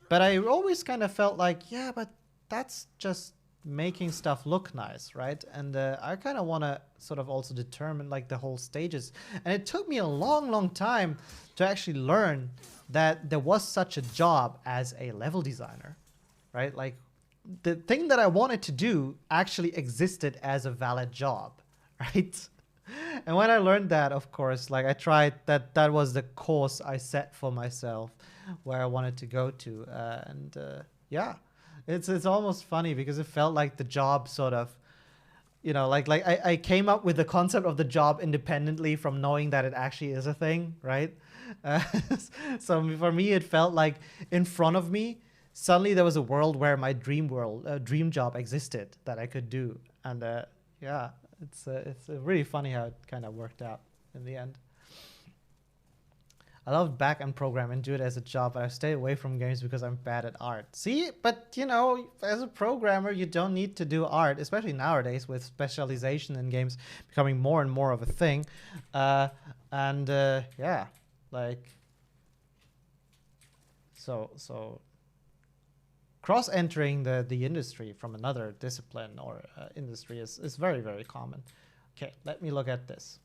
But I always kind of felt like, yeah, but that's just making stuff look nice, right? And I kind of want to sort of also determine like the whole stages. And it took me a long time to actually learn that there was such a job as a level designer, right? Like the thing that I wanted to do actually existed as a valid job, right? And when I learned that, of course, like I tried that was the course I set for myself where I wanted to go to. Yeah, it's almost funny because it felt like the job sort of, you know, like I came up with the concept of the job independently from knowing that it actually is a thing, right? So for me, it felt like in front of me, suddenly there was a world where my dream job existed that I could do. And yeah, it's really funny how it kind of worked out in the end. I loved back-end program and do it as a job, but I stay away from games because I'm bad at art. See, but you know, as a programmer, you don't need to do art, especially nowadays with specialization in games becoming more and more of a thing. Yeah, like, so cross-entering the industry from another discipline or industry is very, very common. Okay, let me look at this.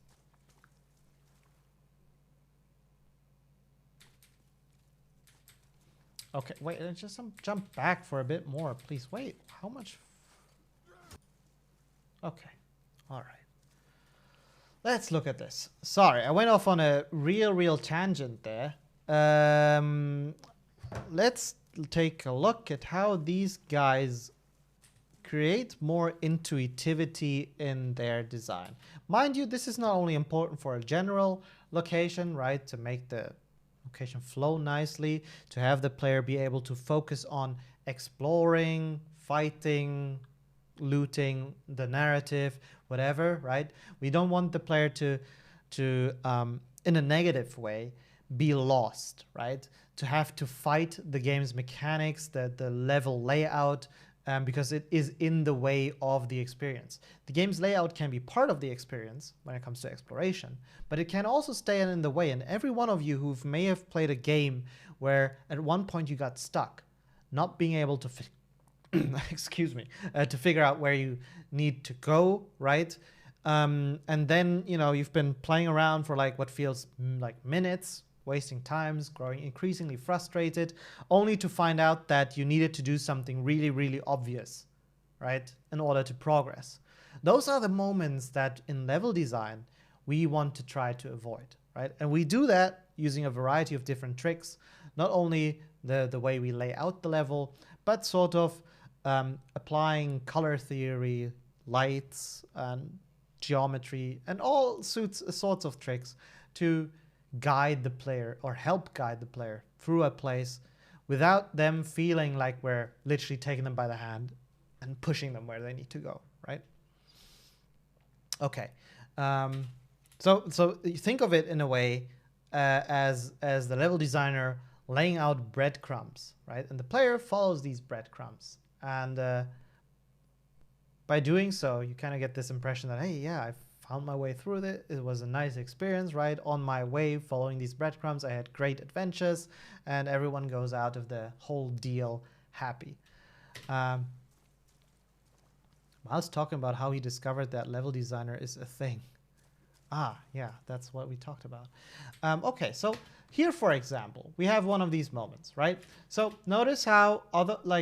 Okay, wait, let's just jump back for a bit more, please. Wait, how much? Okay, all right. Let's look at this. Sorry, I went off on a real tangent there. Let's take a look at how these guys create more intuitivity in their design. Mind you, this is not only important for a general location, right, to make the location flow nicely, to have the player be able to focus on exploring, fighting, looting, the narrative, whatever, right? We don't want the player to in a negative way, be lost, right? To have to fight the game's mechanics, the level layout, because it is in the way of the experience. The game's layout can be part of the experience when it comes to exploration, but it can also stay in the way. And every one of you who may have played a game where at one point you got stuck, not being able to excuse me, to figure out where you need to go, right? And then, you know, you've been playing around for like what feels like minutes, wasting times, growing increasingly frustrated, only to find out that you needed to do something really obvious, right, in order to progress. Those are the moments that in level design we want to try to avoid, right? And we do that using a variety of different tricks, not only the way we lay out the level, but sort of applying color theory, lights, and geometry, and all sorts of tricks to guide the player or help guide the player through a place without them feeling like we're literally taking them by the hand and pushing them where they need to go, right? Okay. So you think of it in a way as the level designer laying out breadcrumbs, right? And the player follows these breadcrumbs. And by doing so, you kind of get this impression that, hey, yeah, I found my way through it. It was a nice experience, right? On my way, following these breadcrumbs, I had great adventures, and everyone goes out of the whole deal happy. Miles talking about how he discovered that level designer is a thing. Ah, yeah, that's what we talked about. Okay, so here, for example, we have one of these moments, right? So notice how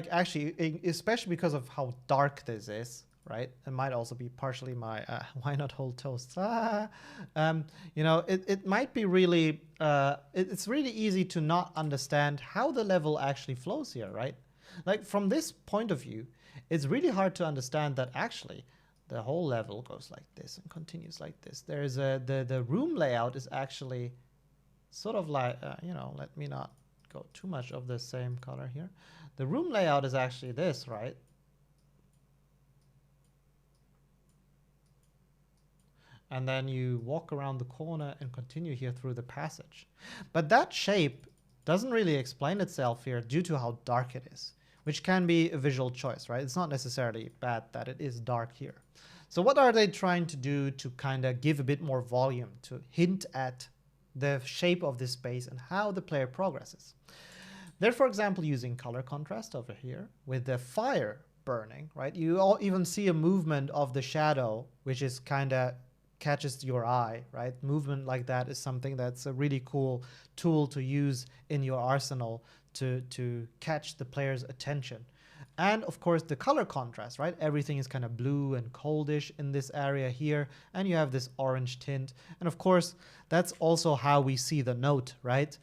actually, especially because of how dark this is, right? It might also be partially my, why not hold toasts? You know, it might be really, it's really easy to not understand how the level actually flows here, right? Like from this point of view, it's really hard to understand that actually the whole level goes like this and continues like this. There's the room layout is actually sort of like, you know, let me not go too much of the same color here. The room layout is actually this, right? And then you walk around the corner and continue here through the passage. But that shape doesn't really explain itself here due to how dark it is, which can be a visual choice, right? It's not necessarily bad that it is dark here. So what are they trying to do to kind of give a bit more volume, to hint at the shape of this space and how the player progresses? They're, for example, using color contrast over here with the fire burning, right? You all even see a movement of the shadow, which is kind of catches your eye, right? Movement like that is something that's a really cool tool to use in your arsenal to catch the player's attention. And of course the color contrast, right? Everything is kind of blue and coldish in this area here, and you have this orange tint. And of course that's also how we see the note, right?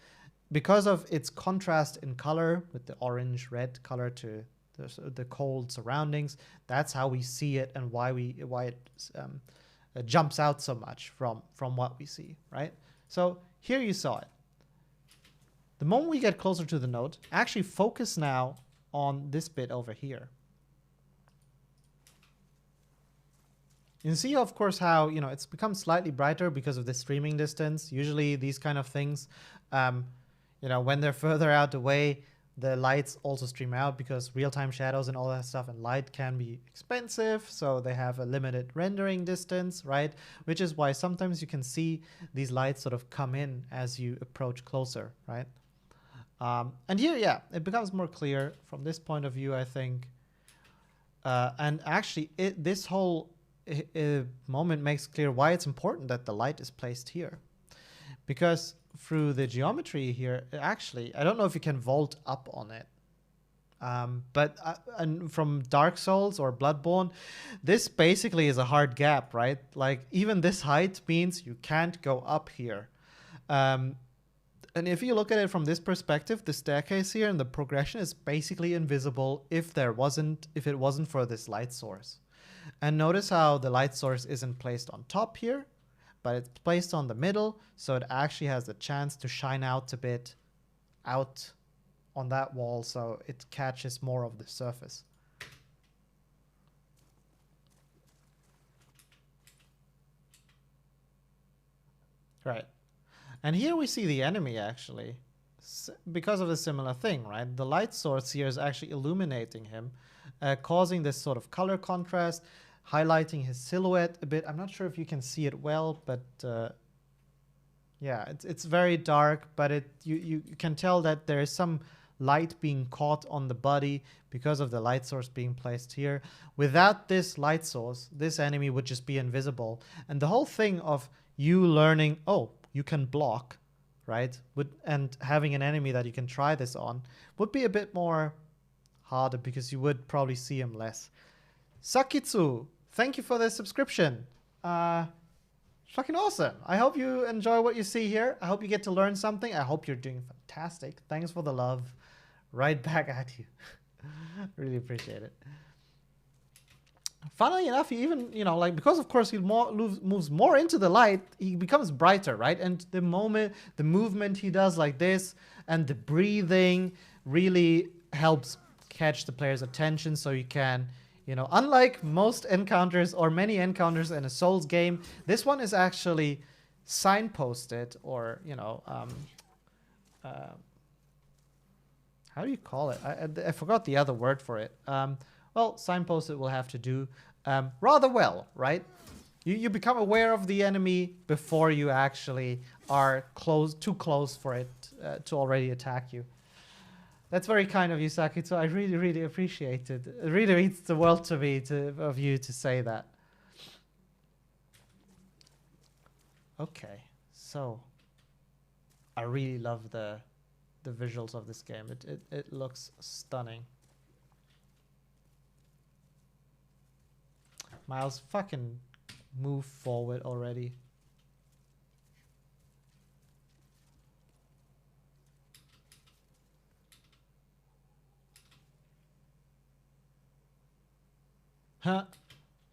Because of its contrast in color with the orange red color to the cold surroundings, that's how we see it and why it jumps out so much from what we see, right? So here you saw it. The moment we get closer to the note, actually focus now on this bit over here. You can see, of course, how, you know, it's become slightly brighter because of the streaming distance. Usually these kind of things, you know, when they're further out away, the lights also stream out because real-time shadows and all that stuff and light can be expensive. So they have a limited rendering distance, right? Which is why sometimes you can see these lights sort of come in as you approach closer, right? And here, yeah, it becomes more clear from this point of view, I think. And actually, this whole moment makes clear why it's important that the light is placed here. Because through the geometry here, actually, I don't know if you can vault up on it. And from Dark Souls or Bloodborne, this basically is a hard gap, right? Like, even this height means you can't go up here. And if you look at it from this perspective, the staircase here and the progression is basically invisible if it wasn't for this light source. And notice how the light source isn't placed on top here, but it's placed on the middle, so it actually has the chance to shine out a bit out on that wall, so it catches more of the surface. Right. And here we see the enemy actually, because of a similar thing, right? The light source here is actually illuminating him, causing this sort of color contrast, highlighting his silhouette a bit. I'm not sure if you can see it well, but yeah, it's very dark, but you can tell that there is some light being caught on the body because of the light source being placed here. Without this light source, this enemy would just be invisible. And the whole thing of you learning, oh, you can block, right? And having an enemy that you can try this on would be a bit more harder because you would probably see him less. Sakitsu, thank you for the subscription. fucking awesome. I hope you enjoy what you see here. I hope you get to learn something. I hope you're doing fantastic. Thanks for the love. Right back at you. Really appreciate it. Funnily enough, he even, you know, like, because of course he moves more into the light, he becomes brighter, right? And the movement he does like this and the breathing really helps catch the player's attention, so you can, you know, unlike most encounters or many encounters in a Souls game, this one is actually signposted, or, you know, how do you call it? I forgot the other word for it. Well, signposted will have to do rather well, right? You become aware of the enemy before you actually are too close for it to already attack you. That's very kind of you, Saki. So I really, really appreciate it. It really means the world to me of you to say that. Okay, so I really love the visuals of this game. It looks stunning. Miles, fucking move forward already. Huh?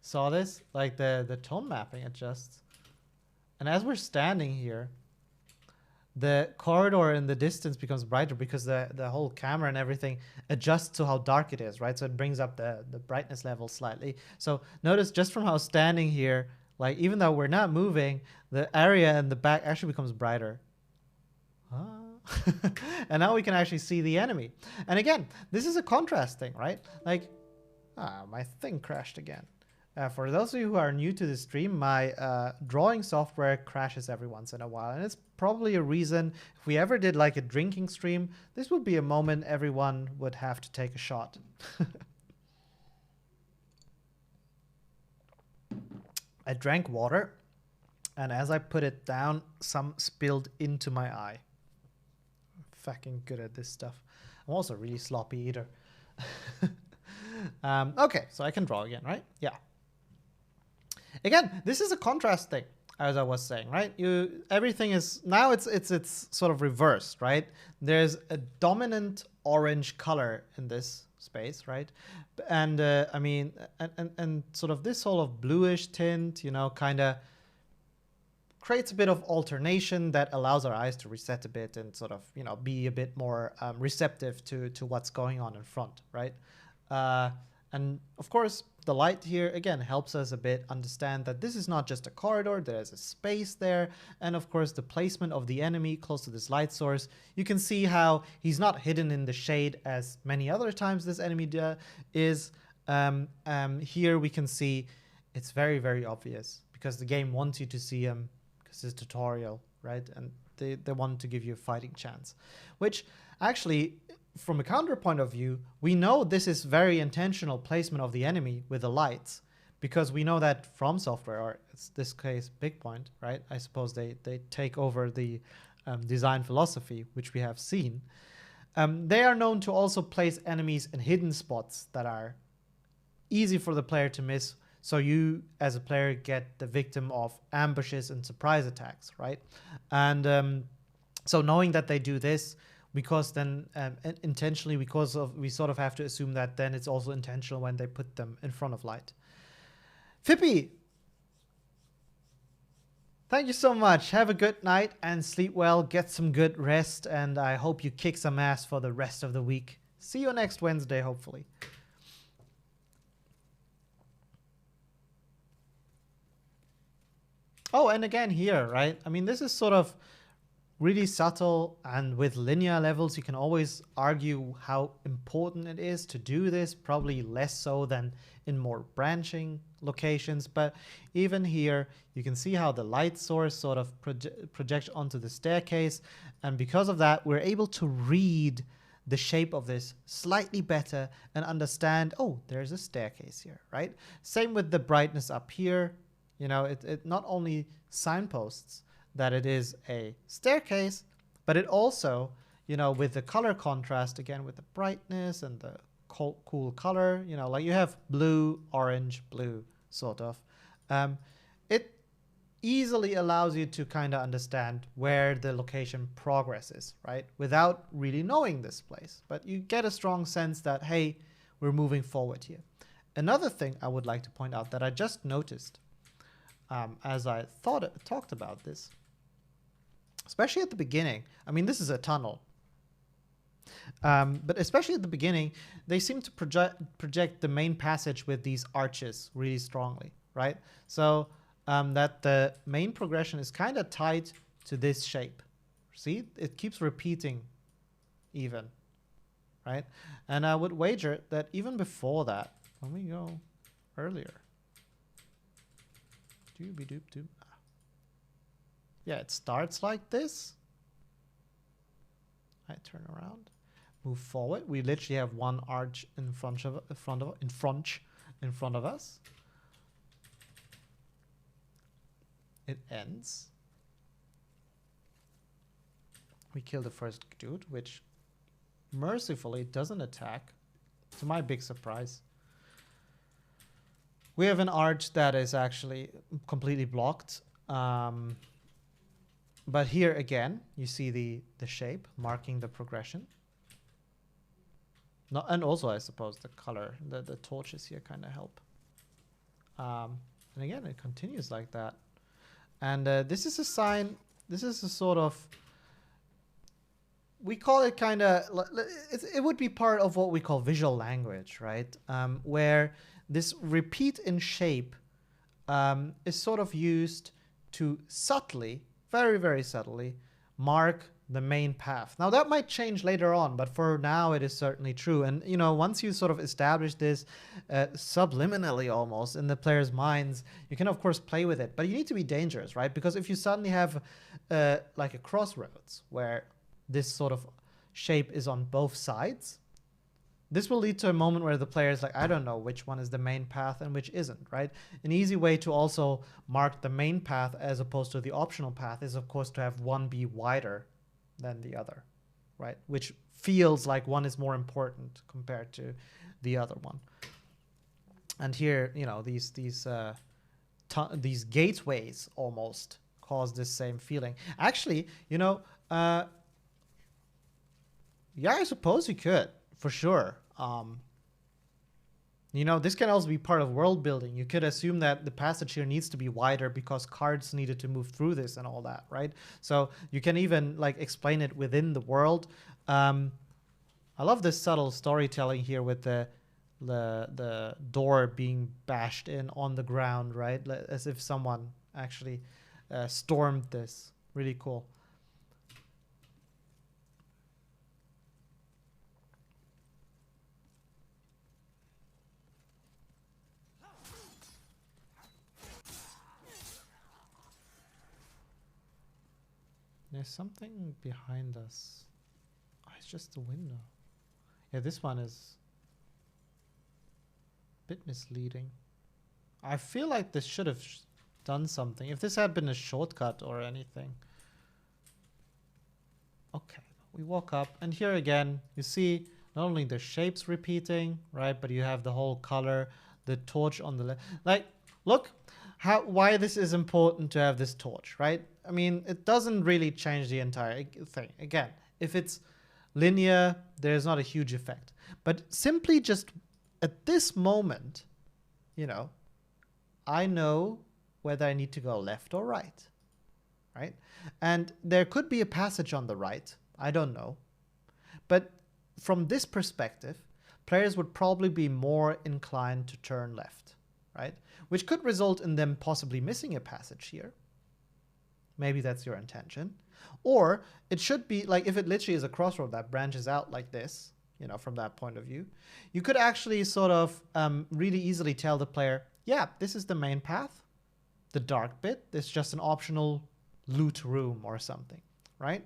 Saw this? Like the tone mapping adjusts. And as we're standing here, the corridor in the distance becomes brighter because the whole camera and everything adjusts to how dark it is, right? So it brings up the brightness level slightly. So notice just from how standing here, like even though we're not moving, the area in the back actually becomes brighter. And now we can actually see the enemy. And again, this is a contrast thing, right? Like, my thing crashed again. For those of you who are new to the stream, my drawing software crashes every once in a while, and it's probably a reason. If we ever did like a drinking stream, this would be a moment everyone would have to take a shot. I drank water, and as I put it down, some spilled into my eye. I'm fucking good at this stuff. I'm also a really sloppy eater. Okay, so I can draw again, right? Yeah. Again, this is a contrast thing, as I was saying, right? Everything is now it's sort of reversed, right? There's a dominant orange color in this space, right? And I mean, and sort of this sort of bluish tint, you know, kind of creates a bit of alternation that allows our eyes to reset a bit and sort of, you know, be a bit more receptive to what's going on in front, right? And of course, the light here, again, helps us a bit understand that this is not just a corridor, there's a space there. And of course, the placement of the enemy close to this light source, you can see how he's not hidden in the shade as many other times this enemy is. Here we can see it's very, very obvious because the game wants you to see him because it's a tutorial, right? And they want to give you a fighting chance, which actually, from a counter point of view, we know this is very intentional placement of the enemy with the lights, because we know that From Software, or in this case Big Point, right? I suppose they take over the design philosophy, which we have seen. They are known to also place enemies in hidden spots that are easy for the player to miss, so you as a player get the victim of ambushes and surprise attacks, right? And so knowing that they do this, because then intentionally, because of, we sort of have to assume that then it's also intentional when they put them in front of light. Fippy, thank you so much. Have a good night and sleep well. Get some good rest, and I hope you kick some ass for the rest of the week. See you next Wednesday, hopefully. Oh, and again here, right? I mean, this is sort of really subtle, and with linear levels you can always argue how important it is to do this, probably less so than in more branching locations. But even here you can see how the light source sort of projects onto the staircase, and because of that we're able to read the shape of this slightly better and understand, oh, there's a staircase here, right? Same with the brightness up here. You know, it not only signposts that it is a staircase, but it also, you know, with the color contrast, again, with the brightness and the cool color, you know, like you have blue, orange, blue, sort of. It easily allows you to kind of understand where the location progresses, right? Without really knowing this place. But you get a strong sense that, hey, we're moving forward here. Another thing I would like to point out that I just noticed as I talked about this, especially at the beginning. I mean, this is a tunnel. But especially at the beginning, they seem to project the main passage with these arches really strongly, right? So that the main progression is kind of tied to this shape. See, it keeps repeating even, right? And I would wager that even before that, when we go earlier, yeah, it starts like this. I turn around, move forward. We literally have one arch in front of us. It ends. We kill the first dude, which mercifully doesn't attack, to my big surprise. We have an arch that is actually completely blocked. But here again, you see the shape marking the progression. No, and also, I suppose, the color, the torches here kind of help. And again, it continues like that. And this is a sign, this is a sort of, we call it kind of, it would be part of what we call visual language, right? Where this repeat in shape is sort of used to subtly, very, very subtly, mark the main path. Now that might change later on, but for now it is certainly true. And you know, once you sort of establish this subliminally almost in the player's minds, you can of course play with it, but you need to be dangerous, right? Because if you suddenly have like a crossroads where this sort of shape is on both sides, this will lead to a moment where the player is like, I don't know which one is the main path and which isn't, right? An easy way to also mark the main path as opposed to the optional path is, of course, to have one be wider than the other, right? Which feels like one is more important compared to the other one. And here, you know, these gateways almost cause this same feeling. Actually, you know, yeah, I suppose you could, for sure. You know, this can also be part of world building. You could assume that the passage here needs to be wider because cards needed to move through this and all that, right? So you can even like explain it within the world. I love this subtle storytelling here with the door being bashed in on the ground, right? As if someone actually stormed this. Really cool. There's something behind us. Oh, it's just the window. Yeah, this one is a bit misleading. I feel like this should have done something. If this had been a shortcut or anything. Okay, we walk up. And here again, you see not only the shapes repeating, right? But you have the whole color, the torch on the left. Like, look why this is important to have this torch, right? I mean, it doesn't really change the entire thing. Again, if it's linear, there's not a huge effect. But simply just at this moment, you know, I know whether I need to go left or right, right? And there could be a passage on the right. I don't know. But from this perspective, players would probably be more inclined to turn left, right? Which could result in them possibly missing a passage here. Maybe that's your intention. Or it should be like if it literally is a crossroad that branches out like this, you know, from that point of view, you could actually sort of really easily tell the player, yeah, this is the main path. The dark bit, it's just an optional loot room or something, right?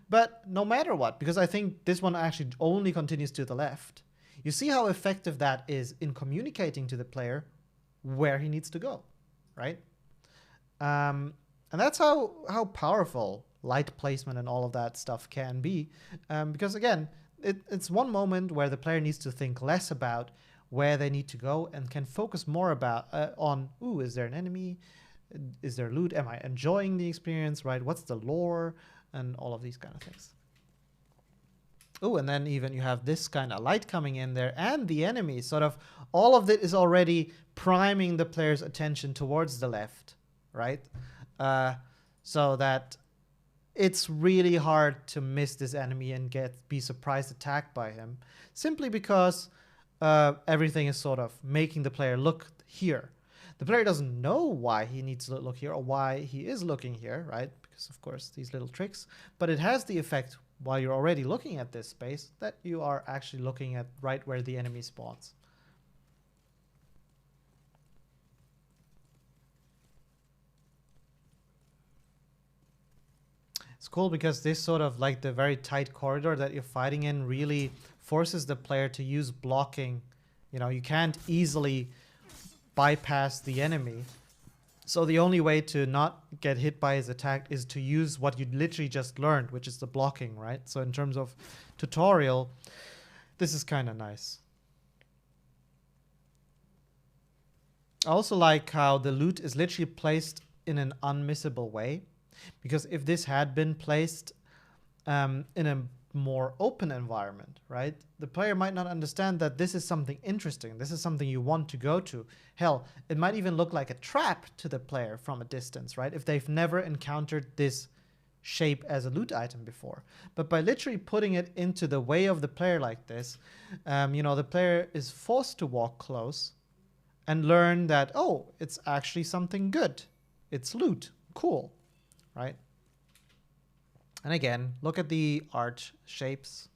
But no matter what, because I think this one actually only continues to the left, you see how effective that is in communicating to the player where he needs to go, right? And that's how powerful light placement and all of that stuff can be. Because again, it's one moment where the player needs to think less about where they need to go and can focus more about on, ooh, is there an enemy? Is there loot? Am I enjoying the experience, right? What's the lore? And all of these kind of things. Oh, and then even you have this kind of light coming in there and the enemy. Sort of all of it is already priming the player's attention towards the left, right? So that it's really hard to miss this enemy and be surprised attacked by him, simply because everything is sort of making the player look here. The player doesn't know why he needs to look here or why he is looking here, right? Because of course these little tricks, but it has the effect while you're already looking at this space that you are actually looking at right where the enemy spawns. It's cool because this sort of like the very tight corridor that you're fighting in really forces the player to use blocking. You know, you can't easily bypass the enemy. So the only way to not get hit by his attack is to use what you literally just learned, which is the blocking, right? So in terms of tutorial, this is kind of nice. I also like how the loot is literally placed in an unmissable way. Because if this had been placed in a more open environment, right, the player might not understand that this is something interesting. This is something you want to go to. Hell, it might even look like a trap to the player from a distance, right, if they've never encountered this shape as a loot item before. But by literally putting it into the way of the player like this, you know, the player is forced to walk close and learn that, oh, it's actually something good. It's loot. Cool. Right? And again, look at the arch shapes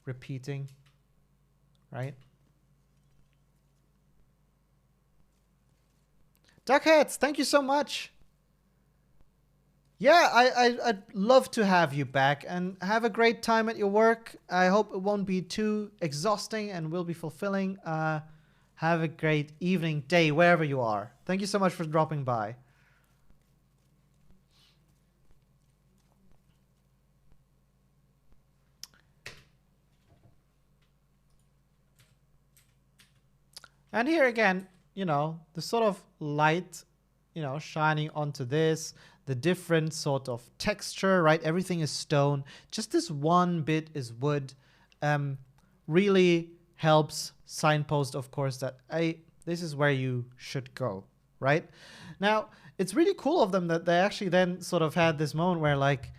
repeating, right? Duckheads, thank you so much. Yeah, I'd love to have you back and have a great time at your work. I hope it won't be too exhausting and will be fulfilling. Have a great evening, day, wherever you are. Thank you so much for dropping by. And here again, you know, the sort of light, you know, shining onto this, the different sort of texture, right? Everything is stone. Just this one bit is wood. Really helps signpost, of course, that this is where you should go, right? Now, it's really cool of them that they actually then sort of had this moment where, like,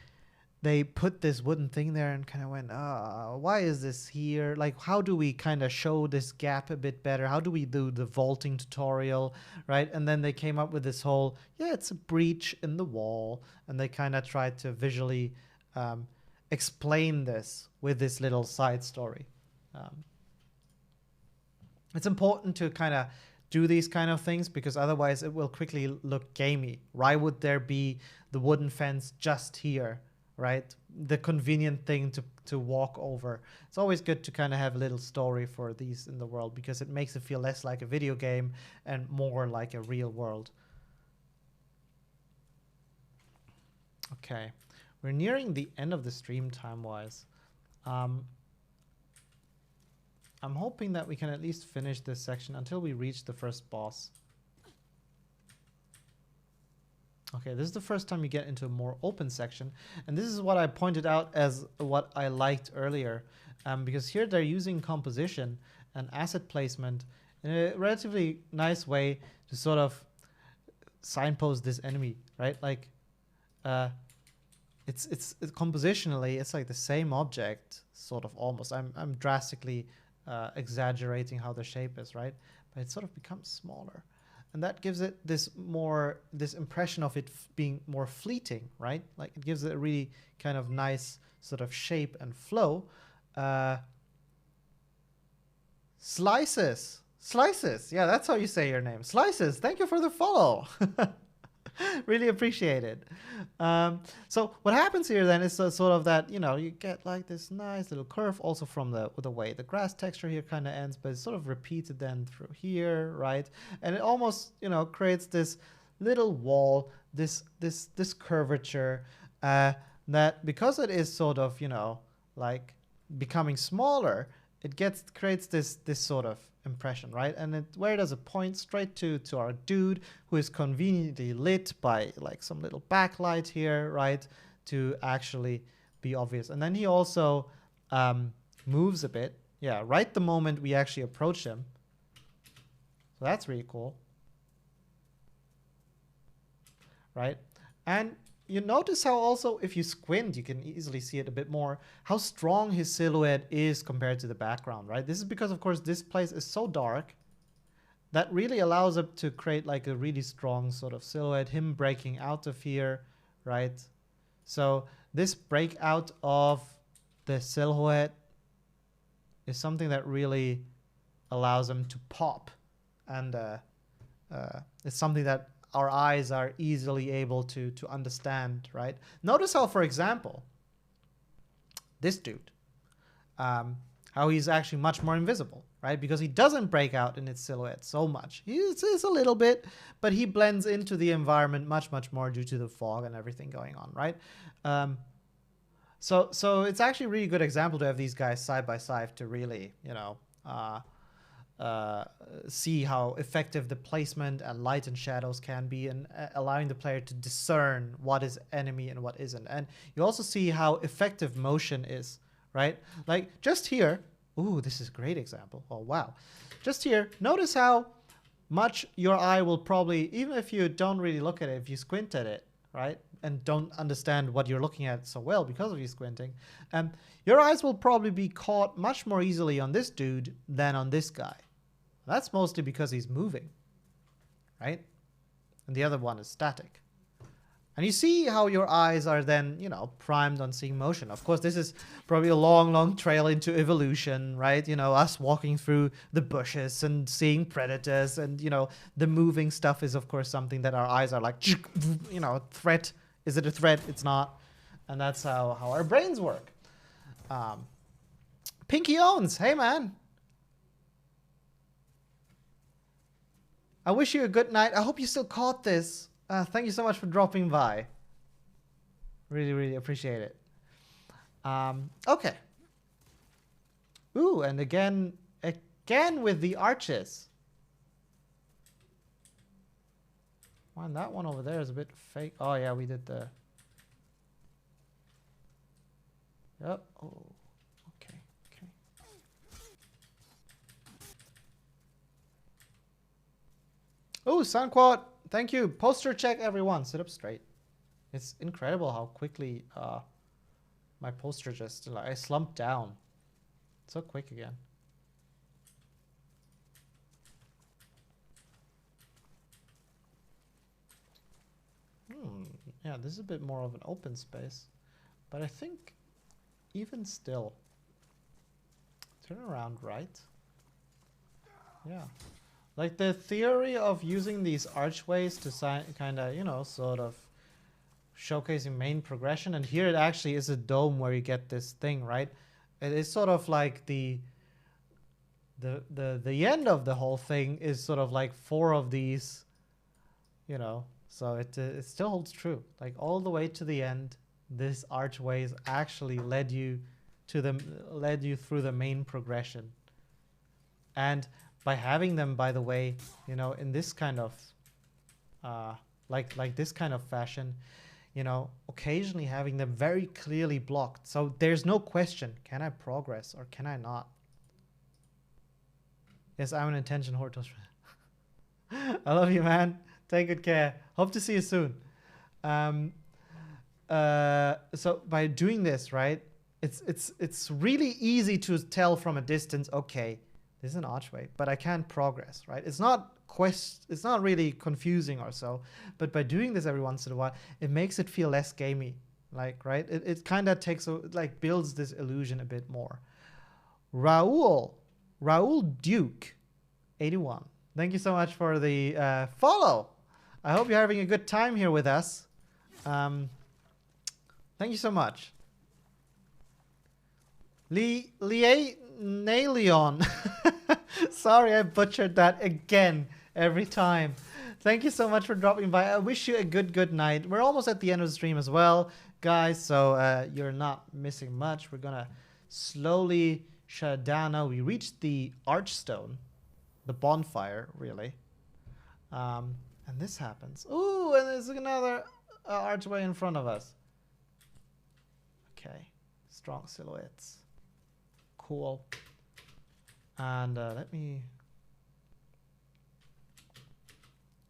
they put this wooden thing there and kind of went, why is this here? Like, how do we kind of show this gap a bit better? How do we do the vaulting tutorial, right? And then they came up with this whole, yeah, it's a breach in the wall. And they kind of tried to visually explain this with this little side story. It's important to kind of do these kind of things because otherwise it will quickly look gamey. Why would there be the wooden fence just here? Right? The convenient thing to walk over. It's always good to kind of have a little story for these in the world because it makes it feel less like a video game and more like a real world. Okay. We're nearing the end of the stream time-wise. I'm hoping that we can at least finish this section until we reach the first boss. Okay, this is the first time you get into a more open section. And this is what I pointed out as what I liked earlier. Because here they're using composition and asset placement in a relatively nice way to sort of signpost this enemy, right? Like, it's compositionally, it's like the same object, sort of almost. I'm drastically exaggerating how the shape is, right? But it sort of becomes smaller. And that gives it this impression of it being more fleeting, right? Like it gives it a really kind of nice sort of shape and flow. Slices. Yeah, that's how you say your name. Slices, thank you for the follow. Really appreciate it. So what happens here then is sort of that, you know, you get like this nice little curve also from the way the grass texture here kind of ends, but it's sort of repeated then through here, right? And it almost, you know, creates this little wall, this curvature that because it is sort of, you know, like becoming smaller, it creates this sort of impression, right? And where does it point? Straight to our dude, who is conveniently lit by like some little backlight here, right, to actually be obvious. And then he also moves a bit, yeah, right the moment we actually approach him. So that's really cool, right? And you notice how also, if you squint, you can easily see it a bit more, how strong his silhouette is compared to the background, right? This is because, of course, this place is so dark that really allows it to create like a really strong sort of silhouette, him breaking out of here, right? So this breakout of the silhouette is something that really allows him to pop. And it's something that our eyes are easily able to understand, right? Notice how, for example, this dude, how he's actually much more invisible, right? Because he doesn't break out in its silhouette so much. He is a little bit, but he blends into the environment much more due to the fog and everything going on, right? So it's actually a really good example to have these guys side by side to really, you know, see how effective the placement and light and shadows can be, and allowing the player to discern what is enemy and what isn't. And you also see how effective motion is, right? Like just here, ooh, this is a great example. Oh, wow. Just here, notice how much your eye will probably, even if you don't really look at it, if you squint at it, right, and don't understand what you're looking at so well because of you squinting, your eyes will probably be caught much more easily on this dude than on this guy. That's mostly because he's moving, right? And the other one is static. And you see how your eyes are then, you know, primed on seeing motion. Of course, this is probably a long trail into evolution, right? You know, us walking through the bushes and seeing predators, and, you know, the moving stuff is, of course, something that our eyes are like, you know, threat. Is it a threat? It's not. And that's how our brains work. Pinky Owns, hey, man. I wish you a good night. I hope you still caught this. Thank you so much for dropping by. Really appreciate it. Okay. Ooh, and again with the arches. Man, that one over there is a bit fake. Oh yeah, we did the. Yep. Oh. Okay. Oh, Soundquad, thank you. Poster check, everyone. Sit up straight. It's incredible how quickly my poster just, like, I slumped down. So quick again. Yeah, this is a bit more of an open space. But I think even still, turn around right. Yeah. Like the theory of using these archways to kind of, you know, sort of showcasing main progression. And here it actually is a dome where you get this thing, right? It is sort of like the end of the whole thing is sort of like 4 of these, you know. So it still holds true. Like all the way to the end, this archways actually led you through the main progression. And by having them, by the way, you know, in this kind of like this kind of fashion, you know, occasionally having them very clearly blocked. So there's no question, can I progress or can I not? Yes, I'm an intention Hortos. I love you, man. Take good care. Hope to see you soon. So by doing this, right, it's really easy to tell from a distance, okay, this is an archway, but I can't progress, right? It's not really confusing or so, but by doing this every once in a while, it makes it feel less gamey, like, right? It kind of builds this illusion a bit more. Raul Duke, 81. Thank you so much for the follow. I hope you're having a good time here with us. Thank you so much. Naleon. Sorry, I butchered that again every time. Thank you so much for dropping by. I wish you a good night. We're almost at the end of the stream as well, guys, so you're not missing much. We're gonna slowly Shadana, we reached the Archstone, the bonfire, really. And this happens. Ooh, and there's another archway in front of us. Okay, strong silhouettes. Cool. And let me...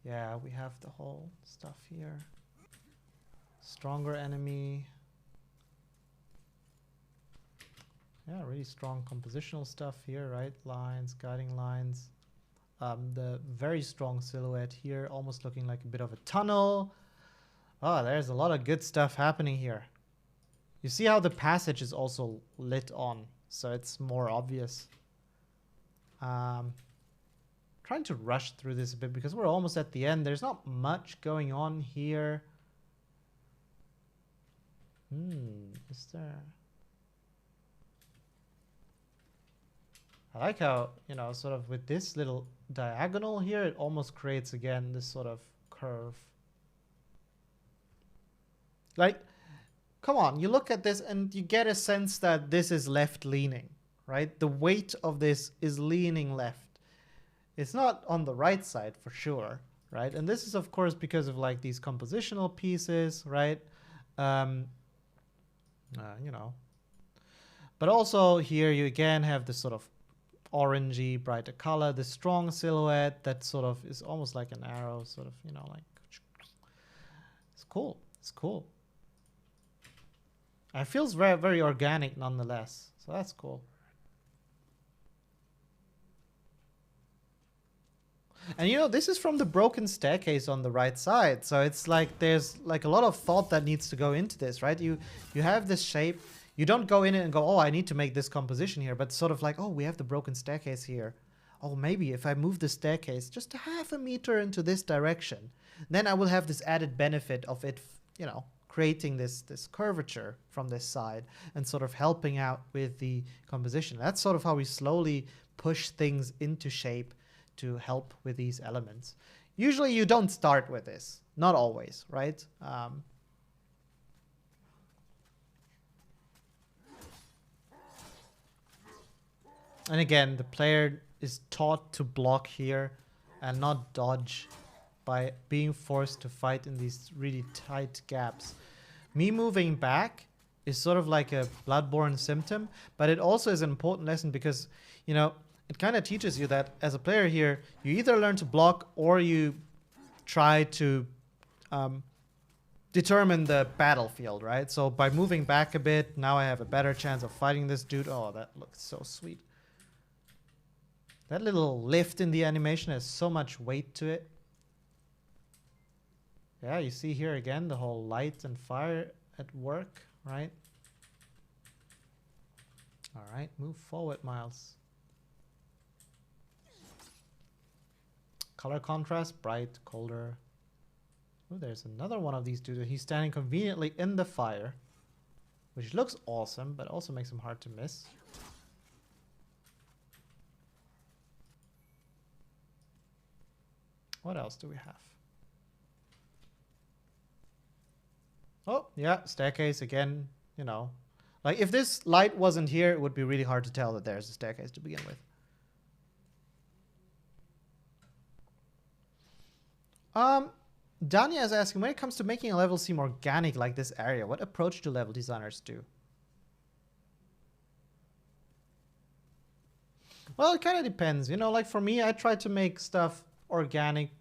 Yeah, we have the whole stuff here. Stronger enemy. Yeah, really strong compositional stuff here, right? Lines, guiding lines. The very strong silhouette here, almost looking like a bit of a tunnel. Oh, there's a lot of good stuff happening here. You see how the passage is also lit on, so it's more obvious. Trying to rush through this a bit because we're almost at the end. There's not much going on here. Is there... I like how, you know, sort of with this little diagonal here, it almost creates again this sort of curve. Like, come on, you look at this and you get a sense that this is left leaning, right? The weight of this is leaning left. It's not on the right side for sure, right? And this is of course because of like these compositional pieces, right? You know, but also here you again have this sort of orangey, brighter color, the strong silhouette that sort of is almost like an arrow, sort of, you know, like it's cool. It's cool. It feels very, very organic nonetheless. So that's cool. And you know, this is from the broken staircase on the right side. So it's like there's like a lot of thought that needs to go into this, right? You have this shape. You don't go in it and go, oh, I need to make this composition here. But sort of like, oh, we have the broken staircase here. Oh, maybe if I move the staircase just a half a meter into this direction, then I will have this added benefit of it, you know, creating this curvature from this side and sort of helping out with the composition. That's sort of how we slowly push things into shape to help with these elements. Usually you don't start with this. Not always, right? And again, the player is taught to block here and not dodge by being forced to fight in these really tight gaps. Me moving back is sort of like a Bloodborne symptom, but it also is an important lesson because, you know, it kind of teaches you that as a player here, you either learn to block or you try to determine the battlefield, right? So by moving back a bit, now I have a better chance of fighting this dude. Oh, that looks so sweet. That little lift in the animation has so much weight to it. Yeah, you see here again the whole light and fire at work, right? All right, move forward, Miles. Color contrast, bright, colder. Oh, there's another one of these dudes. He's standing conveniently in the fire, which looks awesome, but also makes him hard to miss. What else do we have? Oh, yeah, staircase again, you know. Like, if this light wasn't here, it would be really hard to tell that there's a staircase to begin with. Danya is asking, when it comes to making a level seem organic like this area, what approach do level designers do? Well, it kind of depends. You know, like for me, I try to make stuff organic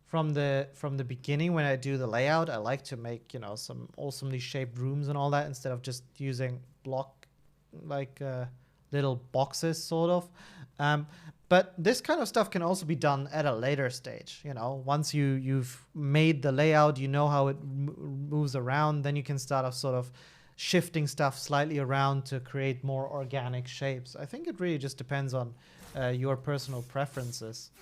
from the beginning. When I do the layout, I like to make, you know, some awesomely shaped rooms and all that instead of just using block like little boxes sort of. But this kind of stuff can also be done at a later stage. You know, once you've made the layout, you know how it moves around, then you can start off sort of shifting stuff slightly around to create more organic shapes. I think it really just depends on your personal preferences.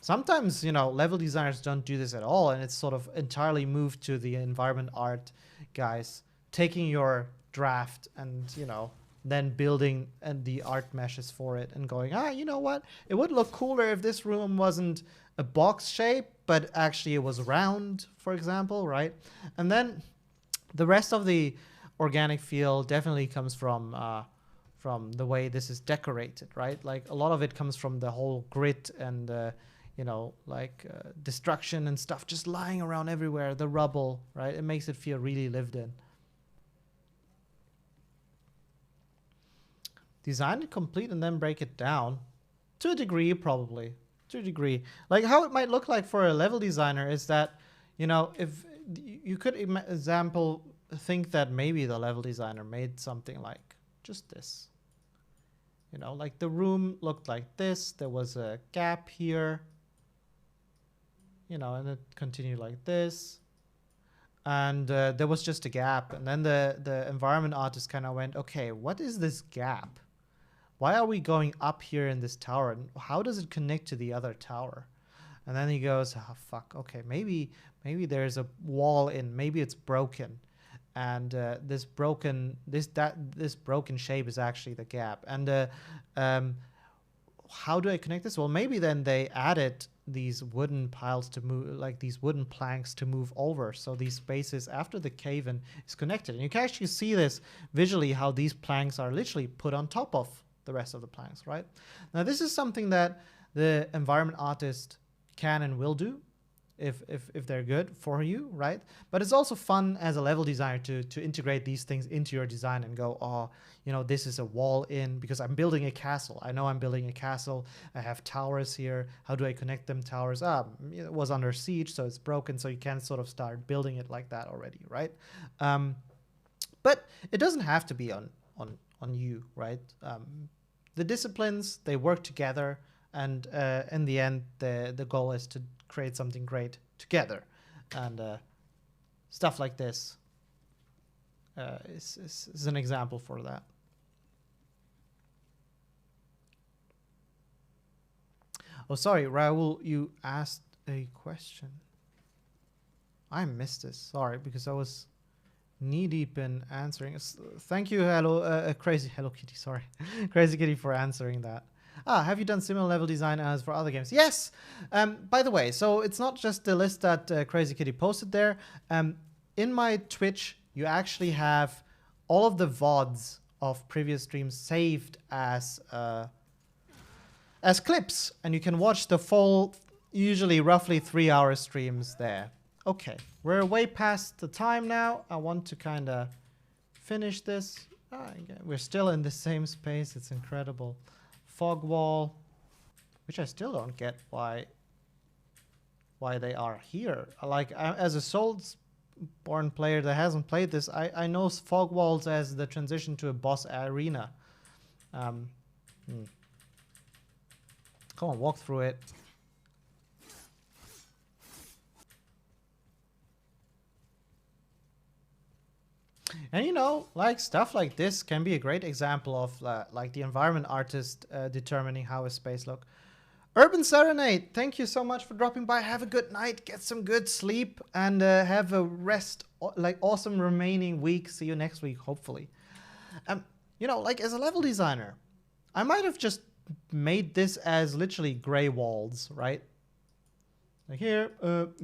Sometimes, you know, level designers don't do this at all, and it's sort of entirely moved to the environment art guys, taking your draft and, you know, then building and the art meshes for it and going, you know what? It would look cooler if this room wasn't a box shape, but actually it was round, for example, right? And then the rest of the organic feel definitely comes from from the way this is decorated, right? Like a lot of it comes from the whole grit and you know, like destruction and stuff just lying around everywhere, the rubble, right? It makes it feel really lived in. Design it complete and then break it down. To a degree, probably. To a degree. Like how it might look like for a level designer is that, you know, if you could think that maybe the level designer made something like just this. You know, like the room looked like this. There was a gap here. You know, and it continued like this. And there was just a gap. And then the environment artist kind of went, okay, what is this gap? Why are we going up here in this tower? And how does it connect to the other tower? And then he goes, oh, fuck, okay, maybe there's a wall in, maybe it's broken. And this broken shape is actually the gap. And how do I connect this? Well, maybe then they added these wooden piles to move, like these wooden planks to move over. So these spaces after the cave-in is connected. And you can actually see this visually, how these planks are literally put on top of the rest of the planks, right? Now, this is something that the environment artist can and will do if they're good for you, right? But it's also fun as a level designer to integrate these things into your design and go, oh, you know, this is a wall in because I'm building a castle. I know I'm building a castle. I have towers here. How do I connect them towers? It was under siege, so it's broken. So you can sort of start building it like that already, right? But it doesn't have to be on you, right? The disciplines, they work together, and in the end, the goal is to create something great together. And stuff like this is an example for that. Oh, sorry, Raul, you asked a question. I missed this, sorry, because I was knee-deep in answering. Thank you, Crazy Hello Kitty, sorry. Crazy Kitty for answering that. Have you done similar level design as for other games? Yes! By the way, so it's not just the list that Crazy Kitty posted there. In my Twitch, you actually have all of the VODs of previous streams saved as clips. And you can watch the full, usually roughly 3-hour streams there. Okay, we're way past the time now. I want to kind of finish this. We're still in the same space. It's incredible. Fog wall, which I still don't get why they are here. Like, as a Soulsborne player that hasn't played this, I know fog walls as the transition to a boss arena. Come on, walk through it. And you know, like stuff like this can be a great example of like the environment artist determining how a space look. Urban Serenade, thank you so much for dropping by. Have a good night, get some good sleep, and have a awesome remaining week. See you next week, hopefully. You know, like as a level designer, I might have just made this as literally gray walls, right? Like here,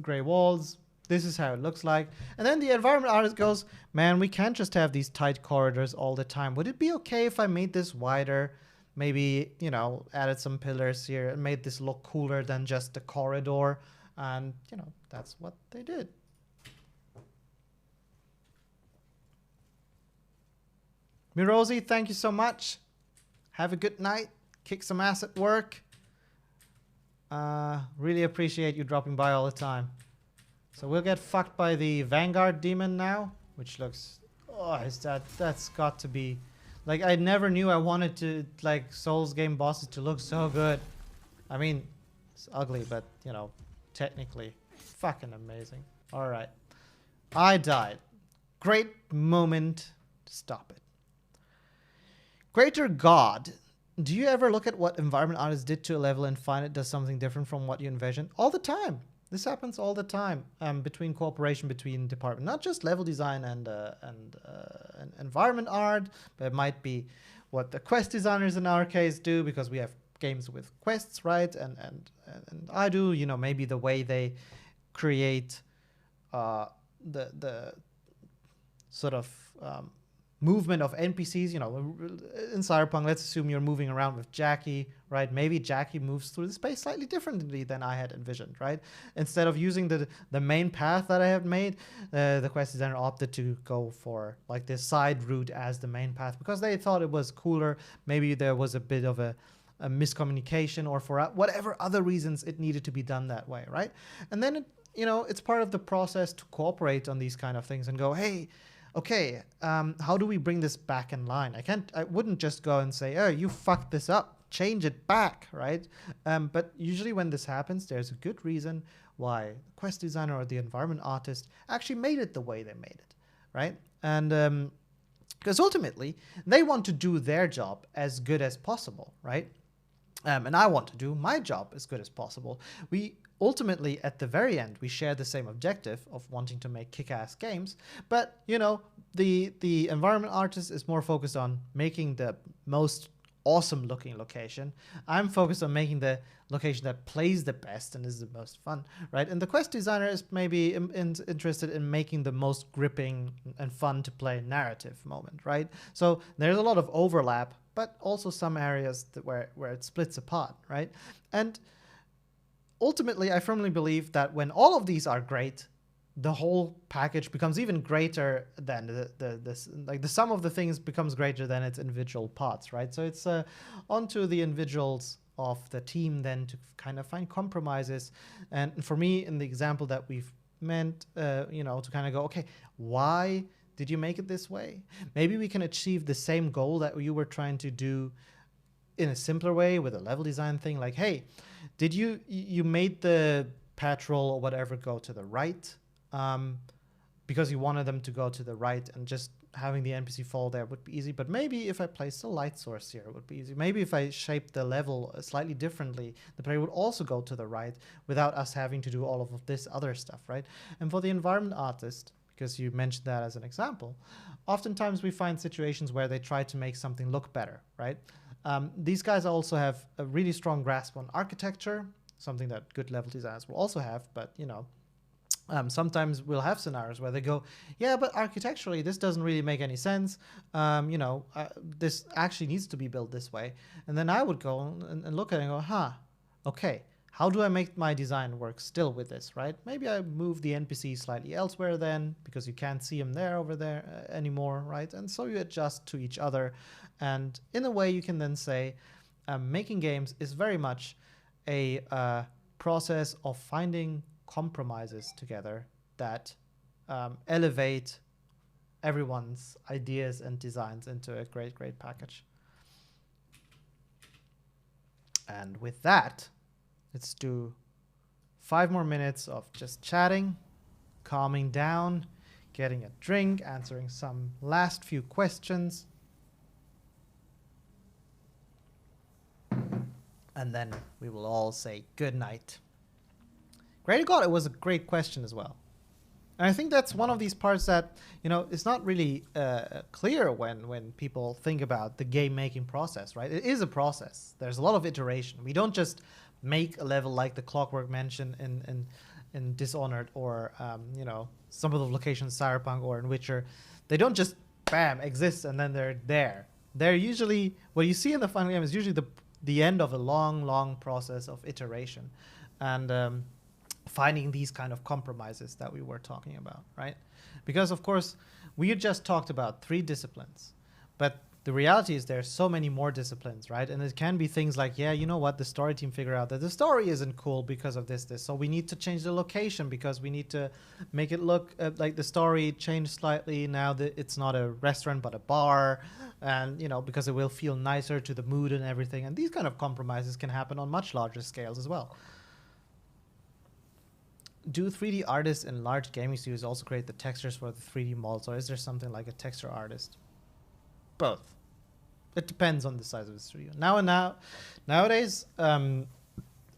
gray walls. This is how it looks like. And then the environment artist goes, man, we can't just have these tight corridors all the time. Would it be okay if I made this wider? Maybe, you know, added some pillars here and made this look cooler than just a corridor. And, you know, that's what they did. Mirosi, thank you so much. Have a good night. Kick some ass at work. Really appreciate you dropping by all the time. So we'll get fucked by the Vanguard demon now, which looks, that's got to be, like, I never knew I wanted to, like, Souls game bosses to look so good. I mean, it's ugly, but, you know, technically, fucking amazing. All right. I died. Great moment. Stop it. Greater God. Do you ever look at what environment artists did to a level and find it does something different from what you envisioned? All the time. This happens all the time between cooperation between departments, not just level design and environment art, but it might be what the quest designers in our case do, because we have games with quests, right? And I do, you know, maybe the way they create the sort of movement of NPCs, you know, in Cyberpunk, let's assume you're moving around with Jackie, right? Maybe Jackie moves through the space slightly differently than I had envisioned, right? Instead of using the main path that I have made, the quest designer opted to go for like this side route as the main path because they thought it was cooler. Maybe there was a bit of a miscommunication, or for whatever other reasons it needed to be done that way, right? And then, you know, it's part of the process to cooperate on these kind of things and go, hey, okay, how do we bring this back in line? I wouldn't just go and say, oh, you fucked this up, change it back, right? But usually when this happens, there's a good reason why the quest designer or the environment artist actually made it the way they made it, right? And because ultimately they want to do their job as good as possible, right? And I want to do my job as good as possible. We ultimately, at the very end, we share the same objective of wanting to make kick-ass games, but, you know, the environment artist is more focused on making the most awesome looking location. I'm focused on making the location that plays the best and is the most fun, right? And the quest designer is maybe interested in making the most gripping and fun to play narrative moment, right? So there's a lot of overlap, but also some areas where it splits apart, right? And ultimately, I firmly believe that when all of these are great, the whole package becomes even greater than the sum of the things becomes greater than its individual parts, right? So it's onto the individuals of the team then to kind of find compromises. And for me, in the example that we've meant, you know, to kind of go, okay, why did you make it this way? Maybe we can achieve the same goal that you were trying to do in a simpler way with a level design thing. Like, hey, did you made the patrol or whatever go to the right because you wanted them to go to the right, and just having the NPC fall there would be easy. But maybe if I placed a light source here, it would be easy. Maybe if I shaped the level slightly differently, the player would also go to the right without us having to do all of this other stuff, right? And for the environment artist, because you mentioned that as an example, oftentimes we find situations where they try to make something look better, right? These guys also have a really strong grasp on architecture, something that good level designers will also have, but, you know, sometimes we'll have scenarios where they go, yeah, but architecturally this doesn't really make any sense. You know, this actually needs to be built this way. And then I would go and look at it and go, huh, okay, how do I make my design work still with this, right? Maybe I move the NPC slightly elsewhere then, because you can't see them over there anymore, right? And so you adjust to each other. And in a way you can then say, making games is very much a process of finding compromises together that elevate everyone's ideas and designs into a great, great package. And with that, let's do 5 more minutes of just chatting, calming down, getting a drink, answering some last few questions. And then we will all say good night. Great God, it was a great question as well. And I think that's one of these parts that, you know, it's not really clear when people think about the game making process, right? It is a process. There's a lot of iteration. We don't just make a level like the Clockwork Mansion in Dishonored, or, you know, some of the locations Cyberpunk or in Witcher. They don't just, bam, exist and then they're there. They're usually, what you see in the final game is usually the end of a long, long process of iteration. And finding these kind of compromises that we were talking about, right? Because, of course, we just talked about 3 disciplines, but the reality is there's so many more disciplines, right? And it can be things like, yeah, you know what, the story team figured out that the story isn't cool because of this. So we need to change the location because we need to make it look like the story changed slightly. Now that it's not a restaurant, but a bar, and, you know, because it will feel nicer to the mood and everything. And these kind of compromises can happen on much larger scales as well. Do 3D artists in large gaming studios also create the textures for the 3D models, or is there something like a texture artist? Both. It depends on the size of the studio. Nowadays, I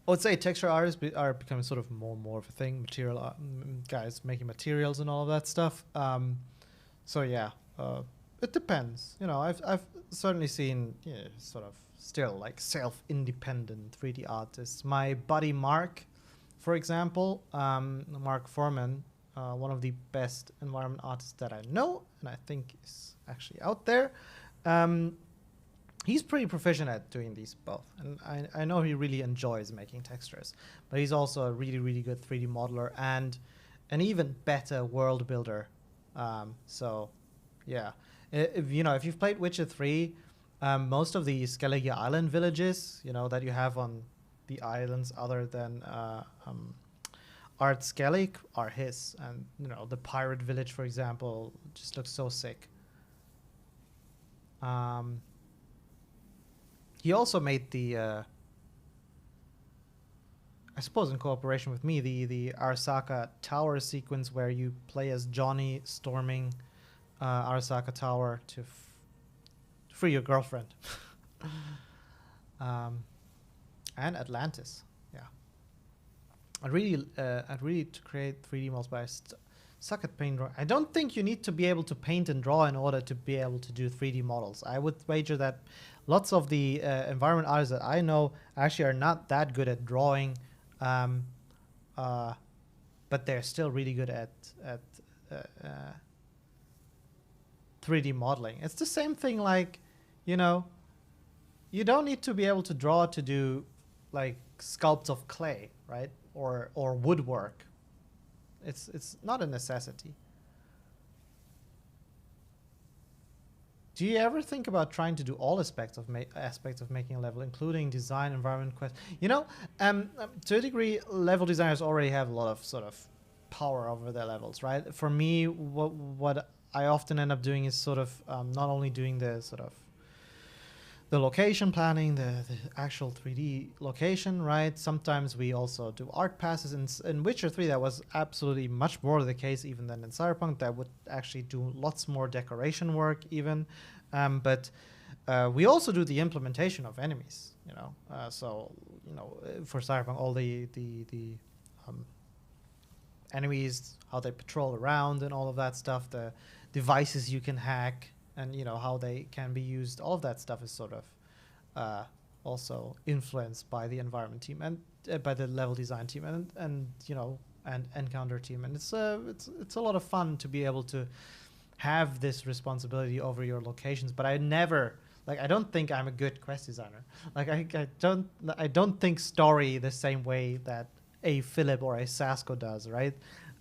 would say texture artists are becoming sort of more and more of a thing. Material guys making materials and all of that stuff. So yeah, it depends. You know, I've certainly seen, you know, sort of still like self-independent 3D artists. My buddy Mark, for example, Mark Foreman, one of the best environment artists that I know, and I think is actually out there. He's pretty proficient at doing these both, and I know he really enjoys making textures, but he's also a really, really good 3D modeler and an even better world builder. So, yeah, if you've played Witcher 3, most of the Skellige Island villages, that you have on the islands other than Art Skellig are his, and the pirate village, for example, just looks so sick. He also made the, I suppose in cooperation with me, the Arasaka Tower sequence where you play as Johnny storming Arasaka Tower to free your girlfriend. And Atlantis, yeah. I'd really to create 3D models, but I suck at paint drawing. I don't think you need to be able to paint and draw in order to be able to do 3D models. I would wager that lots of the environment artists that I know actually are not that good at drawing, but they're still really good at 3D modeling. It's the same thing, like, you don't need to be able to draw to do like sculpts of clay, right? Or woodwork. It's not a necessity. Do you ever think about trying to do all aspects of making a level, including design, environment, quest? To a degree, level designers already have a lot of sort of power over their levels, right? For me, what I often end up doing is sort of not only doing the sort of the location planning, the actual 3D location, right? Sometimes we also do art passes. In Witcher 3, that was absolutely much more the case even than in Cyberpunk. That would actually do lots more decoration work even. But we also do the implementation of enemies, for Cyberpunk, all the enemies, how they patrol around and all of that stuff, the devices you can hack, and how they can be used. All of that stuff is sort of also influenced by the environment team and by the level design team and encounter team. And it's a lot of fun to be able to have this responsibility over your locations. But I don't think I'm a good quest designer. Like I don't think story the same way that a Philip or a Sasko does, right?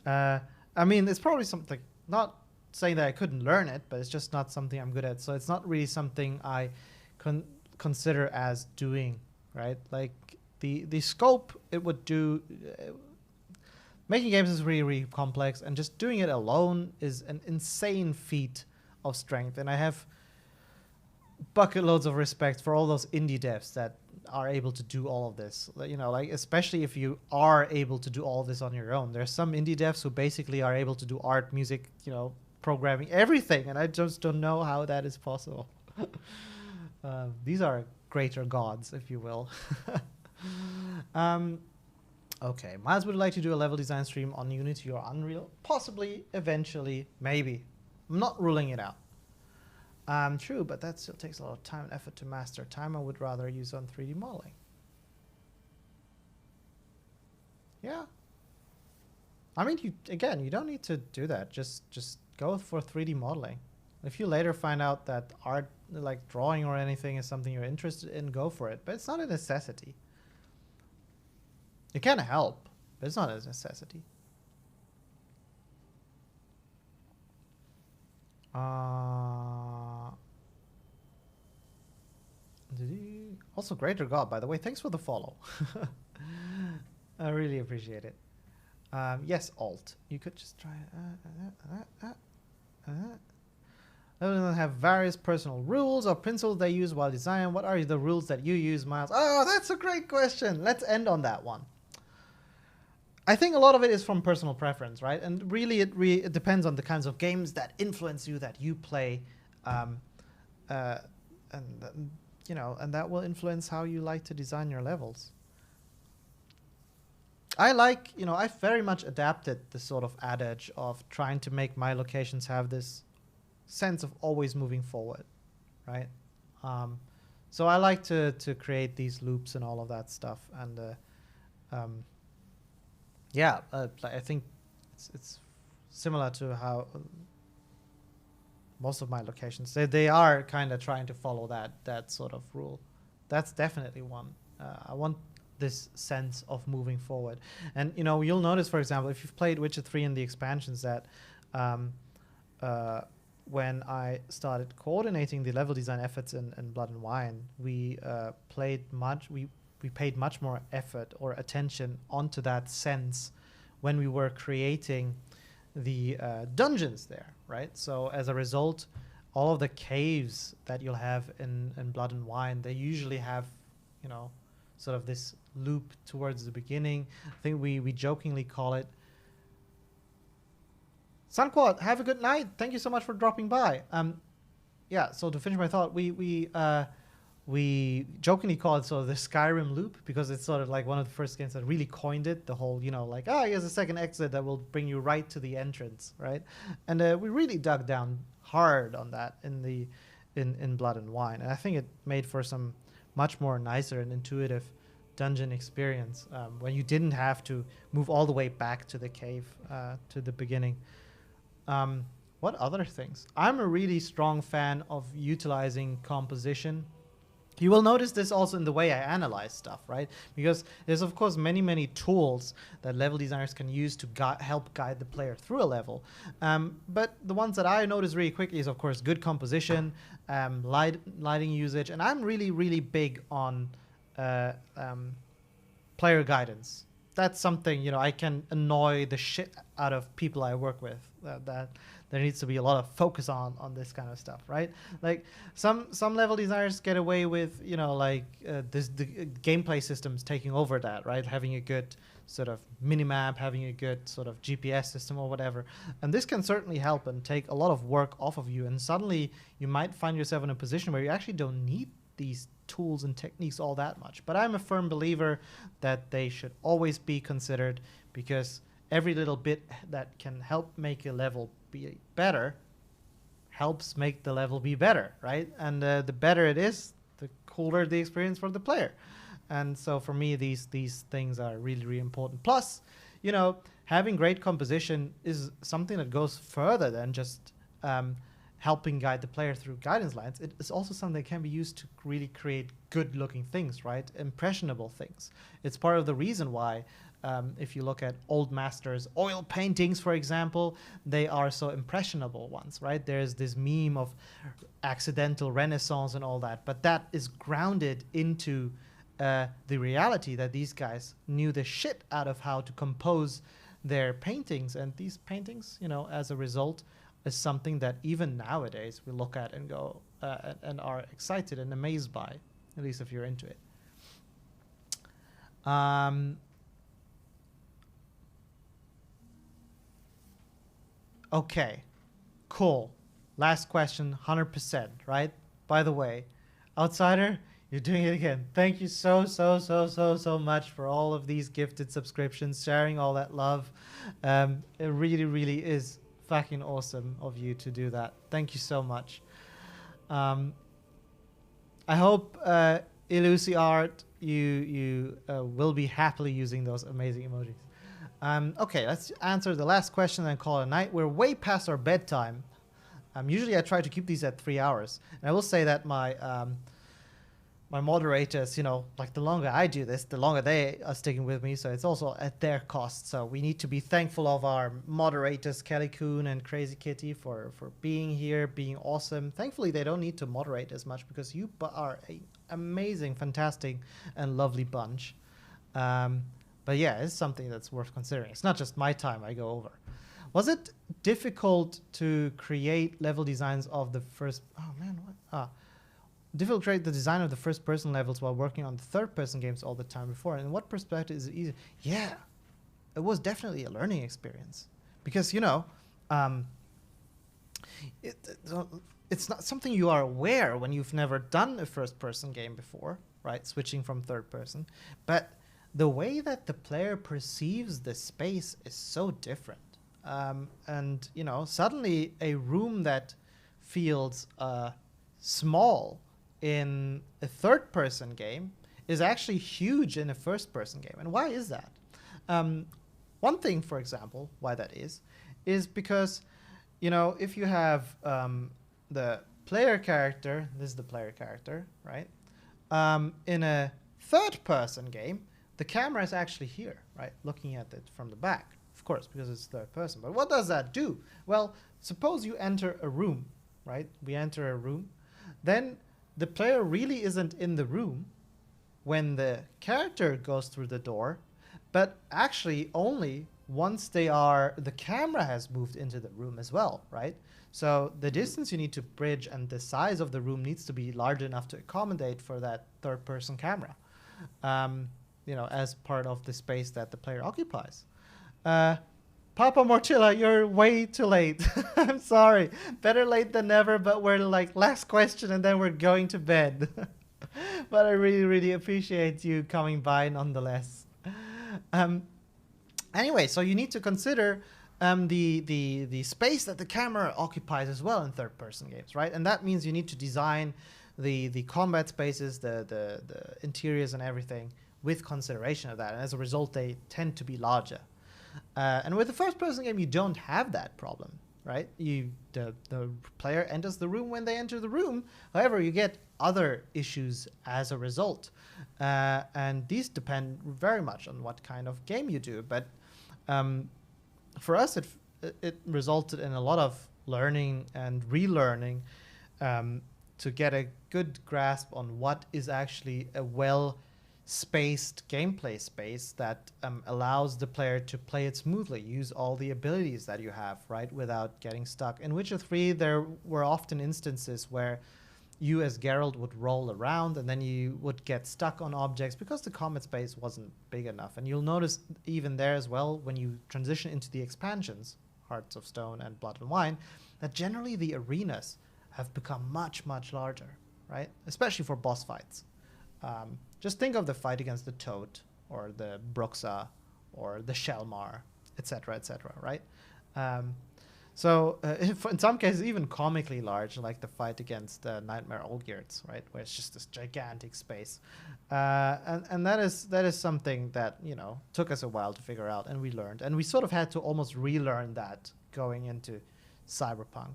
It's probably something, not saying that I couldn't learn it, but it's just not something I'm good at. So it's not really something I consider as doing, right? Like the scope it would do, making games is really, really complex, and just doing it alone is an insane feat of strength. And I have bucket loads of respect for all those indie devs that are able to do all of this, like especially if you are able to do all of this on your own. There's some indie devs who basically are able to do art, music, programming, everything, and I just don't know how that is possible. These are greater gods, if you will. Okay, Miles would like to do a level design stream on Unity or Unreal, possibly, eventually, maybe. I'm not ruling it out. True, but that still takes a lot of time and effort to master. Time I would rather use on 3D modeling. Yeah. You don't need to do that. Just go for 3D modeling. If you later find out that art, like drawing or anything, is something you're interested in, go for it. But it's not a necessity. It can help, but it's not a necessity. Also, Greater God, by the way, thanks for the follow. I really appreciate it. Yes, Alt. You could just try. They have various personal rules or principles they use while designing. What are the rules that you use, Miles? Oh, that's a great question. Let's end on that one. I think a lot of it is from personal preference, right? And really, it depends on the kinds of games that influence you, that you play, and that will influence how you like to design your levels. I've very much adapted the sort of adage of trying to make my locations have this sense of always moving forward, right? So I like to create these loops and all of that stuff, and I think it's similar to how most of my locations, they are kind of trying to follow that sort of rule. That's definitely one. I want this sense of moving forward. And you'll notice, for example, if you've played Witcher 3 and the expansions, that when I started coordinating the level design efforts in Blood and Wine, we paid much more effort or attention onto that sense when we were creating the dungeons there, right? So as a result, all of the caves that you'll have in Blood and Wine, they usually have, sort of this loop towards the beginning. I think we jokingly call it. Sunquad, have a good night. Thank you so much for dropping by. Yeah. So to finish my thought, we jokingly call it sort of the Skyrim loop, because it's sort of like one of the first games that really coined it. The whole, like, here's a second exit that will bring you right to the entrance, right? And we really dug down hard on that in Blood and Wine, and I think it made for some much more nicer and intuitive dungeon experience when you didn't have to move all the way back to the cave to the beginning. What other things? I'm a really strong fan of utilizing composition. You will notice this also in the way I analyze stuff, right? Because there's, of course, many tools that level designers can use to help guide the player through a level. But the ones that I notice really quickly is, of course, good composition, lighting usage, and I'm really big on player guidance. That's something, I can annoy the shit out of people I work with. That there needs to be a lot of focus on this kind of stuff, right? Like some level designers get away with, the gameplay systems taking over that, right? Having a good sort of minimap, having a good sort of GPS system or whatever. And this can certainly help and take a lot of work off of you. And suddenly you might find yourself in a position where you actually don't need these tools and techniques all that much. But I'm a firm believer that they should always be considered, because every little bit that can help make a level be better helps make the level be better, right? And the better it is, the cooler the experience for the player. And so for me, these things are really important. Plus, having great composition is something that goes further than just helping guide the player through guidance lines. It is also something that can be used to really create good looking things, right? Impressionable things. It's part of the reason why if you look at old masters oil paintings, for example, they are so impressionable ones, right? There's this meme of accidental renaissance and all that, but that is grounded into the reality that these guys knew the shit out of how to compose their paintings. And these paintings, as a result, is something that even nowadays we look at and go and are excited and amazed by, at least if you're into it. Okay, cool. Last question, 100%, right? By the way, Outsider, you're doing it again. Thank you so much for all of these gifted subscriptions, sharing all that love. It really is fucking awesome of you to do that. Thank you so much. I hope Illusi you will be happily using those amazing emojis. Okay, let's answer the last question and call it a night. We're way past our bedtime. Usually I try to keep these at 3 hours. And I will say that my my moderators, like the longer I do this, the longer they are sticking with me. So it's also at their cost. So we need to be thankful of our moderators, Kelly Coon and Crazy Kitty, for being here, being awesome. Thankfully, they don't need to moderate as much, because you are an amazing, fantastic, and lovely bunch. But yeah, it's something that's worth considering. It's not just my time I go over. Was it difficult to create level designs of the first... Oh, man, what? Difficult to create the design of the first-person levels while working on the third-person games all the time before? And in what perspective is it easier? Yeah, it was definitely a learning experience. Because, it's not something you are aware when you've never done a first-person game before, right? Switching from third-person. But the way that the player perceives the space is so different. And, suddenly a room that feels small in a third-person game is actually huge in a first-person game. And why is that? One thing, for example, why that is is because, you know, if you have the player character, this is the player character, right? In a third-person game, the camera is actually here, right? Looking at it from the back, of course, because it's third person. But what does that do? Well, suppose you enter a room, right? We enter a room. Then the player really isn't in the room when the character goes through the door, but actually only once the camera has moved into the room as well, right? So the distance you need to bridge and the size of the room needs to be large enough to accommodate for that third-person camera, you know, as part of the space that the player occupies. Papa Mortilla, you're way too late. I'm sorry. Better late than never, but we're like last question and then we're going to bed. But I really, really appreciate you coming by nonetheless. Anyway, so you need to consider the space that the camera occupies as well in third-person games, right? And that means you need to design the combat spaces, the interiors and everything with consideration of that. And as a result, they tend to be larger. And with the first-person game, you don't have that problem, right? The player enters the room when they enter the room. However, you get other issues as a result. And these depend very much on what kind of game you do. But for us, it resulted in a lot of learning and relearning to get a good grasp on what is actually a well-spaced gameplay space that allows the player to play it smoothly, use all the abilities that you have, right, without getting stuck. In Witcher 3, there were often instances where you as Geralt would roll around and then you would get stuck on objects because the combat space wasn't big enough. And you'll notice even there as well, when you transition into the expansions, Hearts of Stone and Blood and Wine, that generally the arenas have become much, much larger, right? Especially for boss fights. Just think of the fight against the Toad or the Bruxa or the Shelmar, etc., right? So in some cases, even comically large, like the fight against Nightmare Olgierd's, right, where it's just this gigantic space, and that is something that, you know, took us a while to figure out, and we learned, and we sort of had to almost relearn that going into Cyberpunk,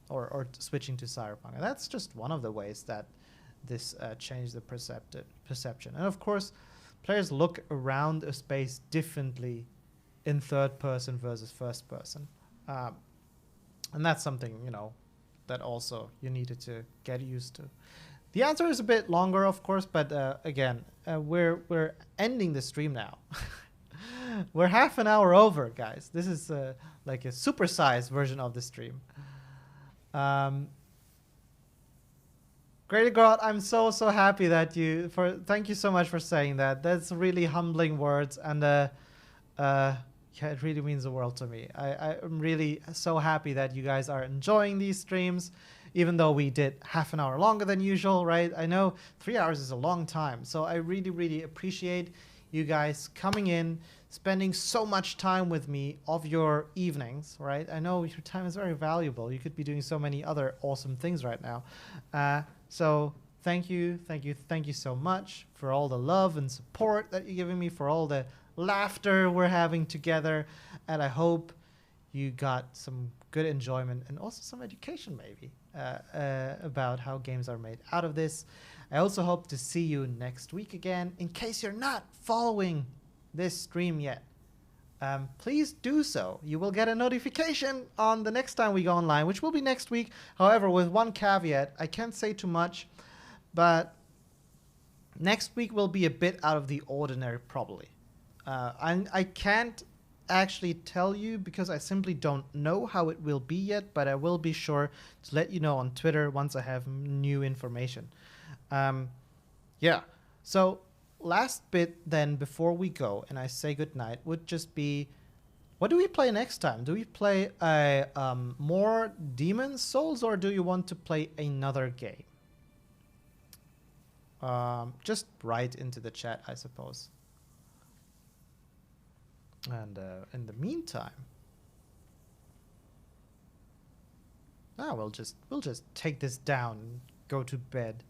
or switching to Cyberpunk, and that's just one of the ways that this changed the perception. And of course, players look around a space differently in third person versus first person. And that's something, you know, that also you needed to get used to. The answer is a bit longer, of course, but again, we're ending the stream now. We're half an hour over, guys. This is like a supersized version of the stream. Great God, I'm so happy that thank you so much for saying that. That's really humbling words, and yeah, it really means the world to me. I'm really so happy that you guys are enjoying these streams, even though we did half an hour longer than usual, right? I know 3 hours is a long time, so I really, really appreciate you guys coming in, spending so much time with me of your evenings, right? I know your time is very valuable. You could be doing so many other awesome things right now. So thank you so much for all the love and support that you're giving me, for all the laughter we're having together, and I hope you got some good enjoyment and also some education maybe about how games are made out of this. I also hope to see you next week again. In case you're not following this stream yet, please do so. You will get a notification on the next time we go online, which will be next week. However, with one caveat, I can't say too much, but next week will be a bit out of the ordinary probably. I can't actually tell you because I simply don't know how it will be yet, but I will be sure to let you know on Twitter once I have new information. Yeah, so last bit then before we go and I say goodnight would just be, what do we play next time? Do we play a more Demon's Souls, or do you want to play another game? Just write into the chat, I suppose. And in the meantime, we'll just take this down and go to bed.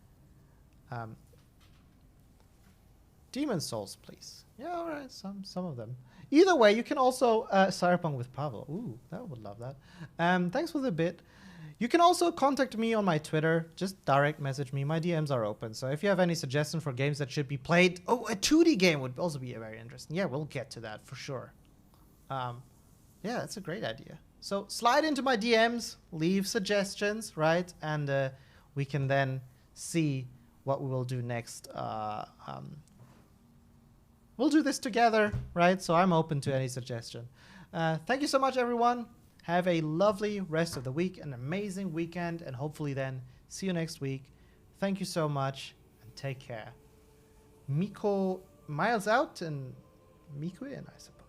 Demon Souls, please. Yeah, all right, some of them. Either way, you can also Cyberpunk with Pavel. Ooh, that would love that. Thanks for the bit. You can also contact me on my Twitter. Just direct message me. My DMs are open. So if you have any suggestions for games that should be played, oh, a 2D game would also be very interesting. Yeah, we'll get to that for sure. Yeah, that's a great idea. So slide into my DMs, leave suggestions, right? And we can then see what we will do next. We'll do this together, right? So I'm open to any suggestion. Thank you so much, everyone. Have a lovely rest of the week, an amazing weekend, and hopefully then see you next week. Thank you so much, and take care. Miles out and Miko in, I suppose.